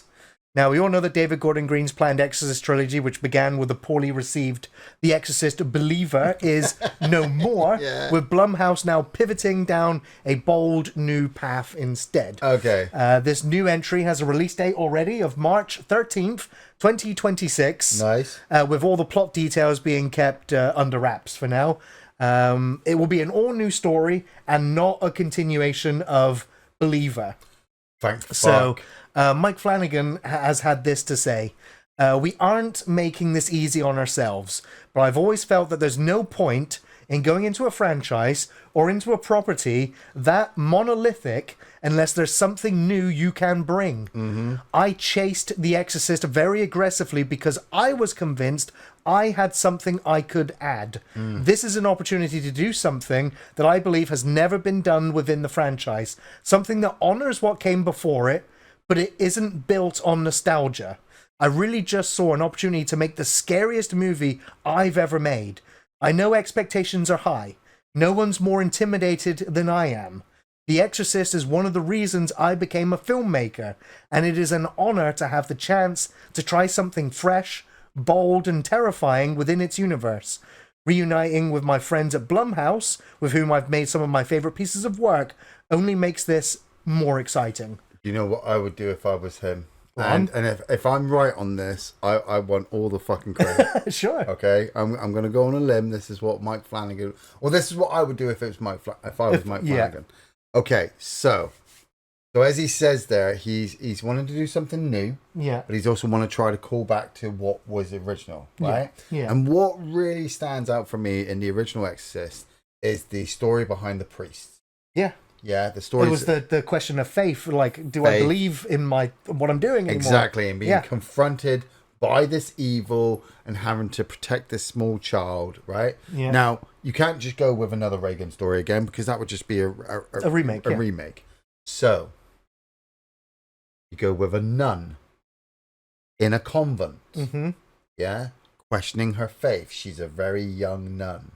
[SPEAKER 1] Now, we all know that David Gordon Green's planned Exorcist trilogy, which began with the poorly received The Exorcist Believer, is no more, with Blumhouse now pivoting down a bold new path instead.
[SPEAKER 2] Okay.
[SPEAKER 1] This new entry has a release date already of March 13th, 2026.
[SPEAKER 2] Nice.
[SPEAKER 1] With all the plot details being kept under wraps for now. It will be an all-new story and not a continuation of Believer.
[SPEAKER 2] Thank fuck.
[SPEAKER 1] So, Mike Flanagan has had this to say. We aren't making this easy on ourselves, but I've always felt that there's no point in going into a franchise or into a property that monolithic unless there's something new you can bring.
[SPEAKER 2] Mm-hmm.
[SPEAKER 1] I chased The Exorcist very aggressively because I was convinced I had something I could add. This is an opportunity to do something that I believe has never been done within the franchise. Something that honors what came before it, but it isn't built on nostalgia. I really just saw an opportunity to make the scariest movie I've ever made. I know expectations are high. No one's more intimidated than I am. The Exorcist is one of the reasons I became a filmmaker, and it is an honor to have the chance to try something fresh, bold and terrifying within its universe. Reuniting with my friends at Blumhouse, with whom I've made some of my favourite pieces of work, only makes this more exciting.
[SPEAKER 2] You know what I would do if I was him? And if I'm right on this, I want all the fucking credit.
[SPEAKER 1] Sure.
[SPEAKER 2] Okay? I'm going to go on a limb. This is what Mike Flanagan... Well, this is what I would do if it was if I was Mike Flanagan. Okay, so as he says there, he's wanting to do something new.
[SPEAKER 1] Yeah.
[SPEAKER 2] But he's also want to try to call back to what was original, right?
[SPEAKER 1] Yeah.
[SPEAKER 2] And what really stands out for me in the original Exorcist is the story behind the priests.
[SPEAKER 1] Yeah.
[SPEAKER 2] Yeah, the story.
[SPEAKER 1] It was the question of faith. Like, do I believe in what I'm doing anymore?
[SPEAKER 2] Exactly, and being confronted by this evil and having to protect this small child, right?
[SPEAKER 1] Yeah.
[SPEAKER 2] Now, you can't just go with another Reagan story again because that would just be a
[SPEAKER 1] remake.
[SPEAKER 2] Remake. So, you go with a nun in a convent.
[SPEAKER 1] Mm-hmm.
[SPEAKER 2] Yeah, questioning her faith. She's a very young nun.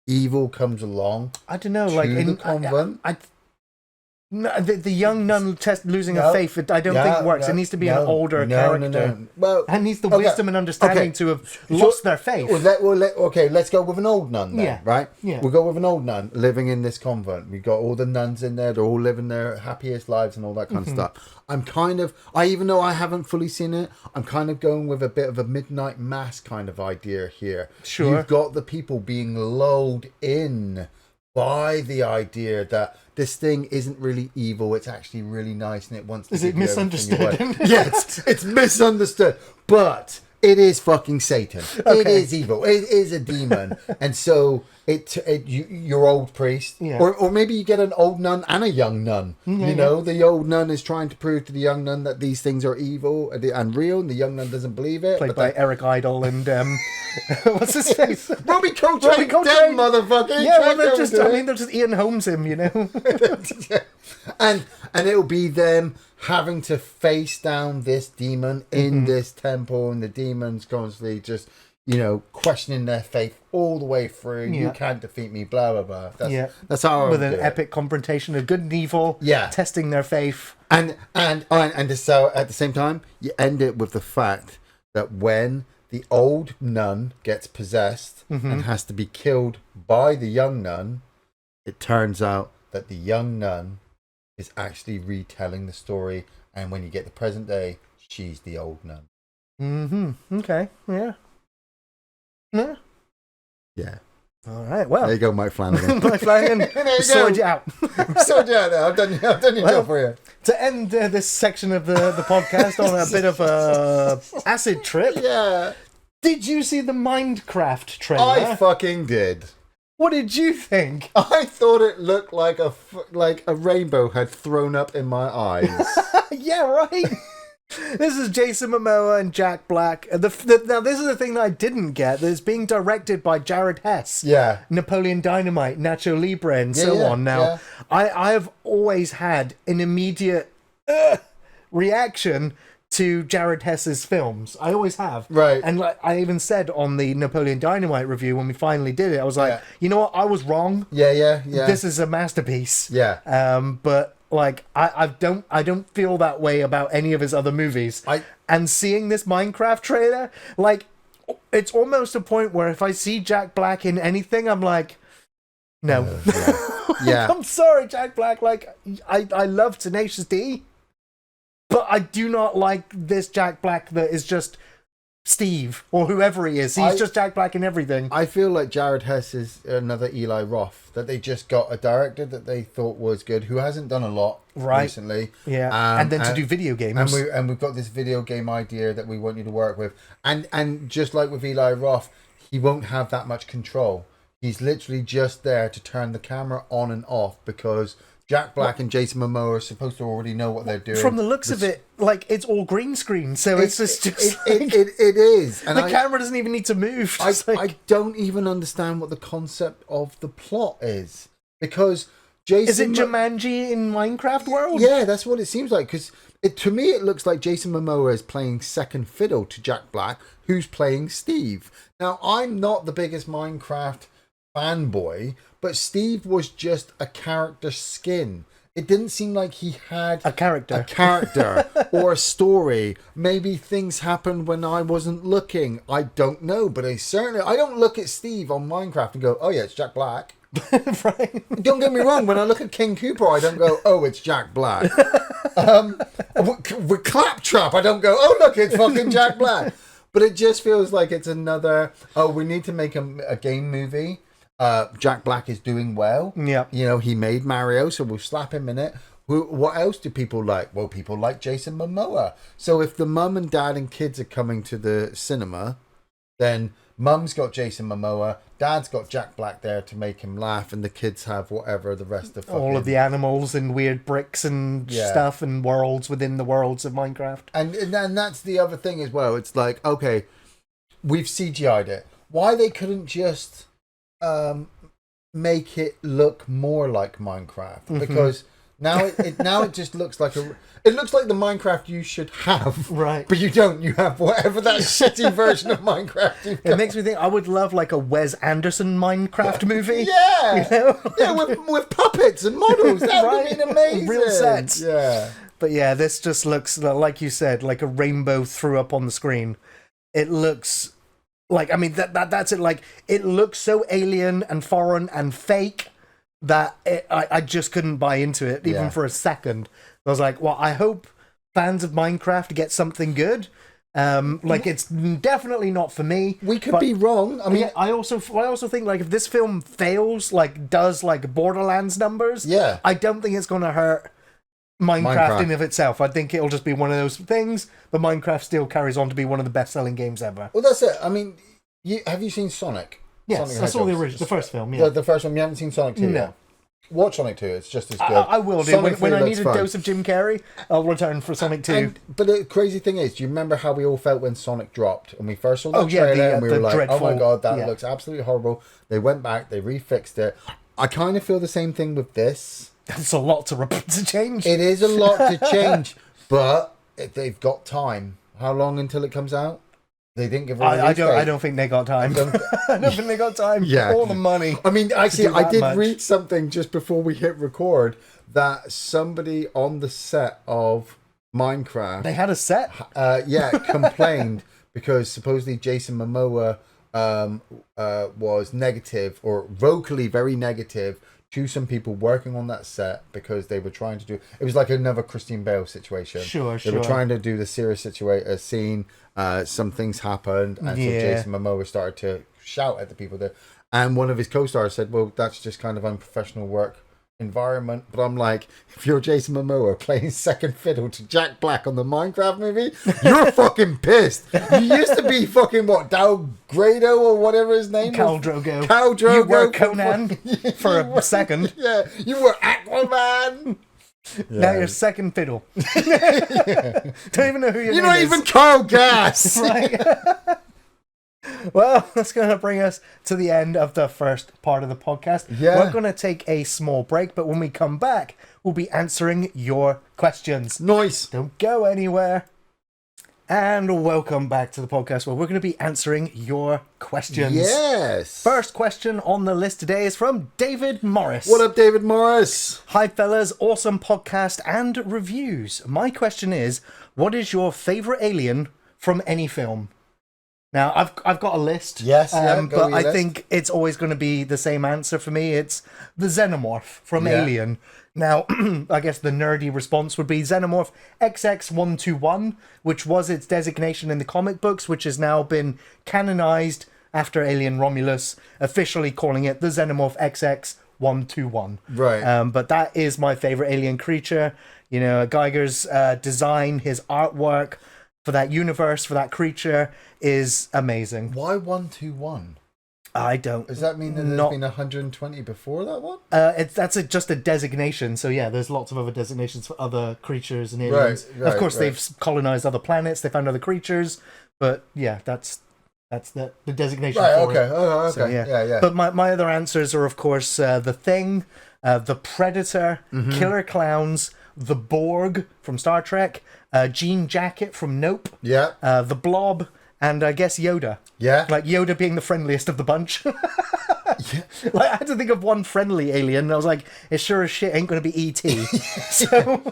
[SPEAKER 2] Evil comes along.
[SPEAKER 1] I don't know, like in
[SPEAKER 2] the convent.
[SPEAKER 1] No, the young nun losing her faith, I don't think works. It needs to be an older character.
[SPEAKER 2] No. Well,
[SPEAKER 1] and needs the wisdom and understanding to have lost their faith.
[SPEAKER 2] Okay, let's go with an old nun then, right?
[SPEAKER 1] Yeah.
[SPEAKER 2] We'll go with an old nun living in this convent. We've got all the nuns in there. They're all living their happiest lives and all that kind of stuff. Even though I haven't fully seen it, I'm kind of going with a bit of a midnight mass kind of idea here.
[SPEAKER 1] Sure.
[SPEAKER 2] You've got the people being lulled in by the idea that this thing isn't really evil, it's actually really nice and it wants to...
[SPEAKER 1] Is it misunderstood?
[SPEAKER 2] Yeah, it's misunderstood. But it is fucking Satan.
[SPEAKER 1] Okay.
[SPEAKER 2] It is evil. It is a demon. And so your old priest, or maybe you get an old nun and a young nun. You know, the old nun is trying to prove to the young nun that these things are evil and real, and the young nun doesn't believe it.
[SPEAKER 1] Played by Eric Idle and what's his face?
[SPEAKER 2] Robbie Coltrane, dead motherfucker.
[SPEAKER 1] Yeah, well, they're just Ian Holmes him, you know.
[SPEAKER 2] and it'll be them having to face down this demon in this temple, and the demon's constantly just, you know, questioning their faith all the way through. You can't defeat me, blah blah blah. That's how I
[SPEAKER 1] with an epic confrontation of good and evil. Testing their faith.
[SPEAKER 2] And so at the same time, you end it with the fact that when the old nun gets possessed and has to be killed by the young nun, it turns out that the young nun is actually retelling the story, and when you get the present day, she's the old nun.
[SPEAKER 1] Okay. Yeah. All right. Well,
[SPEAKER 2] there you go, Mike Flanagan.
[SPEAKER 1] Mike Flanagan, sorted you out.
[SPEAKER 2] Sorted you out there. I've done your job for you.
[SPEAKER 1] To end this section of the podcast on a bit of a acid trip.
[SPEAKER 2] Yeah.
[SPEAKER 1] Did you see the Minecraft trailer?
[SPEAKER 2] I fucking did.
[SPEAKER 1] What did you think?
[SPEAKER 2] I thought it looked like a rainbow had thrown up in my eyes.
[SPEAKER 1] Yeah, right. This is Jason Momoa and Jack Black. Now, this is the thing that I didn't get. That it's being directed by Jared Hess.
[SPEAKER 2] Yeah.
[SPEAKER 1] Napoleon Dynamite, Nacho Libre, and so on. Now, I have always had an immediate reaction to Jared Hess's films. I always have.
[SPEAKER 2] Right.
[SPEAKER 1] And like I even said on the Napoleon Dynamite review when we finally did it, I was like, you know what? I was wrong.
[SPEAKER 2] Yeah.
[SPEAKER 1] This is a masterpiece.
[SPEAKER 2] Yeah.
[SPEAKER 1] But like I don't feel that way about any of his other movies. And seeing this Minecraft trailer, like it's almost a point where if I see Jack Black in anything, I'm like, no.
[SPEAKER 2] Yeah.
[SPEAKER 1] I'm sorry, Jack Black. Like I love Tenacious D. But I do not like this Jack Black that is just Steve or whoever he is. He's just Jack Black in everything.
[SPEAKER 2] I feel like Jared Hess is another Eli Roth, that they just got a director that they thought was good, who hasn't done a lot recently.
[SPEAKER 1] Yeah, and then to do video games.
[SPEAKER 2] And we've got this video game idea that we want you to work with. And just like with Eli Roth, he won't have that much control. He's literally just there to turn the camera on and off because Jack Black and Jason Momoa are supposed to already know what they're doing.
[SPEAKER 1] From the looks of it, like it's all green screen, so it
[SPEAKER 2] is. And
[SPEAKER 1] the camera doesn't even need to move.
[SPEAKER 2] I don't even understand what the concept of the plot is, because Jason.
[SPEAKER 1] Is it Jumanji in Minecraft world?
[SPEAKER 2] Yeah, that's what it seems like. Because to me, it looks like Jason Momoa is playing second fiddle to Jack Black, who's playing Steve. Now, I'm not the biggest Minecraft fanboy, but Steve was just a character skin. It didn't seem like he had
[SPEAKER 1] a character
[SPEAKER 2] or a story. Maybe things happened when I wasn't looking. I don't know, but I don't look at Steve on Minecraft and go, oh yeah, it's Jack Black.
[SPEAKER 1] Right.
[SPEAKER 2] Don't get me wrong, when I look at King Cooper, I don't go, oh, it's Jack Black. With Claptrap, I don't go, oh look, it's fucking Jack Black. But it just feels like it's another, we need to make a game movie. Jack Black is doing well.
[SPEAKER 1] Yeah.
[SPEAKER 2] You know, he made Mario, so we'll slap him in it. What else do people like? Well, people like Jason Momoa. So if the mum and dad and kids are coming to the cinema, then mum's got Jason Momoa, dad's got Jack Black there to make him laugh, and the kids have whatever the rest of
[SPEAKER 1] all of the animals and weird bricks and stuff and worlds within the worlds of Minecraft.
[SPEAKER 2] And that's the other thing as well. It's like, okay, we've CGI'd it. Why they couldn't just make it look more like Minecraft, because now it just looks like it looks like the Minecraft you should have,
[SPEAKER 1] right?
[SPEAKER 2] But you don't. You have whatever that shitty version of Minecraft you've got.
[SPEAKER 1] It makes me think I would love like a Wes Anderson Minecraft movie.
[SPEAKER 2] Yeah,
[SPEAKER 1] you know?
[SPEAKER 2] Yeah, with puppets and models. That would be amazing.
[SPEAKER 1] Real sets.
[SPEAKER 2] Yeah,
[SPEAKER 1] but yeah, this just looks like you said, like a rainbow threw up on the screen. It looks. Like, I mean, that's it. Like, it looks so alien and foreign and fake that I just couldn't buy into it, even for a second. I was like, well, I hope fans of Minecraft get something good. Like, it's definitely not for me.
[SPEAKER 2] We could be wrong. I mean,
[SPEAKER 1] I also think, like, if this film fails, like, does, like, Borderlands numbers, I don't think it's going to hurt Minecraft in of itself. I think it'll just be one of those things, but Minecraft still carries on to be one of the best-selling games ever.
[SPEAKER 2] Well, that's it. I mean, have you seen Sonic?
[SPEAKER 1] Yes,
[SPEAKER 2] Sonic
[SPEAKER 1] I saw the first film,
[SPEAKER 2] The first one. You haven't seen Sonic 2 yet? Watch Sonic 2, it's just as good.
[SPEAKER 1] I will do. When I need a dose of Jim Carrey, I'll return for Sonic 2.
[SPEAKER 2] But the crazy thing is, do you remember how we all felt when Sonic dropped? And we first saw the trailer and we were like, dreadful, oh my god, that looks absolutely horrible. They went back, they refixed it. I kind of feel the same thing with this.
[SPEAKER 1] That's a lot to change.
[SPEAKER 2] It is a lot to change, but they've got time. How long until it comes out? They didn't give a release date.
[SPEAKER 1] I don't think they got time. I don't think they got time.
[SPEAKER 2] Yeah.
[SPEAKER 1] All the money.
[SPEAKER 2] I mean, actually, I did read something just before we hit record that somebody on the set of Minecraft...
[SPEAKER 1] They had a set?
[SPEAKER 2] Complained because supposedly Jason Momoa was negative, or vocally very negative, to some people working on that set because they were trying to do... It was like another Christian Bale situation.
[SPEAKER 1] Sure.
[SPEAKER 2] They were trying to do the serious scene. Some things happened, and so Jason Momoa started to shout at the people there. And one of his co-stars said, well, that's just kind of unprofessional work environment. But I'm like, if you're Jason Momoa playing second fiddle to Jack Black on the Minecraft movie, you're fucking pissed. You used to be fucking, Dal Grado or whatever his name
[SPEAKER 1] was? Drogo.
[SPEAKER 2] Khal Drogo.
[SPEAKER 1] You were Conan for a second.
[SPEAKER 2] Yeah, you were Aquaman.
[SPEAKER 1] Now you're second fiddle. Don't even know who your name is.
[SPEAKER 2] You're not even Carl Gass.
[SPEAKER 1] Right. Well, that's going to bring us to the end of the first part of the podcast.
[SPEAKER 2] Yeah.
[SPEAKER 1] We're going to take a small break, but when we come back, we'll be answering your questions.
[SPEAKER 2] Nice.
[SPEAKER 1] Don't go anywhere. And welcome back to the podcast where we're going to be answering your questions.
[SPEAKER 2] Yes.
[SPEAKER 1] First question on the list today is from David Morris.
[SPEAKER 2] What up, David Morris?
[SPEAKER 1] Hi, fellas. Awesome podcast and reviews. My question is, what is your favourite alien from any film? Now, I've got a list.
[SPEAKER 2] Yes,
[SPEAKER 1] but I think it's always going to be the same answer for me. It's the Xenomorph from Alien. Now, I guess the nerdy response would be Xenomorph XX121, which was its designation in the comic books, which has now been canonized after Alien Romulus, officially calling it the Xenomorph XX121.
[SPEAKER 2] Right.
[SPEAKER 1] But that is my favorite alien creature. You know, Geiger's design, his artwork for that universe, for that creature, is amazing.
[SPEAKER 2] Why 121?
[SPEAKER 1] I don't.
[SPEAKER 2] Does that mean that there's been 120 before that one?
[SPEAKER 1] That's just a designation. So yeah, there's lots of other designations for other creatures and aliens.
[SPEAKER 2] Right,
[SPEAKER 1] of course, they've colonized other planets. They found other creatures, but yeah, that's the designation.
[SPEAKER 2] Right.
[SPEAKER 1] For
[SPEAKER 2] okay.
[SPEAKER 1] it.
[SPEAKER 2] Oh, okay.
[SPEAKER 1] So,
[SPEAKER 2] Yeah.
[SPEAKER 1] But my other answers are, of course, the Thing, the Predator, Killer Clowns, the Borg from Star Trek, Jean Jacket from Nope.
[SPEAKER 2] Yeah.
[SPEAKER 1] The Blob. And I guess Yoda.
[SPEAKER 2] Yeah.
[SPEAKER 1] Like Yoda being the friendliest of the bunch. Like I had to think of one friendly alien, and I was like, it sure as shit ain't going to be E.T. So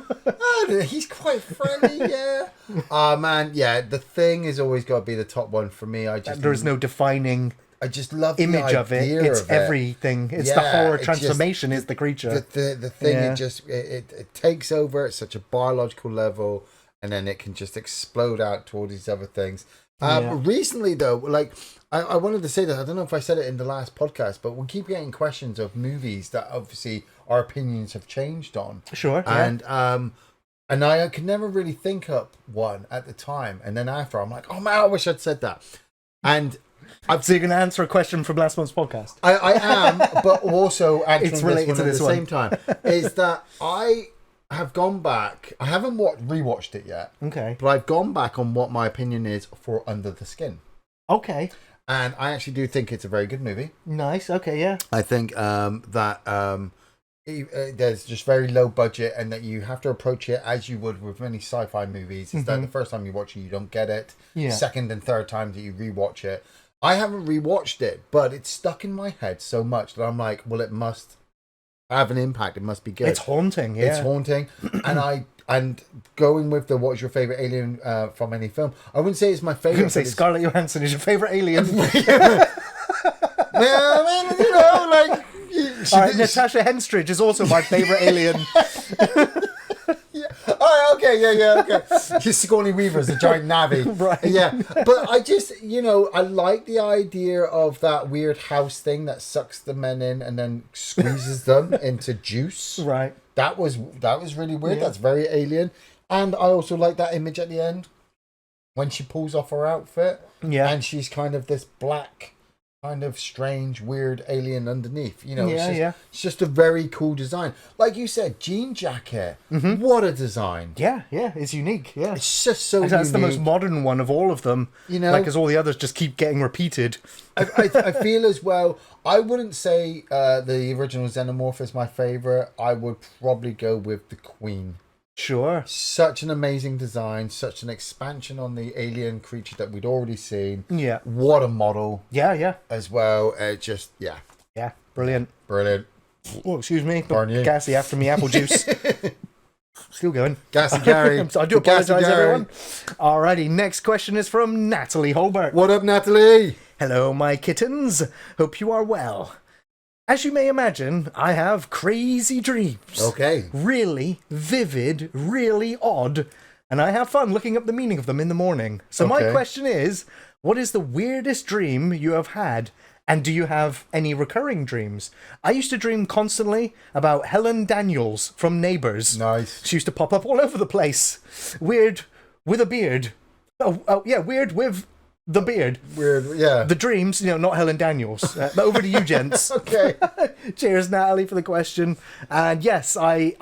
[SPEAKER 2] he's quite friendly, yeah. Man, yeah, the Thing has always got to be the top one for me.
[SPEAKER 1] There's no defining
[SPEAKER 2] I just love
[SPEAKER 1] image
[SPEAKER 2] the
[SPEAKER 1] of it.
[SPEAKER 2] idea
[SPEAKER 1] It's
[SPEAKER 2] of
[SPEAKER 1] everything. It's the horror transformation is the creature.
[SPEAKER 2] The Thing, it takes over at such a biological level, and then it can just explode out to all these other things. Recently, though, like I wanted to say that I don't know if I said it in the last podcast, but we keep getting questions of movies that obviously our opinions have changed on.
[SPEAKER 1] Sure.
[SPEAKER 2] And I could never really think up one at the time, and then after I'm like, oh man, I wish I'd said that. And
[SPEAKER 1] so you're going to answer a question from last month's podcast.
[SPEAKER 2] I am, but also answering
[SPEAKER 1] it's related
[SPEAKER 2] this one
[SPEAKER 1] to
[SPEAKER 2] at
[SPEAKER 1] this
[SPEAKER 2] the
[SPEAKER 1] one.
[SPEAKER 2] same time. Is that I have gone back. I haven't rewatched it yet.
[SPEAKER 1] Okay.
[SPEAKER 2] But I've gone back on what my opinion is for Under the Skin.
[SPEAKER 1] Okay.
[SPEAKER 2] And I actually do think it's a very good movie.
[SPEAKER 1] Nice. Okay, yeah.
[SPEAKER 2] I think that there's just very low budget, and that you have to approach it as you would with many sci-fi movies. Is that the first time you watch it, you don't get it.
[SPEAKER 1] Yeah.
[SPEAKER 2] Second and third time that you rewatch it. I haven't rewatched it, but it's stuck in my head so much that I'm like, well, it must have an impact. It must be good.
[SPEAKER 1] It's haunting. Yeah.
[SPEAKER 2] It's haunting. And going with what's your favorite alien from any film? I wouldn't say it's my favorite.
[SPEAKER 1] I was going to say Scarlett Johansson is your favorite alien.
[SPEAKER 2] Yeah, I mean, you know, like.
[SPEAKER 1] All right, Natasha Henstridge is also my favorite alien.
[SPEAKER 2] Yeah. All right, Okay. Just Sigourney Weaver as a giant navvy.
[SPEAKER 1] Right.
[SPEAKER 2] Yeah. But I just, I like the idea of that weird house thing that sucks the men in and then squeezes them into juice.
[SPEAKER 1] Right.
[SPEAKER 2] That was really weird. Yeah. That's very alien. And I also like that image at the end when she pulls off her outfit.
[SPEAKER 1] Yeah.
[SPEAKER 2] And she's kind of this black, kind of strange, weird alien underneath. It's just a very cool design. Like you said, jean jacket. Mm-hmm. What a design.
[SPEAKER 1] Yeah, it's unique. Yeah.
[SPEAKER 2] It's just so unique.
[SPEAKER 1] That's the most modern one of all of them. Because all the others just keep getting repeated.
[SPEAKER 2] I feel as well, I wouldn't say the original Xenomorph is my favourite. I would probably go with the Queen.
[SPEAKER 1] Sure.
[SPEAKER 2] Such an amazing design, such an expansion on the alien creature that we'd already seen.
[SPEAKER 1] Yeah.
[SPEAKER 2] What a model.
[SPEAKER 1] Yeah.
[SPEAKER 2] As well.
[SPEAKER 1] Yeah, brilliant. Oh, excuse me. Gassy after me apple juice. Still going.
[SPEAKER 2] Gassy Gary.
[SPEAKER 1] I do apologise, everyone. Alrighty, next question is from Natalie Holbert.
[SPEAKER 2] What up, Natalie?
[SPEAKER 1] Hello, my kittens. Hope you are well. As you may imagine, I have crazy dreams.
[SPEAKER 2] Okay.
[SPEAKER 1] Really vivid, really odd, and I have fun looking up the meaning of them in the morning. So my question is, what is the weirdest dream you have had, and do you have any recurring dreams? I used to dream constantly about Helen Daniels from Neighbours.
[SPEAKER 2] Nice.
[SPEAKER 1] She used to pop up all over the place. Weird with a beard. Oh yeah, weird with... the beard.
[SPEAKER 2] Weird, yeah.
[SPEAKER 1] The dreams, not Helen Daniels. But over to you, gents.
[SPEAKER 2] Okay.
[SPEAKER 1] Cheers, Natalie, for the question. And yes, I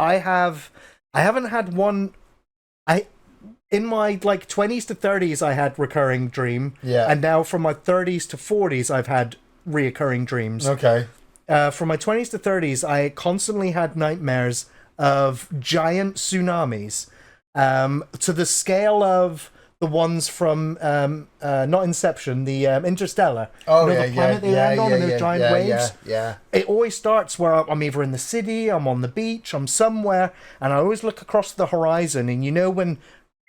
[SPEAKER 1] haven't had one. In my 20s to 30s, I had recurring dream.
[SPEAKER 2] Yeah.
[SPEAKER 1] And now from my 30s to 40s, I've had reoccurring dreams.
[SPEAKER 2] Okay.
[SPEAKER 1] From my 20s to 30s, I constantly had nightmares of giant tsunamis, to the scale of the ones from not Inception, the Interstellar.
[SPEAKER 2] Oh,
[SPEAKER 1] the planet they land on and those giant waves.
[SPEAKER 2] Yeah.
[SPEAKER 1] It always starts where I'm either in the city, I'm on the beach, I'm somewhere, and I always look across the horizon, and when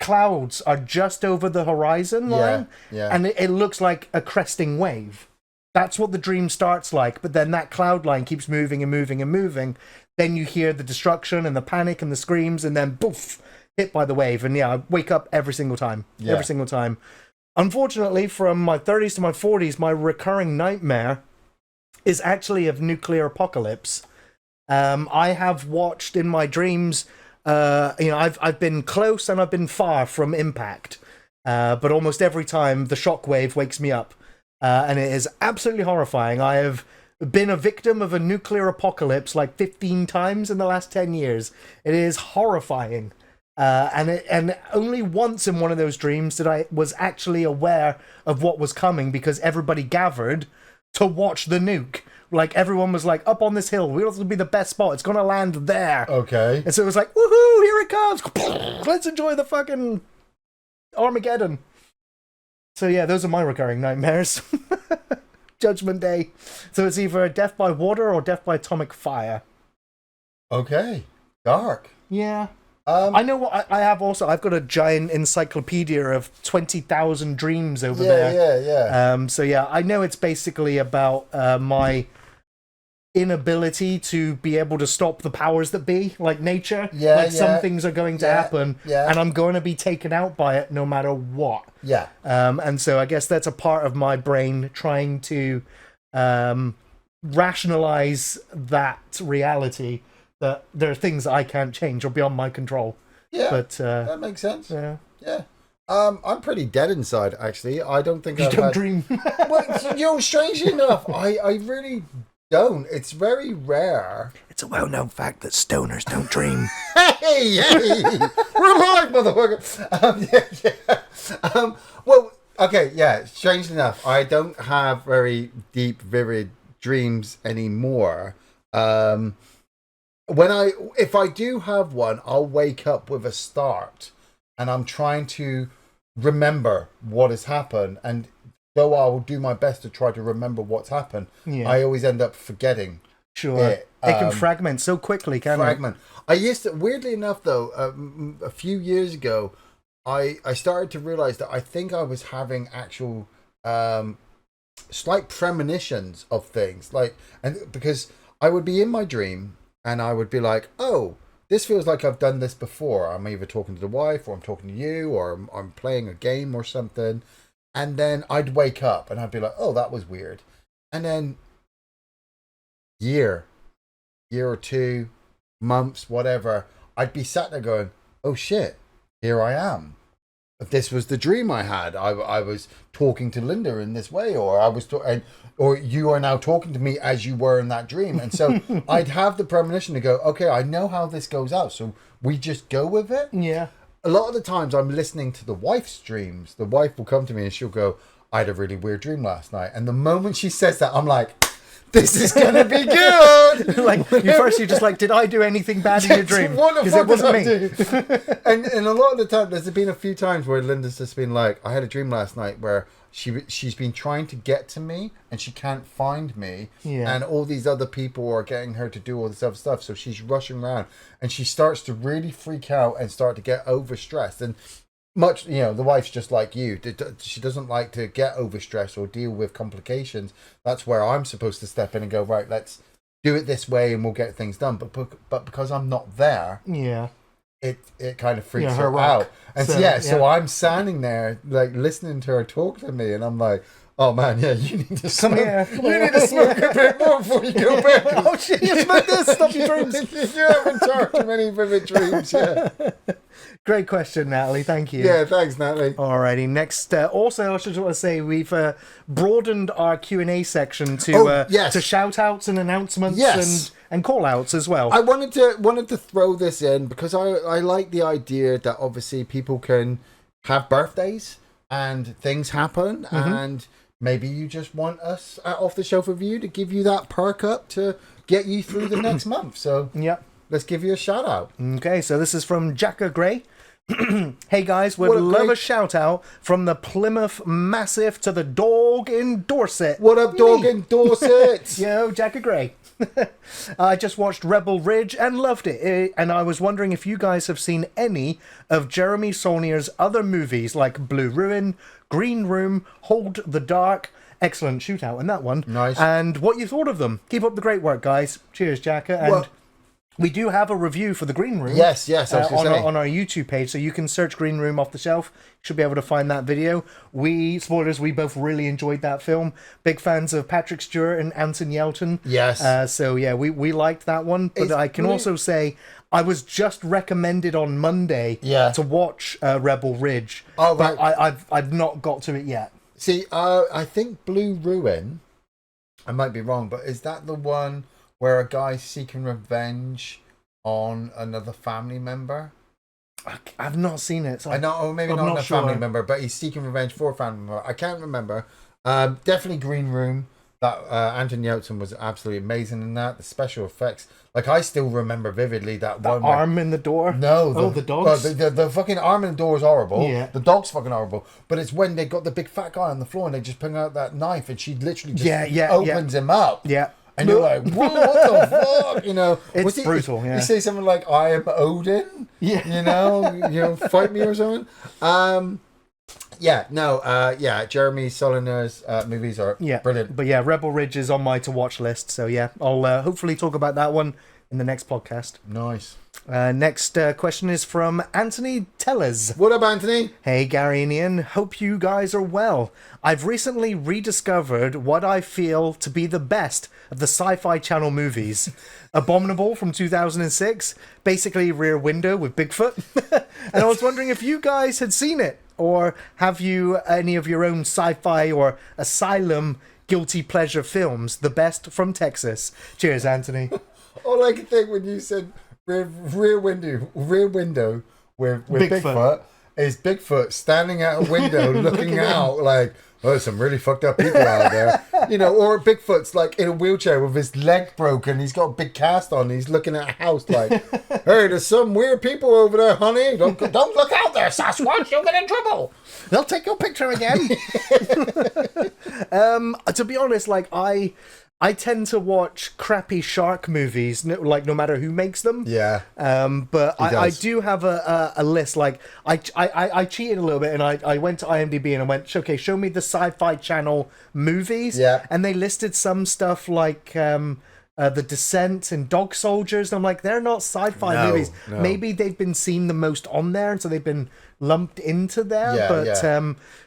[SPEAKER 1] clouds are just over the horizon line, and it looks like a cresting wave. That's what the dream starts like, but then that cloud line keeps moving and moving and moving. Then you hear the destruction and the panic and the screams, and then poof, hit by the wave. And I wake up every single time. Every single time. Unfortunately, from my 30s to my 40s, my recurring nightmare is actually of nuclear apocalypse. I have watched in my dreams, I've been close and I've been far from impact. But almost every time the shockwave wakes me up. And it is absolutely horrifying. I have been a victim of a nuclear apocalypse 15 times in the last 10 years. It is horrifying. And only once in one of those dreams did I was actually aware of what was coming, because everybody gathered to watch the nuke. Everyone was up on this hill. We'll be the best spot. It's going to land there.
[SPEAKER 2] Okay.
[SPEAKER 1] And so it was woohoo, here it comes. Let's enjoy the fucking Armageddon. So yeah, those are my recurring nightmares. Judgment Day. So it's either death by water or death by atomic fire.
[SPEAKER 2] Okay. Dark.
[SPEAKER 1] Yeah. I know what I have also. I've got a giant encyclopedia of 20,000 dreams over there.
[SPEAKER 2] Yeah.
[SPEAKER 1] So yeah, I know it's basically about my inability to be able to stop the powers that be, like nature. Some things are going to happen, and I'm going to be taken out by it no matter what.
[SPEAKER 2] Yeah.
[SPEAKER 1] And so I guess that's a part of my brain trying to rationalize that reality, that there are things I can't change or beyond my control.
[SPEAKER 2] Yeah,
[SPEAKER 1] but
[SPEAKER 2] that makes sense.
[SPEAKER 1] Yeah.
[SPEAKER 2] I'm pretty dead inside, actually. I don't think
[SPEAKER 1] you don't dream.
[SPEAKER 2] Well, strangely enough, I really don't. It's very rare.
[SPEAKER 1] It's a well-known fact that stoners don't dream.
[SPEAKER 2] Hey! We're alive, motherfucker! Well, okay, yeah, strangely enough, I don't have very deep, vivid dreams anymore. If I do have one, I'll wake up with a start, and I'm trying to remember what has happened, and though I will do my best to try to remember what's happened, I always end up forgetting.
[SPEAKER 1] Sure. It can fragment so quickly, can't it?
[SPEAKER 2] I used to, weirdly enough though, a few years ago, I started to realize that I think I was having actual slight premonitions of things, and because I would be in my dream and I would be like, oh, this feels like I've done this before. I'm either talking to the wife, or I'm talking to you, or I'm playing a game or something. And then I'd wake up and I'd be like, oh, that was weird. And then year or two, months, whatever, I'd be sat there going, oh shit, here I am. If this was the dream I had, I was talking to Linda in this way, or or you are now talking to me as you were in that dream. And so I'd have the premonition to go, okay, I know how this goes out, so we just go with it.
[SPEAKER 1] Yeah.
[SPEAKER 2] A lot of the times I'm listening to the wife's dreams. The wife will come to me and she'll go, I had a really weird dream last night. And the moment she says that, I'm like, this is going to be good.
[SPEAKER 1] Like, you're just like, did I do anything bad in your dream?
[SPEAKER 2] Because it wasn't me. and a lot of the time, there's been a few times where Linda's just been like, I had a dream last night where she's been trying to get to me and she can't find me.
[SPEAKER 1] Yeah.
[SPEAKER 2] And all these other people are getting her to do all this other stuff. So she's rushing around and she starts to really freak out and start to get overstressed. And much, the wife's just like you. She doesn't like to get overstressed or deal with complications. That's where I'm supposed to step in and go, right, let's do it this way and we'll get things done. But because I'm not there, it kind of freaks her out. And so I'm standing there like listening to her talk to me, and I'm like, oh man, you need to smoke. You need to smoke a bit more before you go back.
[SPEAKER 1] Oh shit, you smoke this, stop your dreams.
[SPEAKER 2] You haven't talked too many vivid dreams,
[SPEAKER 1] Great question, Natalie. Thank you.
[SPEAKER 2] Yeah, thanks, Natalie.
[SPEAKER 1] Alrighty, next. Also, I just want to say we've broadened our Q&A section to shout-outs and announcements and call-outs as well.
[SPEAKER 2] I wanted to throw this in because I like the idea that obviously people can have birthdays and things happen, and maybe you just want us at Off the Shelf Review to give you that perk up to get you through the next month. So let's give you a shout-out.
[SPEAKER 1] Okay, so this is from Jacka Gray. Hey guys, would love a shout out from the Plymouth Massive to the dog in Dorset.
[SPEAKER 2] What up, dog in Dorset?
[SPEAKER 1] Yo, Jacka Gray. I just watched Rebel Ridge and loved it, and I was wondering if you guys have seen any of Jeremy Saulnier's other movies like Blue Ruin, Green Room, Hold the Dark. Excellent shootout in that one.
[SPEAKER 2] Nice.
[SPEAKER 1] And what you thought of them. Keep up the great work, guys. Cheers, Jacka. And we do have a review for the Green Room.
[SPEAKER 2] Yes, I was going to say.
[SPEAKER 1] On our YouTube page, so you can search Green Room Off the Shelf. You should be able to find that video. We both really enjoyed that film. Big fans of Patrick Stewart and Anton Yelchin.
[SPEAKER 2] Yes.
[SPEAKER 1] So yeah, we liked that one. But I can also say I was just recommended on Monday to watch Rebel Ridge.
[SPEAKER 2] Oh, right.
[SPEAKER 1] But I've not got to it yet.
[SPEAKER 2] See, I think Blue Ruin, I might be wrong, but is that the one where a guy's seeking revenge on another family member?
[SPEAKER 1] I've not seen it. So
[SPEAKER 2] I know, or maybe not a family member, but he's seeking revenge for a family member. I can't remember. Definitely Green Room. That Anton Yelchin was absolutely amazing in that. The special effects, like I still remember vividly that one
[SPEAKER 1] arm in the door.
[SPEAKER 2] No,
[SPEAKER 1] the dogs.
[SPEAKER 2] The fucking arm in the door is horrible.
[SPEAKER 1] Yeah,
[SPEAKER 2] the dog's fucking horrible. But it's when they got the big fat guy on the floor and they just bring out that knife and she literally just opens him up.
[SPEAKER 1] Yeah.
[SPEAKER 2] And you're like, whoa, what the fuck?
[SPEAKER 1] It's brutal.
[SPEAKER 2] You say something like, I am Odin.
[SPEAKER 1] Yeah.
[SPEAKER 2] Fight me or something. Jeremy Saulnier's movies are brilliant.
[SPEAKER 1] But yeah, Rebel Ridge is on my to-watch list. So yeah, I'll hopefully talk about that one in the next podcast.
[SPEAKER 2] Nice.
[SPEAKER 1] Next question is from Anthony Tellers.
[SPEAKER 2] What up, Anthony?
[SPEAKER 1] Hey, Gary and Iain. Hope you guys are well. I've recently rediscovered what I feel to be the best of the Sci-Fi Channel movies. Abominable from 2006, basically Rear Window with Bigfoot. And I was wondering if you guys had seen it, or have you any of your own sci-fi or asylum guilty pleasure films, the best from Texas. Cheers, Anthony.
[SPEAKER 2] All I could think when you said rear window with Bigfoot is Bigfoot standing at a window looking out like, oh, there's some really fucked up people out there. Or Bigfoot's like in a wheelchair with his leg broken. He's got a big cast on. He's looking at a house like, hey, there's some weird people over there, honey. Don't look out there, Sasquatch. You'll get in trouble.
[SPEAKER 1] They'll take your picture again. To be honest, like I tend to watch crappy shark movies, like no matter who makes them.
[SPEAKER 2] Yeah.
[SPEAKER 1] But I do have a list. Like I cheated a little bit, and I went to IMDb and I went, okay, show me the Sci-Fi Channel movies.
[SPEAKER 2] Yeah.
[SPEAKER 1] And they listed some stuff like The Descent and Dog Soldiers. And I'm like, they're not sci-fi movies.
[SPEAKER 2] No.
[SPEAKER 1] Maybe they've been seen the most on there, and so they've been lumped into there.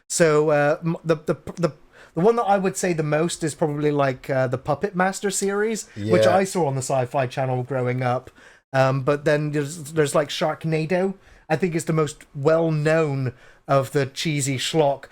[SPEAKER 1] The one that I would say the most is probably like the Puppet Master series, which I saw on the Sci-Fi Channel growing up. But then there's like Sharknado. I think is the most well-known of the cheesy schlock,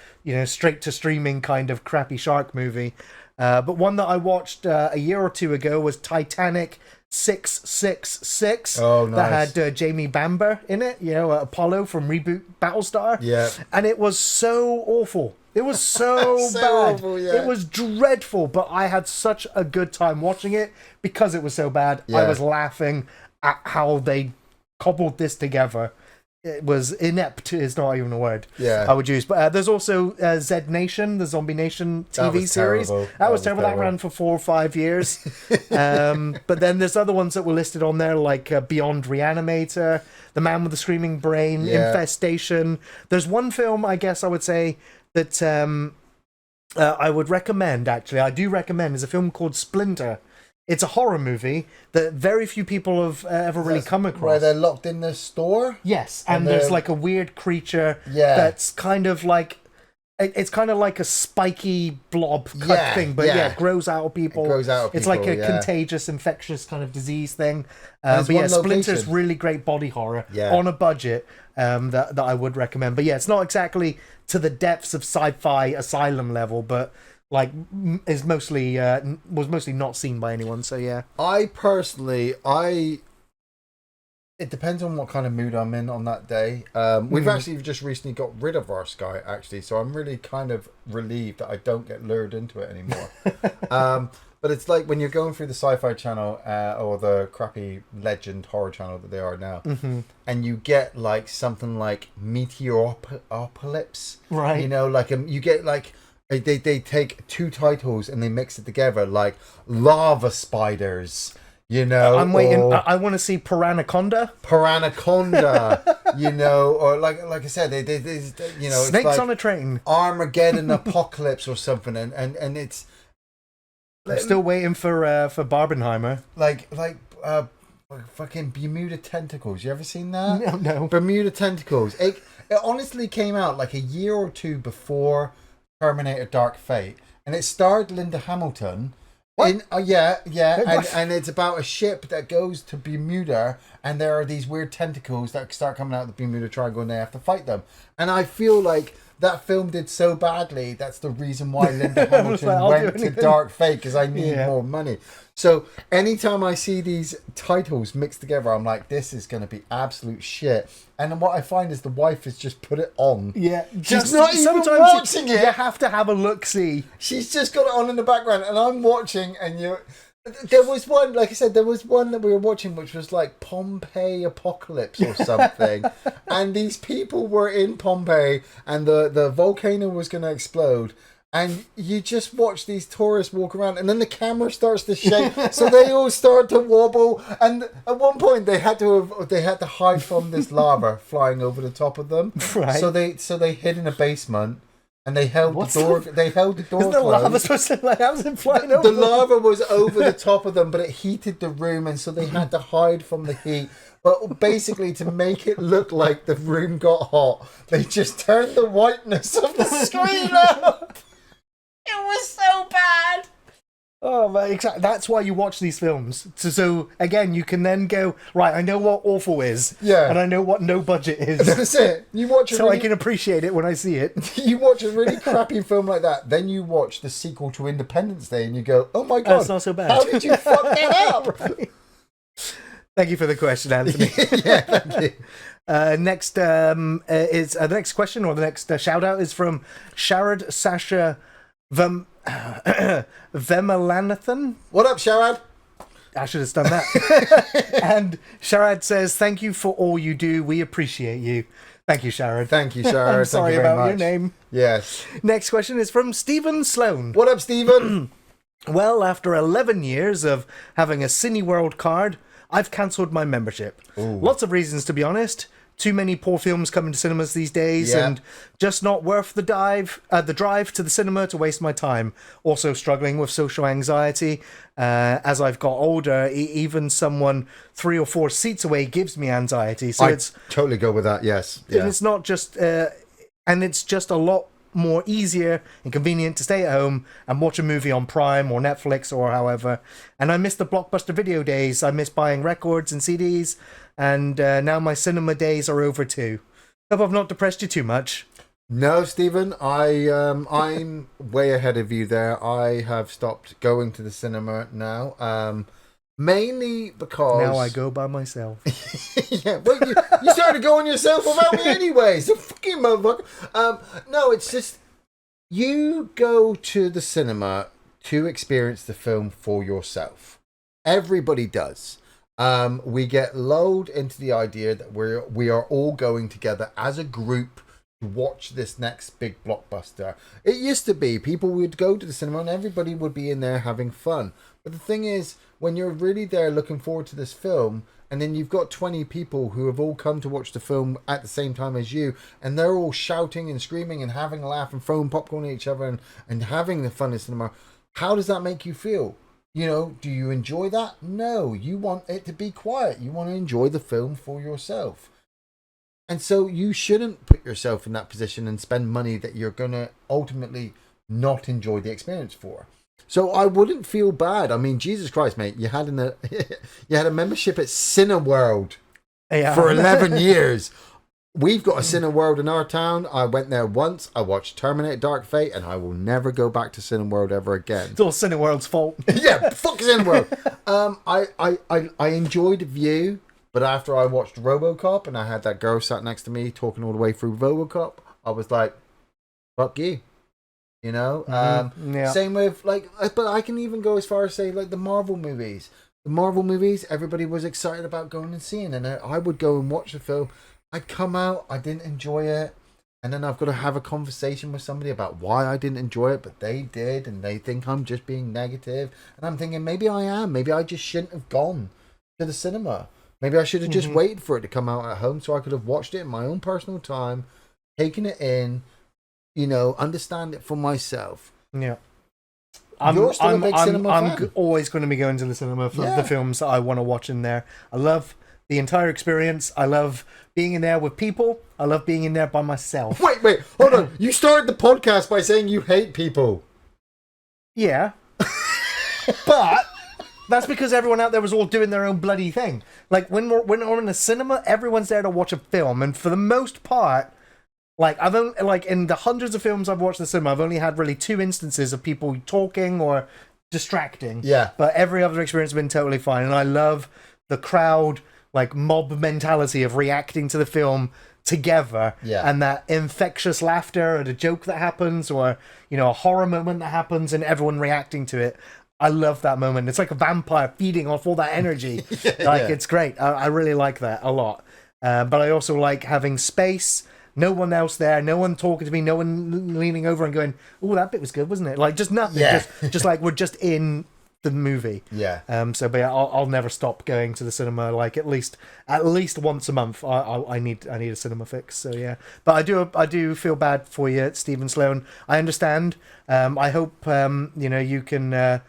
[SPEAKER 1] straight to streaming kind of crappy shark movie. But one that I watched a year or two ago was Titanic 666.
[SPEAKER 2] Oh, nice.
[SPEAKER 1] That had Jamie Bamber in it, Apollo from Reboot Battlestar.
[SPEAKER 2] Yeah.
[SPEAKER 1] And it was so awful. It was so bad.
[SPEAKER 2] Awful, yeah.
[SPEAKER 1] It was dreadful, but I had such a good time watching it because it was so bad.
[SPEAKER 2] Yeah.
[SPEAKER 1] I was laughing at how they cobbled this together. It was inept is not even a word I would use. But there's also Z Nation, the Zombie Nation TV series.
[SPEAKER 2] Terrible.
[SPEAKER 1] That was terrible. That ran for 4 or 5 years. But then there's other ones that were listed on there, like Beyond Reanimator, The Man with the Screaming Brain, Infestation. There's one film, I guess I would say, that I would recommend, actually. I do recommend. Is a film called Splinter. It's a horror movie that very few people have ever really come across.
[SPEAKER 2] Where they're locked in the store?
[SPEAKER 1] Yes, and there's like a weird creature that's kind of like... It's kind of like a spiky blob type thing, but it grows out of people.
[SPEAKER 2] It grows out of people,
[SPEAKER 1] it's like a contagious, infectious kind of disease thing. But Splinter's really great body horror on a budget that I would recommend. But it's not exactly to the depths of sci-fi asylum level, but... like was mostly not seen by anyone, so
[SPEAKER 2] I personally it depends on what kind of mood I'm in on that day. We've actually just recently got rid of our Sky, actually, so I'm really kind of relieved that I don't get lured into it anymore. But it's like when you're going through the Sci-Fi Channel or the crappy Legend horror channel that they are now, and you get like something like Meteoropolis,
[SPEAKER 1] right?
[SPEAKER 2] You get like They take two titles and they mix it together, like Lava Spiders,
[SPEAKER 1] I'm waiting. I want to see Piranhaconda,
[SPEAKER 2] or like I said, they
[SPEAKER 1] Snakes
[SPEAKER 2] it's like
[SPEAKER 1] on a Train,
[SPEAKER 2] Armageddon Apocalypse or something, and it's.
[SPEAKER 1] I'm still waiting for Barbenheimer,
[SPEAKER 2] like fucking Bermuda Tentacles. You ever seen that?
[SPEAKER 1] No.
[SPEAKER 2] Bermuda Tentacles. It honestly came out like a year or two before Terminator Dark Fate, and it starred Linda Hamilton. What? And it's about a ship that goes to Bermuda, and there are these weird tentacles that start coming out of the Bermuda Triangle, and they have to fight them. And I feel like that film did so badly, that's the reason why Linda Hamilton went to Dark Fate, because I need more money. So anytime I see these titles mixed together, I'm like, this is going to be absolute shit. And then what I find is the wife has just put it on.
[SPEAKER 1] Yeah.
[SPEAKER 2] She's not even watching it.
[SPEAKER 1] You have to have a look-see.
[SPEAKER 2] She's just got it on in the background, and I'm watching, and there was one, like I said, there was one that we were watching which was like Pompeii Apocalypse or something. And these people were in Pompeii, and the volcano was going to explode. And you just watch these tourists walk around, and then the camera starts to shake, so they all start to wobble. And at one point, they had to hide from this lava flying over the top of them.
[SPEAKER 1] Right.
[SPEAKER 2] So they hid in a basement, and they held the door. They held the door.
[SPEAKER 1] Is the
[SPEAKER 2] closed.
[SPEAKER 1] lava supposed to how's it flying over?
[SPEAKER 2] The lava was over the top of them, but it heated the room, and so they had to hide from the heat. But basically, to make it look like the room got hot, they just turned the whiteness of the screen up. It was so bad.
[SPEAKER 1] Oh, man, exactly. That's why you watch these films. So again, you can then go, right, I know what awful is.
[SPEAKER 2] Yeah.
[SPEAKER 1] And I know what no budget is.
[SPEAKER 2] That's it. You watch
[SPEAKER 1] I can appreciate it when I see it.
[SPEAKER 2] You watch a really crappy film like that, then you watch the sequel to Independence Day, and you go, oh my God.
[SPEAKER 1] That's not so bad.
[SPEAKER 2] How did you fuck that up?
[SPEAKER 1] Right. Thank you for the question, Anthony.
[SPEAKER 2] Yeah, thank you.
[SPEAKER 1] Next is the next question, or the next shout out is from Sharad Sasha Vemelanathan.
[SPEAKER 2] What up, Sharad?
[SPEAKER 1] I should have done that. And Sharad says, thank you for all you do. We appreciate you. Thank you, Sharad.
[SPEAKER 2] Thank you, Sharad.
[SPEAKER 1] I'm sorry about your name.
[SPEAKER 2] Yes.
[SPEAKER 1] Next question is from Stephen Sloan.
[SPEAKER 2] What up, Stephen?
[SPEAKER 1] Well, after 11 years of having a Cineworld card, I've cancelled my membership.
[SPEAKER 2] Ooh.
[SPEAKER 1] Lots of reasons, to be honest. too many poor films coming to cinemas these days, and just not worth the drive to the cinema to waste my time. Also struggling with social anxiety. As I've got older, even someone 3 or 4 seats away gives me anxiety. So it's
[SPEAKER 2] totally go with that. Yes.
[SPEAKER 1] And it's not just, and it's just a lot more easier and convenient to stay at home and watch a movie on Prime or Netflix or however. And I miss the Blockbuster video days. I miss buying records and CDs, and now my cinema days are over too. Hope I've not depressed you too much.
[SPEAKER 2] No, Stephen, I'm way ahead of you there. I have stopped going to the cinema now. Mainly because
[SPEAKER 1] now I go by myself.
[SPEAKER 2] Yeah, well, you started going yourself without me anyway, so fucking motherfucker. No, it's just you go to the cinema to experience the film for yourself. Everybody does. We get lulled into the idea that we are all going together as a group to watch this next big blockbuster. It used to be people would go to the cinema and everybody would be in there having fun. But the thing is, when you're really there looking forward to this film, and then you've got 20 people who have all come to watch the film at the same time as you, and they're all shouting and screaming and having a laugh and throwing popcorn at each other and having the fun in cinema, how does that make you feel? You know, do you enjoy that? No, you want it to be quiet. You want to enjoy the film for yourself. And so you shouldn't put yourself in that position and spend money that you're going to ultimately not enjoy the experience for. So I wouldn't feel bad. I mean, Jesus Christ, mate, you had a membership at Cineworld for 11 years. We've got a Cineworld in our town. I went there once. I watched Terminator Dark Fate, and I will never go back to Cineworld ever again.
[SPEAKER 1] It's all Cineworld's fault.
[SPEAKER 2] Yeah, fuck Cineworld. I enjoyed View, but after I watched RoboCop and I had that girl sat next to me talking all the way through RoboCop, I was like, fuck you. You know? Same with, like, but I can even go as far as say, like, the Marvel movies. The Marvel movies, everybody was excited about going and seeing, and I would go and watch the film. I'd come out, I didn't enjoy it, and then I've got to have a conversation with somebody about why I didn't enjoy it, but they did, and they think I'm just being negative. And I'm thinking, maybe I am. Maybe I just shouldn't have gone to the cinema. Maybe I should have just waited for it to come out at home so I could have watched it in my own personal time, taken it in, you know, understand it for myself.
[SPEAKER 1] Yeah.
[SPEAKER 2] You're still a big cinema fan.
[SPEAKER 1] Always going to be going to the cinema for the films that I want to watch in there. I love the entire experience. I love being in there with people. I love being in there by myself.
[SPEAKER 2] Wait, hold on. You started the podcast by saying you hate people.
[SPEAKER 1] Yeah. But that's because everyone out there was all doing their own bloody thing. Like, when we're in the cinema, everyone's there to watch a film. And for the most part, like, I've only, like, in the hundreds of films I've watched in the cinema, I've only had really 2 instances of people talking or distracting.
[SPEAKER 2] Yeah.
[SPEAKER 1] But every other experience has been totally fine. And I love the crowd, like, mob mentality of reacting to the film together.
[SPEAKER 2] Yeah.
[SPEAKER 1] And that infectious laughter at a joke that happens, or, you know, a horror moment that happens and everyone reacting to it. I love that moment. It's like a vampire feeding off all that energy. It's great. I really like that a lot. But I also like having space. No one else there, no one talking to me, no one leaning over and going, "Oh, that bit was good, wasn't it?" Like, just nothing.
[SPEAKER 2] Yeah.
[SPEAKER 1] Just like we're just in the movie.
[SPEAKER 2] Yeah.
[SPEAKER 1] But yeah, I'll never stop going to the cinema. Like, at least once a month, I need a cinema fix. So yeah. But I do feel bad for you, Stephen Sloan. I understand. I hope you can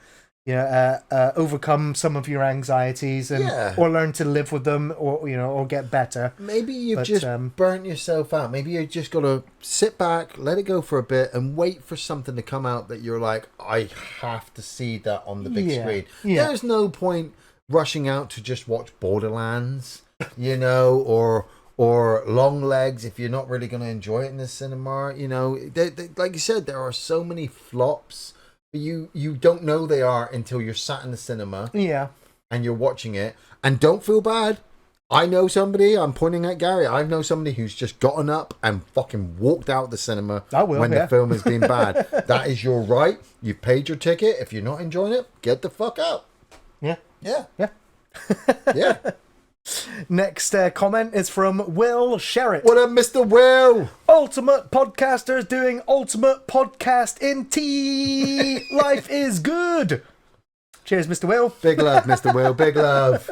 [SPEAKER 1] overcome some of your anxieties and or learn to live with them, or get better.
[SPEAKER 2] Maybe you've just burnt yourself out. Maybe you just got to sit back, let it go for a bit, and wait for something to come out that you're like, I have to see that on the big screen. Yeah. There's no point rushing out to just watch Borderlands, or Long Legs if you're not really going to enjoy it in the cinema. Like you said, there are so many flops. You don't know they are until you're sat in the cinema.
[SPEAKER 1] Yeah.
[SPEAKER 2] And you're watching it. And don't feel bad. I know somebody, I'm pointing at Gary, I know somebody who's just gotten up and fucking walked out the cinema the film has been bad. That is your right. You've paid your ticket. If you're not enjoying it, get the fuck out.
[SPEAKER 1] Yeah.
[SPEAKER 2] Yeah.
[SPEAKER 1] Yeah.
[SPEAKER 2] Yeah.
[SPEAKER 1] Next comment is from Will Sherritt.
[SPEAKER 2] What up, Mr. Will?
[SPEAKER 1] Ultimate podcasters doing ultimate podcast in tea. Life is good. Cheers, Mr. Will.
[SPEAKER 2] Big love, Mr. Will. Big love.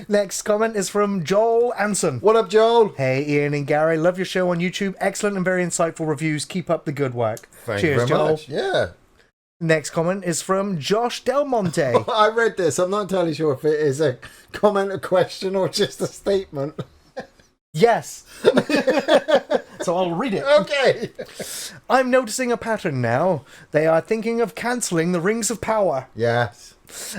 [SPEAKER 1] Next comment is from Joel Anson.
[SPEAKER 2] What up, Joel?
[SPEAKER 1] Hey, Ian and Gary. Love your show on YouTube. Excellent and very insightful reviews. Keep up the good work.
[SPEAKER 2] Thank
[SPEAKER 1] Cheers,
[SPEAKER 2] you very
[SPEAKER 1] Joel.
[SPEAKER 2] much. Yeah.
[SPEAKER 1] Next comment is from Josh Del Monte.
[SPEAKER 2] I read this. I'm not entirely sure if it is a comment, a question, or just a statement.
[SPEAKER 1] Yes. So I'll read it.
[SPEAKER 2] Okay.
[SPEAKER 1] I'm noticing a pattern now. They are thinking of cancelling the Rings of Power.
[SPEAKER 2] Yes.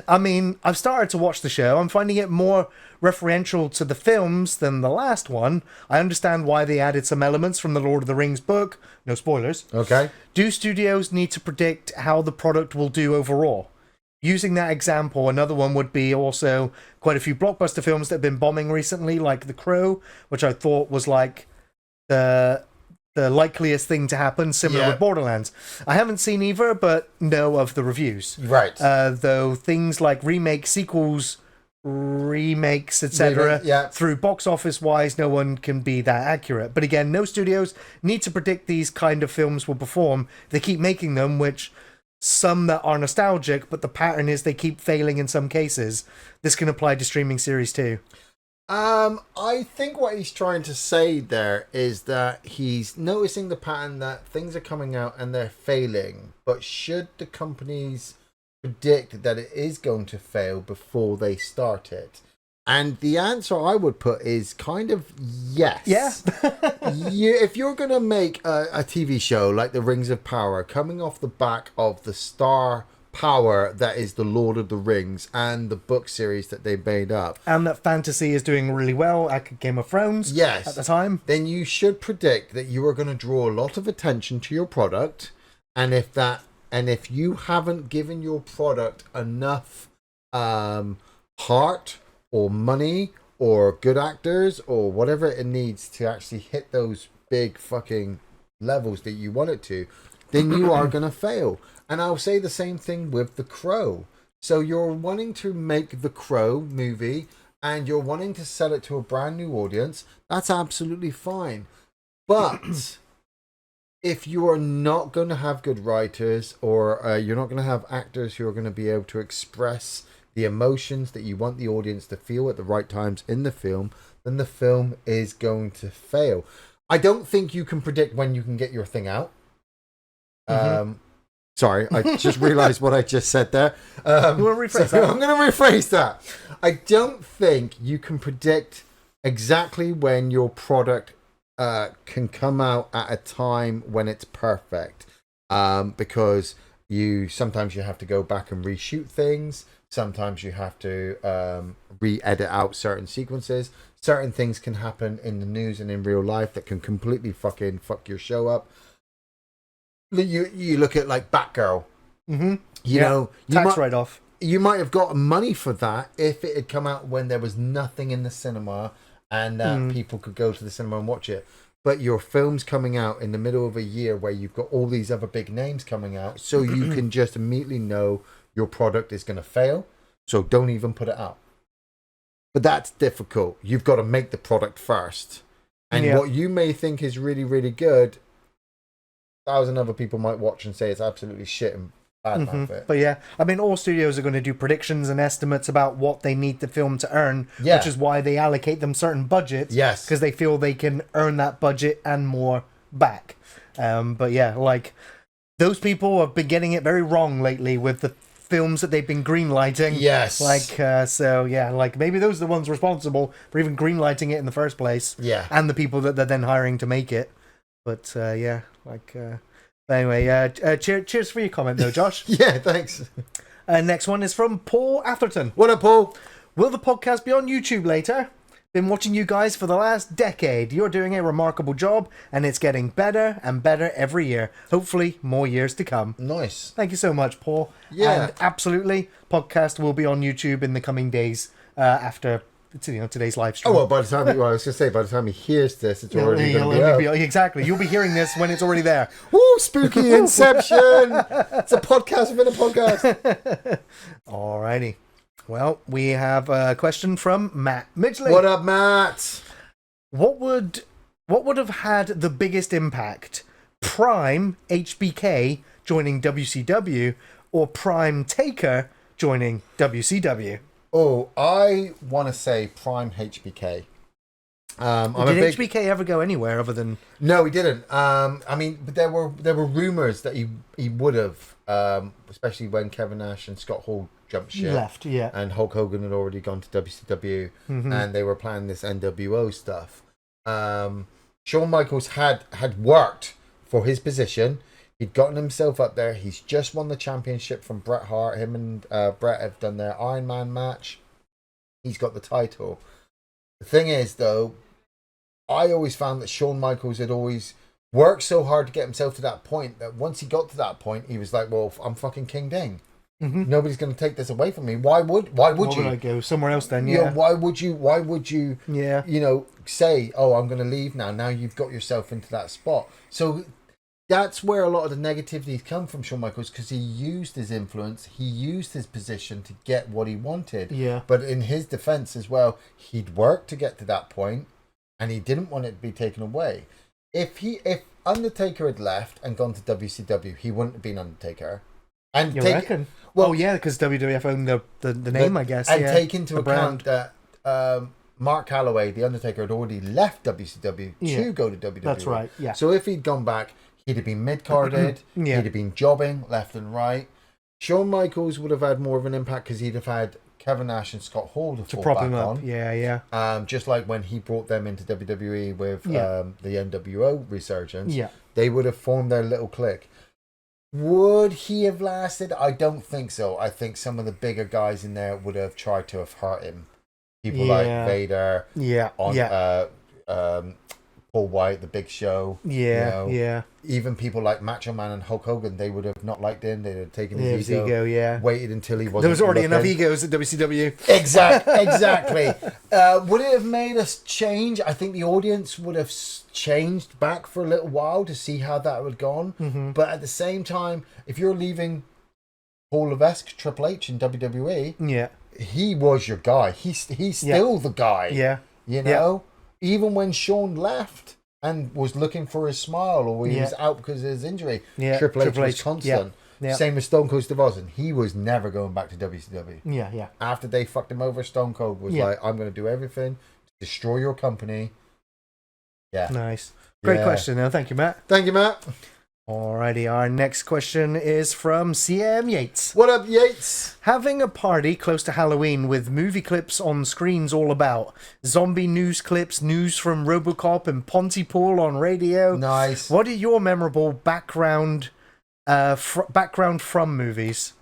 [SPEAKER 1] I mean, I've started to watch the show. I'm finding it more referential to the films than the last one. I understand why they added some elements from the Lord of the Rings book. No spoilers.
[SPEAKER 2] Okay.
[SPEAKER 1] Do studios need to predict how the product will do overall? Using that example, another one would be also quite a few blockbuster films that have been bombing recently, like The Crow, which I thought was like the likeliest thing to happen, similar with Borderlands. I haven't seen either, but know of the reviews.
[SPEAKER 2] Right.
[SPEAKER 1] Though things like remakes, sequels, remakes, etc., through box office wise, no one can be that accurate. But again, no studios need to predict these kind of films will perform. They keep making them, which some that are nostalgic, but the pattern is they keep failing in some cases. This can apply to streaming series too.
[SPEAKER 2] I think what he's trying to say there is that he's noticing the pattern that things are coming out and they're failing. But should the companies predict that it is going to fail before they start it? And the answer I would put is kind of yes.
[SPEAKER 1] Yeah.
[SPEAKER 2] If you're going to make a TV show like The Rings of Power, coming off the back of the star power that is the Lord of the Rings and the book series that they made up,
[SPEAKER 1] and that fantasy is doing really well at Game of Thrones at the time,
[SPEAKER 2] then you should predict that you are going to draw a lot of attention to your product. And if you haven't given your product enough heart or money or good actors or whatever it needs to actually hit those big fucking levels that you want it to, then you are going to fail. And I'll say the same thing with The Crow. So you're wanting to make The Crow movie and you're wanting to sell it to a brand new audience. That's absolutely fine. But if you are not going to have good writers, or you're not going to have actors who are going to be able to express the emotions that you want the audience to feel at the right times in the film, then the film is going to fail. I don't think you can predict when you can get your thing out. Sorry, I just realized what I just said there.
[SPEAKER 1] I'm going to
[SPEAKER 2] rephrase that. I don't think you can predict exactly when your product can come out at a time when it's perfect. Because sometimes you have to go back and reshoot things. Sometimes you have to re-edit out certain sequences. Certain things can happen in the news and in real life that can completely fucking fuck your show up. You look at like Batgirl.
[SPEAKER 1] Mm-hmm.
[SPEAKER 2] You know,
[SPEAKER 1] tax write-off.
[SPEAKER 2] You might have got money for that if it had come out when there was nothing in the cinema and people could go to the cinema and watch it. But your film's coming out in the middle of a year where you've got all these other big names coming out, so you can just immediately know your product is going to fail. So don't even put it out. But that's difficult. You've got to make the product first. And what you may think is really, really good, 1,000 other people might watch and say it's absolutely shit and bad mouth it.
[SPEAKER 1] But yeah, I mean, all studios are going to do predictions and estimates about what they need the film to earn, which is why they allocate them certain budgets.
[SPEAKER 2] Yes.
[SPEAKER 1] Because they feel they can earn that budget and more back. But yeah, like, those people have been getting it very wrong lately with the films that they've been greenlighting.
[SPEAKER 2] Yes.
[SPEAKER 1] Like, so yeah, like, maybe those are the ones responsible for even greenlighting it in the first place.
[SPEAKER 2] Yeah.
[SPEAKER 1] And the people that they're then hiring to make it. But yeah, like, anyway, cheers for your comment though, Josh.
[SPEAKER 2] Yeah, thanks.
[SPEAKER 1] Next one is from Paul Atherton.
[SPEAKER 2] What up, Paul?
[SPEAKER 1] Will the podcast be on YouTube later? Been watching you guys for the last decade. You're doing a remarkable job, and it's getting better and better every year. Hopefully, more years to come.
[SPEAKER 2] Nice.
[SPEAKER 1] Thank you so much, Paul.
[SPEAKER 2] Yeah.
[SPEAKER 1] And absolutely, podcast will be on YouTube in the coming days after today's live stream.
[SPEAKER 2] Oh, well, by the time I was going to say, by the time he hears this, it's already going to be out.
[SPEAKER 1] Exactly. You'll be hearing this when it's already there.
[SPEAKER 2] Woo, spooky Inception. It's a podcast within a podcast.
[SPEAKER 1] Alrighty. Well, we have a question from Matt Midgley.
[SPEAKER 2] What up, Matt?
[SPEAKER 1] What would have had the biggest impact? Prime HBK joining WCW or Prime Taker joining WCW?
[SPEAKER 2] Oh, I want to say Prime HBK.
[SPEAKER 1] Did HBK ever go anywhere other than?
[SPEAKER 2] No, he didn't. I mean, but there were rumors that he would have, especially when Kevin Nash and Scott Hall jumped ship,
[SPEAKER 1] Left, yeah,
[SPEAKER 2] and Hulk Hogan had already gone to WCW, and they were planning this NWO stuff. Shawn Michaels had worked for his position. He'd gotten himself up there. He's just won the championship from Bret Hart. Him and Bret have done their Iron Man match. He's got the title. The thing is, though, I always found that Shawn Michaels had always worked so hard to get himself to that point that once he got to that point, he was like, "Well, I'm fucking King Ding. Nobody's going to take this away from me. Why would you?
[SPEAKER 1] Why would I go somewhere else then? Yeah.
[SPEAKER 2] You know, why would you?
[SPEAKER 1] Yeah.
[SPEAKER 2] You know, say, "Oh, I'm going to leave now." Now you've got yourself into that spot. So that's where a lot of the negativities come from Shawn Michaels, because he used his influence, he used his position to get what he wanted.
[SPEAKER 1] Yeah.
[SPEAKER 2] But in his defense as well, he'd worked to get to that point, and he didn't want it to be taken away. If Undertaker had left and gone to WCW, he wouldn't have been Undertaker. And
[SPEAKER 1] you reckon? Well, yeah, because WWF owned the name, I guess.
[SPEAKER 2] And take into account that Mark Calloway, the Undertaker, had already left WCW to go to WWE.
[SPEAKER 1] That's right. Yeah.
[SPEAKER 2] So if he'd gone back, he'd have been mid-carded. He'd have been jobbing left and right. Shawn Michaels would have had more of an impact because he'd have had Kevin Nash and Scott Hall to fall
[SPEAKER 1] prop
[SPEAKER 2] back
[SPEAKER 1] him up.
[SPEAKER 2] on.
[SPEAKER 1] Yeah.
[SPEAKER 2] Just like when he brought them into WWE with the NWO resurgence, they would have formed their little clique. Would he have lasted? I don't think so. I think some of the bigger guys in there would have tried to have hurt him. People like Vader. Paul White, The Big Show. Even people like Macho Man and Hulk Hogan, they would have not liked him. They'd have taken his ego. Waited until he wasn't.
[SPEAKER 1] There was already enough egos at WCW.
[SPEAKER 2] Exactly. Would it have made us change? I think the audience would have changed back for a little while to see how that would have gone. But at the same time, if you're leaving Hall of Esque Triple H in WWE, he was your guy. He's still the guy. You know? Even when Shawn left and was looking for his smile, or he was out because of his injury, Triple H was constant. Same with Stone Cold Steve Austin. He was never going back to WCW. After they fucked him over, Stone Cold was like, "I'm going to do everything to destroy your company."
[SPEAKER 1] Nice. Great question. Now, thank you, Matt.
[SPEAKER 2] Thank you, Matt.
[SPEAKER 1] Alrighty, our next question is from CM Yates.
[SPEAKER 2] What up, Yates?
[SPEAKER 1] Having a party close to Halloween with movie clips on screens all about. Zombie news clips, news from Robocop and Pontypool on radio.
[SPEAKER 2] Nice.
[SPEAKER 1] What are your memorable background from movies?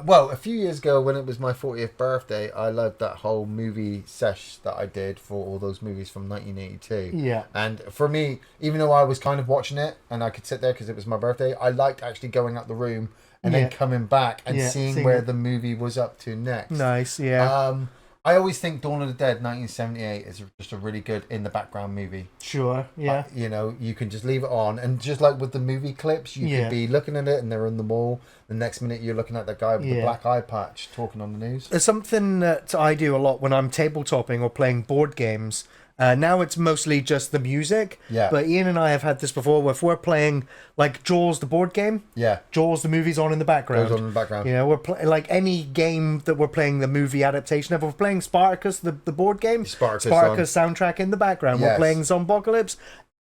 [SPEAKER 2] Well, a few years ago when it was my 40th birthday, I loved that whole movie sesh that I did for all those movies from 1982.
[SPEAKER 1] Yeah.
[SPEAKER 2] And for me, even though I was kind of watching it and I could sit there because it was my birthday, I liked actually going out the room and then coming back and seeing where the movie was up to next.
[SPEAKER 1] Nice, yeah.
[SPEAKER 2] I always think Dawn of the Dead 1978 is just a really good in the background movie.
[SPEAKER 1] Sure, yeah.
[SPEAKER 2] You know, you can just leave it on, and just like with the movie clips, you could be looking at it and they're in the mall. The next minute you're looking at that guy with the black eye patch talking on the news.
[SPEAKER 1] There's something that I do a lot when I'm tabletopping or playing board games. Now it's mostly just the music.
[SPEAKER 2] Yeah.
[SPEAKER 1] But Ian and I have had this before. If we're playing like Jaws, the board game.
[SPEAKER 2] Yeah.
[SPEAKER 1] Jaws, the movie's on in the background.
[SPEAKER 2] Goes on in the background.
[SPEAKER 1] You know, we're like any game that we're playing the movie adaptation of. If we're playing Spartacus, the board game. Spartacus soundtrack in the background. Yes. We're playing Zombocalypse.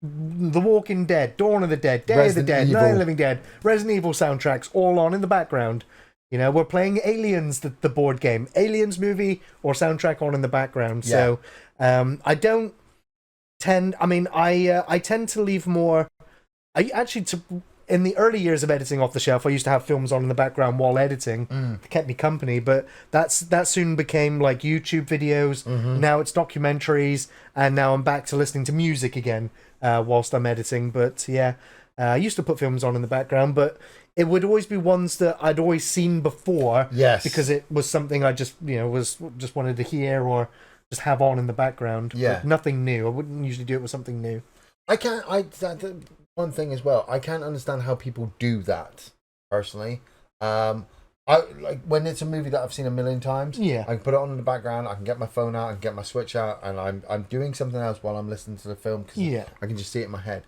[SPEAKER 1] The Walking Dead, Dawn of the Dead, Day of the Dead, Night of the Living Dead, Resident Evil soundtracks all on in the background. You know, we're playing Aliens, the board game, Aliens movie or soundtrack on in the background. So I don't tend. I mean, I tend to leave more. In the early years of editing off the shelf, I used to have films on in the background while editing. It kept me company, but that soon became like YouTube videos. Now it's documentaries, and now I'm back to listening to music again whilst I'm editing. But I used to put films on in the background, but it would always be ones that I'd always seen before. Yes, because it was something I just wanted to hear or just have on in the background. Yeah, but nothing new. I wouldn't usually do it with something new.
[SPEAKER 2] One thing as well, I can't understand how people do that personally. I like when it's a movie that I've seen a million times. I can put it on in the background. I can get my phone out and get my Switch out, and I'm doing something else while I'm listening to the film because I can just see it in my head.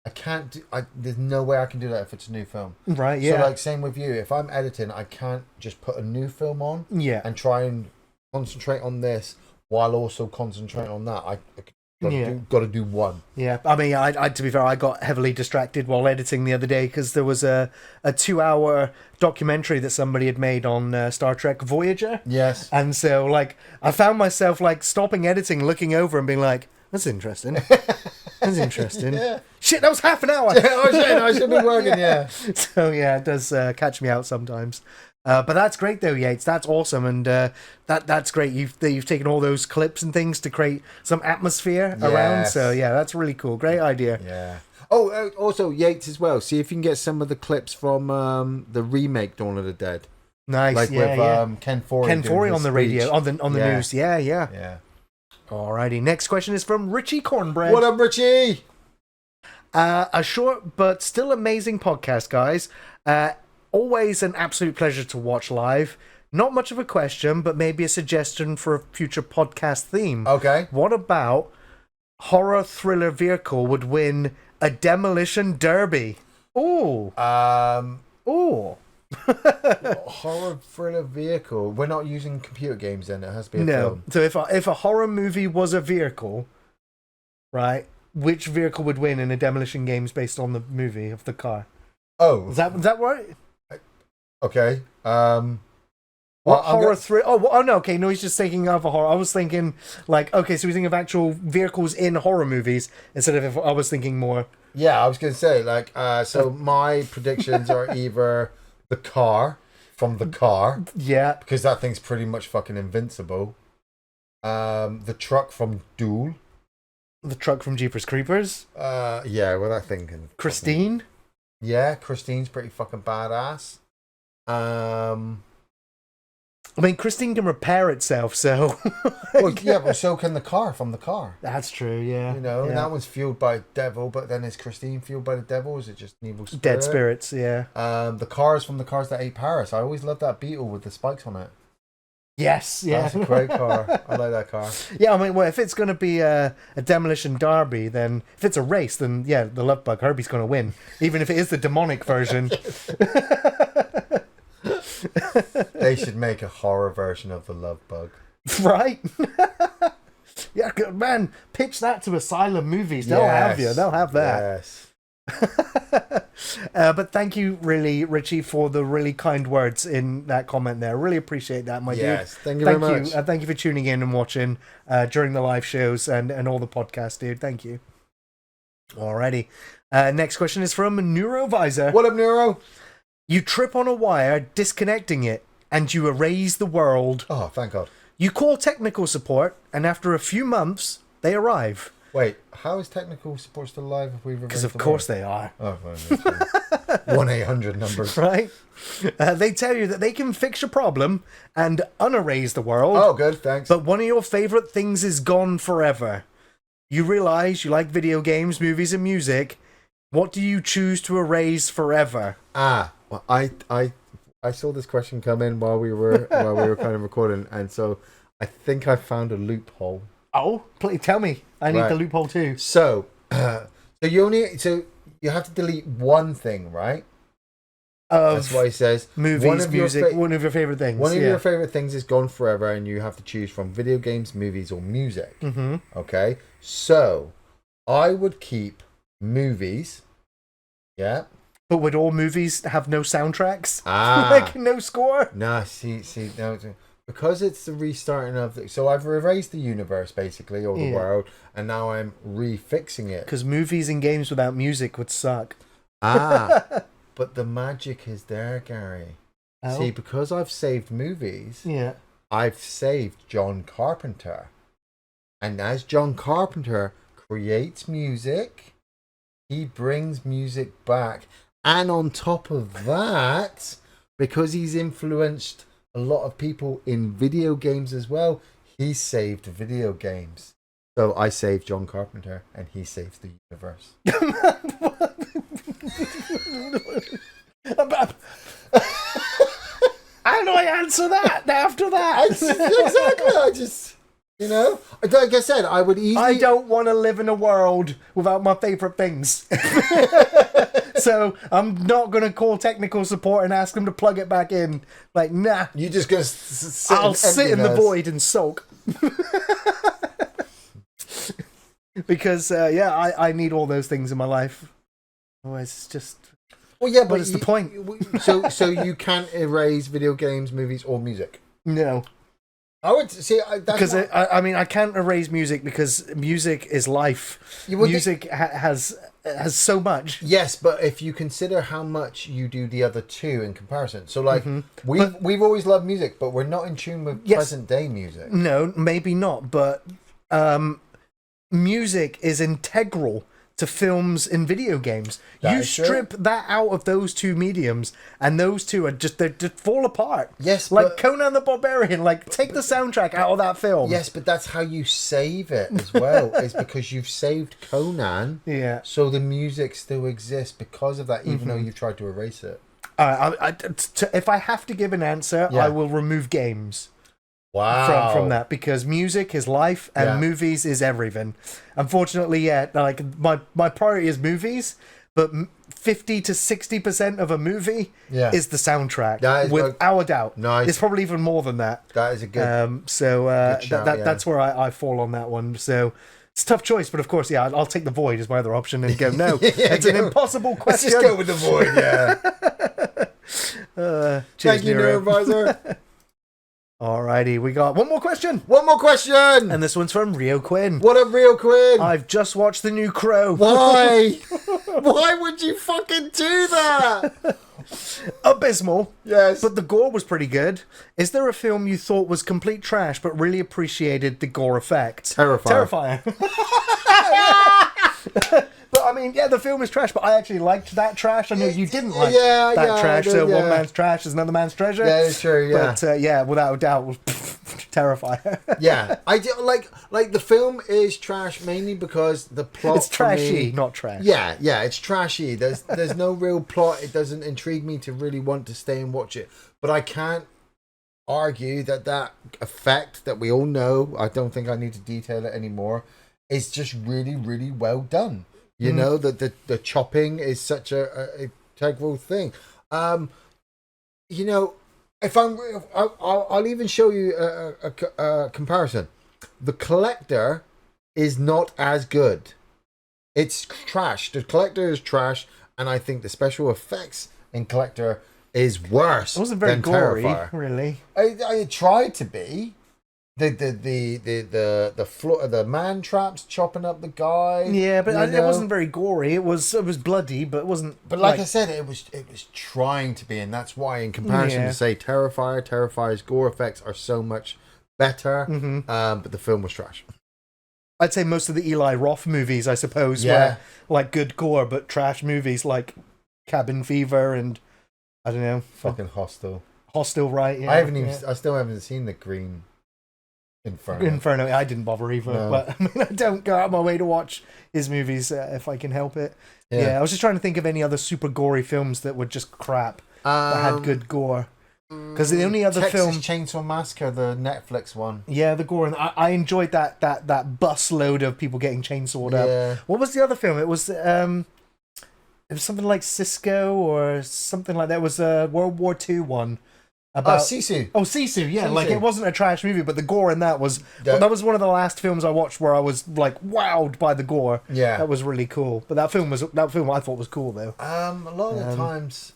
[SPEAKER 2] I can't do. There's no way I can do that if it's a new film.
[SPEAKER 1] Right. Yeah.
[SPEAKER 2] So like same with you. If I'm editing, I can't just put a new film on.
[SPEAKER 1] Yeah.
[SPEAKER 2] And try and concentrate on this while also concentrating on that. I got to do one.
[SPEAKER 1] Yeah, I mean, I to be fair, I got heavily distracted while editing the other day because there was a 2-hour documentary that somebody had made on Star Trek Voyager.
[SPEAKER 2] Yes.
[SPEAKER 1] And so, like, I found myself, like, stopping editing, looking over and being like, that's interesting. That's interesting. Yeah. Shit, that was half an hour.
[SPEAKER 2] I should be working, yeah.
[SPEAKER 1] So, yeah, it does catch me out sometimes. But that's great though, Yates. That's awesome, and that's great. You've taken all those clips and things to create some atmosphere around. So yeah, that's really cool. Great idea.
[SPEAKER 2] Yeah. Oh, also Yates as well. See if you can get some of the clips from the remake Dawn of the Dead.
[SPEAKER 1] Nice.
[SPEAKER 2] Like with Ken Foree.
[SPEAKER 1] Ken Foree on the radio, on the
[SPEAKER 2] yeah.
[SPEAKER 1] news. Yeah. Alrighty. Next question is from Richie Cornbread.
[SPEAKER 2] What up, Richie?
[SPEAKER 1] A short but still amazing podcast, guys. Always an absolute pleasure to watch live. Not much of a question, but maybe a suggestion for a future podcast theme.
[SPEAKER 2] Okay.
[SPEAKER 1] What about horror thriller vehicle would win a demolition derby? Ooh. Ooh.
[SPEAKER 2] Horror thriller vehicle. We're not using computer games then. It has to be a film.
[SPEAKER 1] So if a horror movie was a vehicle, right, which vehicle would win in a demolition games based on the movie of the car?
[SPEAKER 2] Oh.
[SPEAKER 1] Is that right?
[SPEAKER 2] Okay.
[SPEAKER 1] What horror thriller? Oh no. Okay, no, he's just thinking of a horror. I was thinking like, okay, so he's thinking of actual vehicles in horror movies instead of. I was thinking more.
[SPEAKER 2] Yeah, I was gonna say like. So my predictions are either the car from the car.
[SPEAKER 1] Yeah.
[SPEAKER 2] Because that thing's pretty much fucking invincible. The truck from Duel.
[SPEAKER 1] The truck from Jeepers Creepers.
[SPEAKER 2] Yeah. Well, that thing can.
[SPEAKER 1] Christine.
[SPEAKER 2] Yeah, Christine's pretty fucking badass. I
[SPEAKER 1] mean, Christine can repair itself, so.
[SPEAKER 2] Well, yeah, but so can the car from the car.
[SPEAKER 1] That's true, yeah.
[SPEAKER 2] You know, and that one's fueled by devil, but then is Christine fueled by the devil? Or is it just an evil spirit?
[SPEAKER 1] Dead spirits, yeah.
[SPEAKER 2] The cars from the cars that ate Paris. I always loved that Beetle with the spikes on it.
[SPEAKER 1] Yes, yeah.
[SPEAKER 2] That's a great car. I like that car.
[SPEAKER 1] Yeah, I mean, well, if it's going to be a demolition derby, then if it's a race, then yeah, the Love Bug Herbie's going to win, even if it is the demonic version.
[SPEAKER 2] They should make a horror version of the Love Bug.
[SPEAKER 1] Right? Yeah, man, pitch that to Asylum Movies. They'll have you. They'll have that.
[SPEAKER 2] Yes.
[SPEAKER 1] But thank you, really, Richie, for the really kind words in that comment there. Really appreciate that, my dude.
[SPEAKER 2] Yes, thank you very much.
[SPEAKER 1] Thank you for tuning in and watching during the live shows and all the podcasts, dude. Thank you. Alrighty. Next question is from Neurovisor.
[SPEAKER 2] What up, Neuro?
[SPEAKER 1] You trip on a wire, disconnecting it, and you erase the world.
[SPEAKER 2] Oh, thank God.
[SPEAKER 1] You call technical support, and after a few months, they arrive.
[SPEAKER 2] Wait, how is technical support still alive if we've erased
[SPEAKER 1] Because of course they are.
[SPEAKER 2] Oh, 1-800 numbers.
[SPEAKER 1] Right? They tell you that they can fix your problem and unerase the world.
[SPEAKER 2] Oh, good, thanks.
[SPEAKER 1] But one of your favourite things is gone forever. You realise you like video games, movies, and music. What do you choose to erase forever?
[SPEAKER 2] Well, I saw this question come in while we were kind of recording, and so I think I found a loophole.
[SPEAKER 1] Oh, please tell me. I need the loophole too.
[SPEAKER 2] So you have to delete one thing, right? That's why he says
[SPEAKER 1] movies, music, one of your favorite things.
[SPEAKER 2] One of your favorite things is gone forever, and you have to choose from video games, movies, or music.
[SPEAKER 1] Mm-hmm.
[SPEAKER 2] Okay, so I would keep movies. Yeah.
[SPEAKER 1] But would all movies have no soundtracks? Like no score?
[SPEAKER 2] Nah, see, no, because it's the restarting of so I've erased the universe basically, or the world, and now I'm refixing it.
[SPEAKER 1] Because movies and games without music would suck.
[SPEAKER 2] But the magic is there, Gary. Oh. See, because I've saved movies, I've saved John Carpenter. And as John Carpenter creates music, he brings music back. And on top of that, because he's influenced a lot of people in video games as well, he saved video games. So I saved John Carpenter, and he saves the universe.
[SPEAKER 1] How do I answer that after that?
[SPEAKER 2] Exactly. You know, like I said, I would easily.
[SPEAKER 1] I don't want to live in a world without my favorite things. So I'm not going to call technical support and ask them to plug it back in. Like, nah.
[SPEAKER 2] You're just going to sit.
[SPEAKER 1] I'll sit in the void and sulk. Because, I need all those things in my life. Otherwise, it's just...
[SPEAKER 2] Well, yeah, but
[SPEAKER 1] what is the point?
[SPEAKER 2] So you can't erase video games, movies, or music?
[SPEAKER 1] No.
[SPEAKER 2] I would see
[SPEAKER 1] because I can't erase music because music is life. Music has so much.
[SPEAKER 2] Yes, but if you consider how much you do the other two in comparison, so like we've always loved music, but we're not in tune with present day music.
[SPEAKER 1] No, maybe not, but music is integral to films and video games. You strip that out of those two mediums, and those two are they just fall apart.
[SPEAKER 2] Yes,
[SPEAKER 1] like Conan the Barbarian. Like, take the soundtrack out of that film.
[SPEAKER 2] Yes, but that's how you save it as well. Is because you've saved Conan.
[SPEAKER 1] Yeah.
[SPEAKER 2] So the music still exists because of that, even though you've tried to erase it.
[SPEAKER 1] If I have to give an answer, I will remove games.
[SPEAKER 2] Wow.
[SPEAKER 1] From that, because music is life and movies is everything. Unfortunately, like my priority is movies, but 50 to 60% of a movie is the soundtrack. That is without a doubt.
[SPEAKER 2] Nice.
[SPEAKER 1] It's probably even more than that.
[SPEAKER 2] That is a good.
[SPEAKER 1] Good shout, that's where I fall on that one. So it's a tough choice, but of course, I'll take the void as my other option and go no. It's an impossible question.
[SPEAKER 2] Let's just go with the void. Yeah.
[SPEAKER 1] Cheers,
[SPEAKER 2] Thank you, Neurovisor.
[SPEAKER 1] Alrighty, we got one more question.
[SPEAKER 2] One more question!
[SPEAKER 1] And this one's from Rio Quinn.
[SPEAKER 2] What up, Rio Quinn?
[SPEAKER 1] I've just watched The New Crow.
[SPEAKER 2] Why? Why would you fucking do that?
[SPEAKER 1] Abysmal.
[SPEAKER 2] Yes.
[SPEAKER 1] But the gore was pretty good. Is there a film you thought was complete trash but really appreciated the gore effects?
[SPEAKER 2] Terrifying.
[SPEAKER 1] But I mean, the film is trash, but I actually liked that trash. I know you didn't like that trash, so one man's trash is another man's treasure.
[SPEAKER 2] Yeah, it's true, yeah.
[SPEAKER 1] But without a doubt, was terrifying.
[SPEAKER 2] Yeah, I do, like the film is trash mainly because the plot.
[SPEAKER 1] It's trashy, not trash.
[SPEAKER 2] Yeah, it's trashy. There's no real plot. It doesn't intrigue me to really want to stay and watch it. But I can't argue that effect that we all know, I don't think I need to detail it anymore, is just really, really well done. You know, the chopping is such a integral thing. You know, if I'll even show you a comparison. The Collector is not as good. It's trash. The Collector is trash, and I think the special effects in Collector is worse.
[SPEAKER 1] It wasn't very gory,
[SPEAKER 2] Terrifier.
[SPEAKER 1] really.
[SPEAKER 2] I tried to be. The floor, the man traps chopping up the guy.
[SPEAKER 1] Yeah, but it wasn't very gory. It was bloody, but it wasn't.
[SPEAKER 2] But like I said, it was trying to be, and that's why, in comparison to say Terrifier's gore effects are so much better. But the film was trash.
[SPEAKER 1] I'd say most of the Eli Roth movies, I suppose, were like good gore, but trash movies like Cabin Fever and I don't know,
[SPEAKER 2] fucking Hostel,
[SPEAKER 1] right? Yeah,
[SPEAKER 2] I still haven't seen the Green
[SPEAKER 1] Inferno. I didn't bother either, but I mean, I don't go out of my way to watch his movies if I can help it. I was just trying to think of any other super gory films that were just crap that had good gore. Because the only other
[SPEAKER 2] Texas Chainsaw Massacre, the Netflix one.
[SPEAKER 1] Yeah, the gore, and I enjoyed that bus load of people getting chainsawed up. What was the other film? It was something like Cisco or something like that. It was a World War II one. About
[SPEAKER 2] Sisu.
[SPEAKER 1] Oh, Sisu, yeah. Sisu. Like, it wasn't a trash movie, but the gore in that was... That was one of the last films I watched where I was, like, wowed by the gore.
[SPEAKER 2] Yeah.
[SPEAKER 1] That was really cool. But that film I thought was cool, though.
[SPEAKER 2] A lot of the times,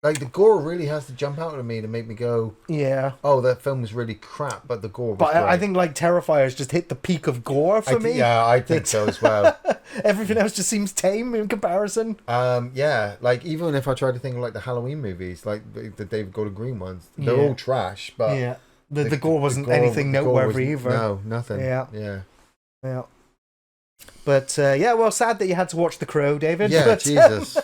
[SPEAKER 2] like, the gore really has to jump out at me to make me go...
[SPEAKER 1] Yeah.
[SPEAKER 2] Oh, that film was really crap, but the gore was great.
[SPEAKER 1] I think, like, Terrifiers just hit the peak of gore for me.
[SPEAKER 2] Yeah, I think so as well.
[SPEAKER 1] Everything else just seems tame in comparison.
[SPEAKER 2] Like, even if I try to think of, like, the Halloween movies, like the David Gordon Green ones, they're all trash, but...
[SPEAKER 1] Yeah. The gore wasn't anything noteworthy either.
[SPEAKER 2] No, nothing.
[SPEAKER 1] Yeah. But, well, sad that you had to watch The Crow, David.
[SPEAKER 2] Yeah, Jesus.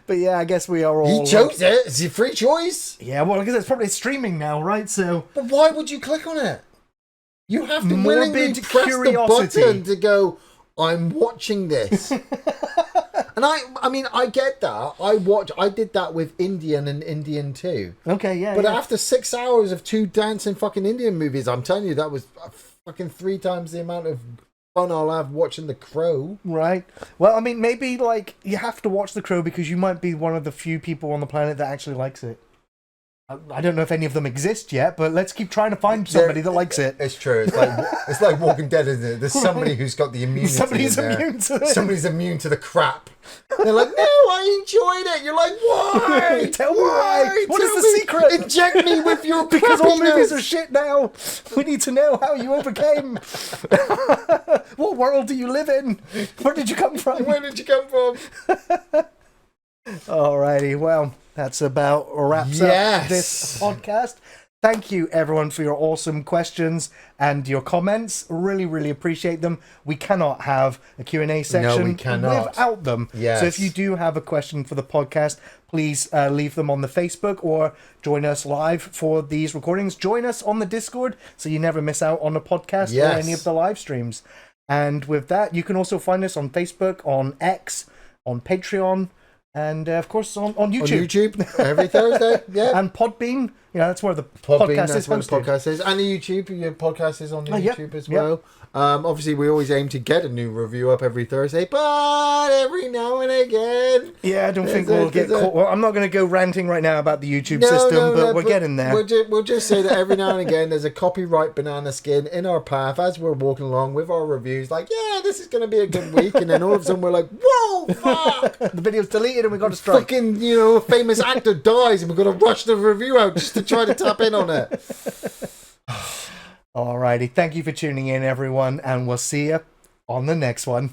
[SPEAKER 1] But yeah, I guess we are all...
[SPEAKER 2] He chose it. It's your free choice.
[SPEAKER 1] Yeah, well, because it's probably streaming now, right? So...
[SPEAKER 2] But why would you click on it? You have to willingly press the button to go, I'm watching this. And I mean, I get that. I did that with Indian and Indian 2.
[SPEAKER 1] Okay, yeah.
[SPEAKER 2] But after 6 hours of 2 dancing fucking Indian movies, I'm telling you, that was fucking 3 times the amount of fun I'll have watching The Crow.
[SPEAKER 1] Right. Well, I mean, maybe, like, you have to watch The Crow because you might be one of the few people on the planet that actually likes it. I don't know if any of them exist yet, but let's keep trying to find somebody that likes it.
[SPEAKER 2] It's true. It's like Walking Dead, isn't it? There's somebody who's got the immunity.
[SPEAKER 1] Somebody's immune to it.
[SPEAKER 2] Somebody's immune to the crap. They're like, no, I enjoyed it. You're like, why?
[SPEAKER 1] Tell me why. What is the secret?
[SPEAKER 2] Inject me with your
[SPEAKER 1] because all movies
[SPEAKER 2] crappiness.
[SPEAKER 1] are shit now. We need to know how you overcame. What world do you live in? Where did you come from?
[SPEAKER 2] Where did you come from?
[SPEAKER 1] Alrighty, well, that's about wraps up this podcast. Thank you, everyone, for your awesome questions and your comments. Really, really appreciate them. We cannot have a Q&A section without them.
[SPEAKER 2] Yes.
[SPEAKER 1] So if you do have a question for the podcast, please leave them on the Facebook or join us live for these recordings. Join us on the Discord so you never miss out on a podcast or any of the live streams. And with that, you can also find us on Facebook, on X, on Patreon, and of course on YouTube.
[SPEAKER 2] On YouTube every Thursday, yeah.
[SPEAKER 1] And Podbean, that's where the podcast is hosted.
[SPEAKER 2] The podcast is. And the YouTube, your podcast is on the YouTube as well. Obviously, we always aim to get a new review up every Thursday, but every now and again.
[SPEAKER 1] Yeah, I don't think we'll get caught. Well, I'm not going to go ranting right now about the YouTube system, but we're getting there.
[SPEAKER 2] We'll just say that every now and again there's a copyright banana skin in our path as we're walking along with our reviews. Like, yeah, this is going to be a good week, and then all of a sudden we're like, whoa, fuck!
[SPEAKER 1] The video's deleted and we got a strike.
[SPEAKER 2] Fucking, a famous actor dies, and we've got to rush the review out just to try to tap in on it.
[SPEAKER 1] Alrighty, thank you for tuning in, everyone, and we'll see you on the next one.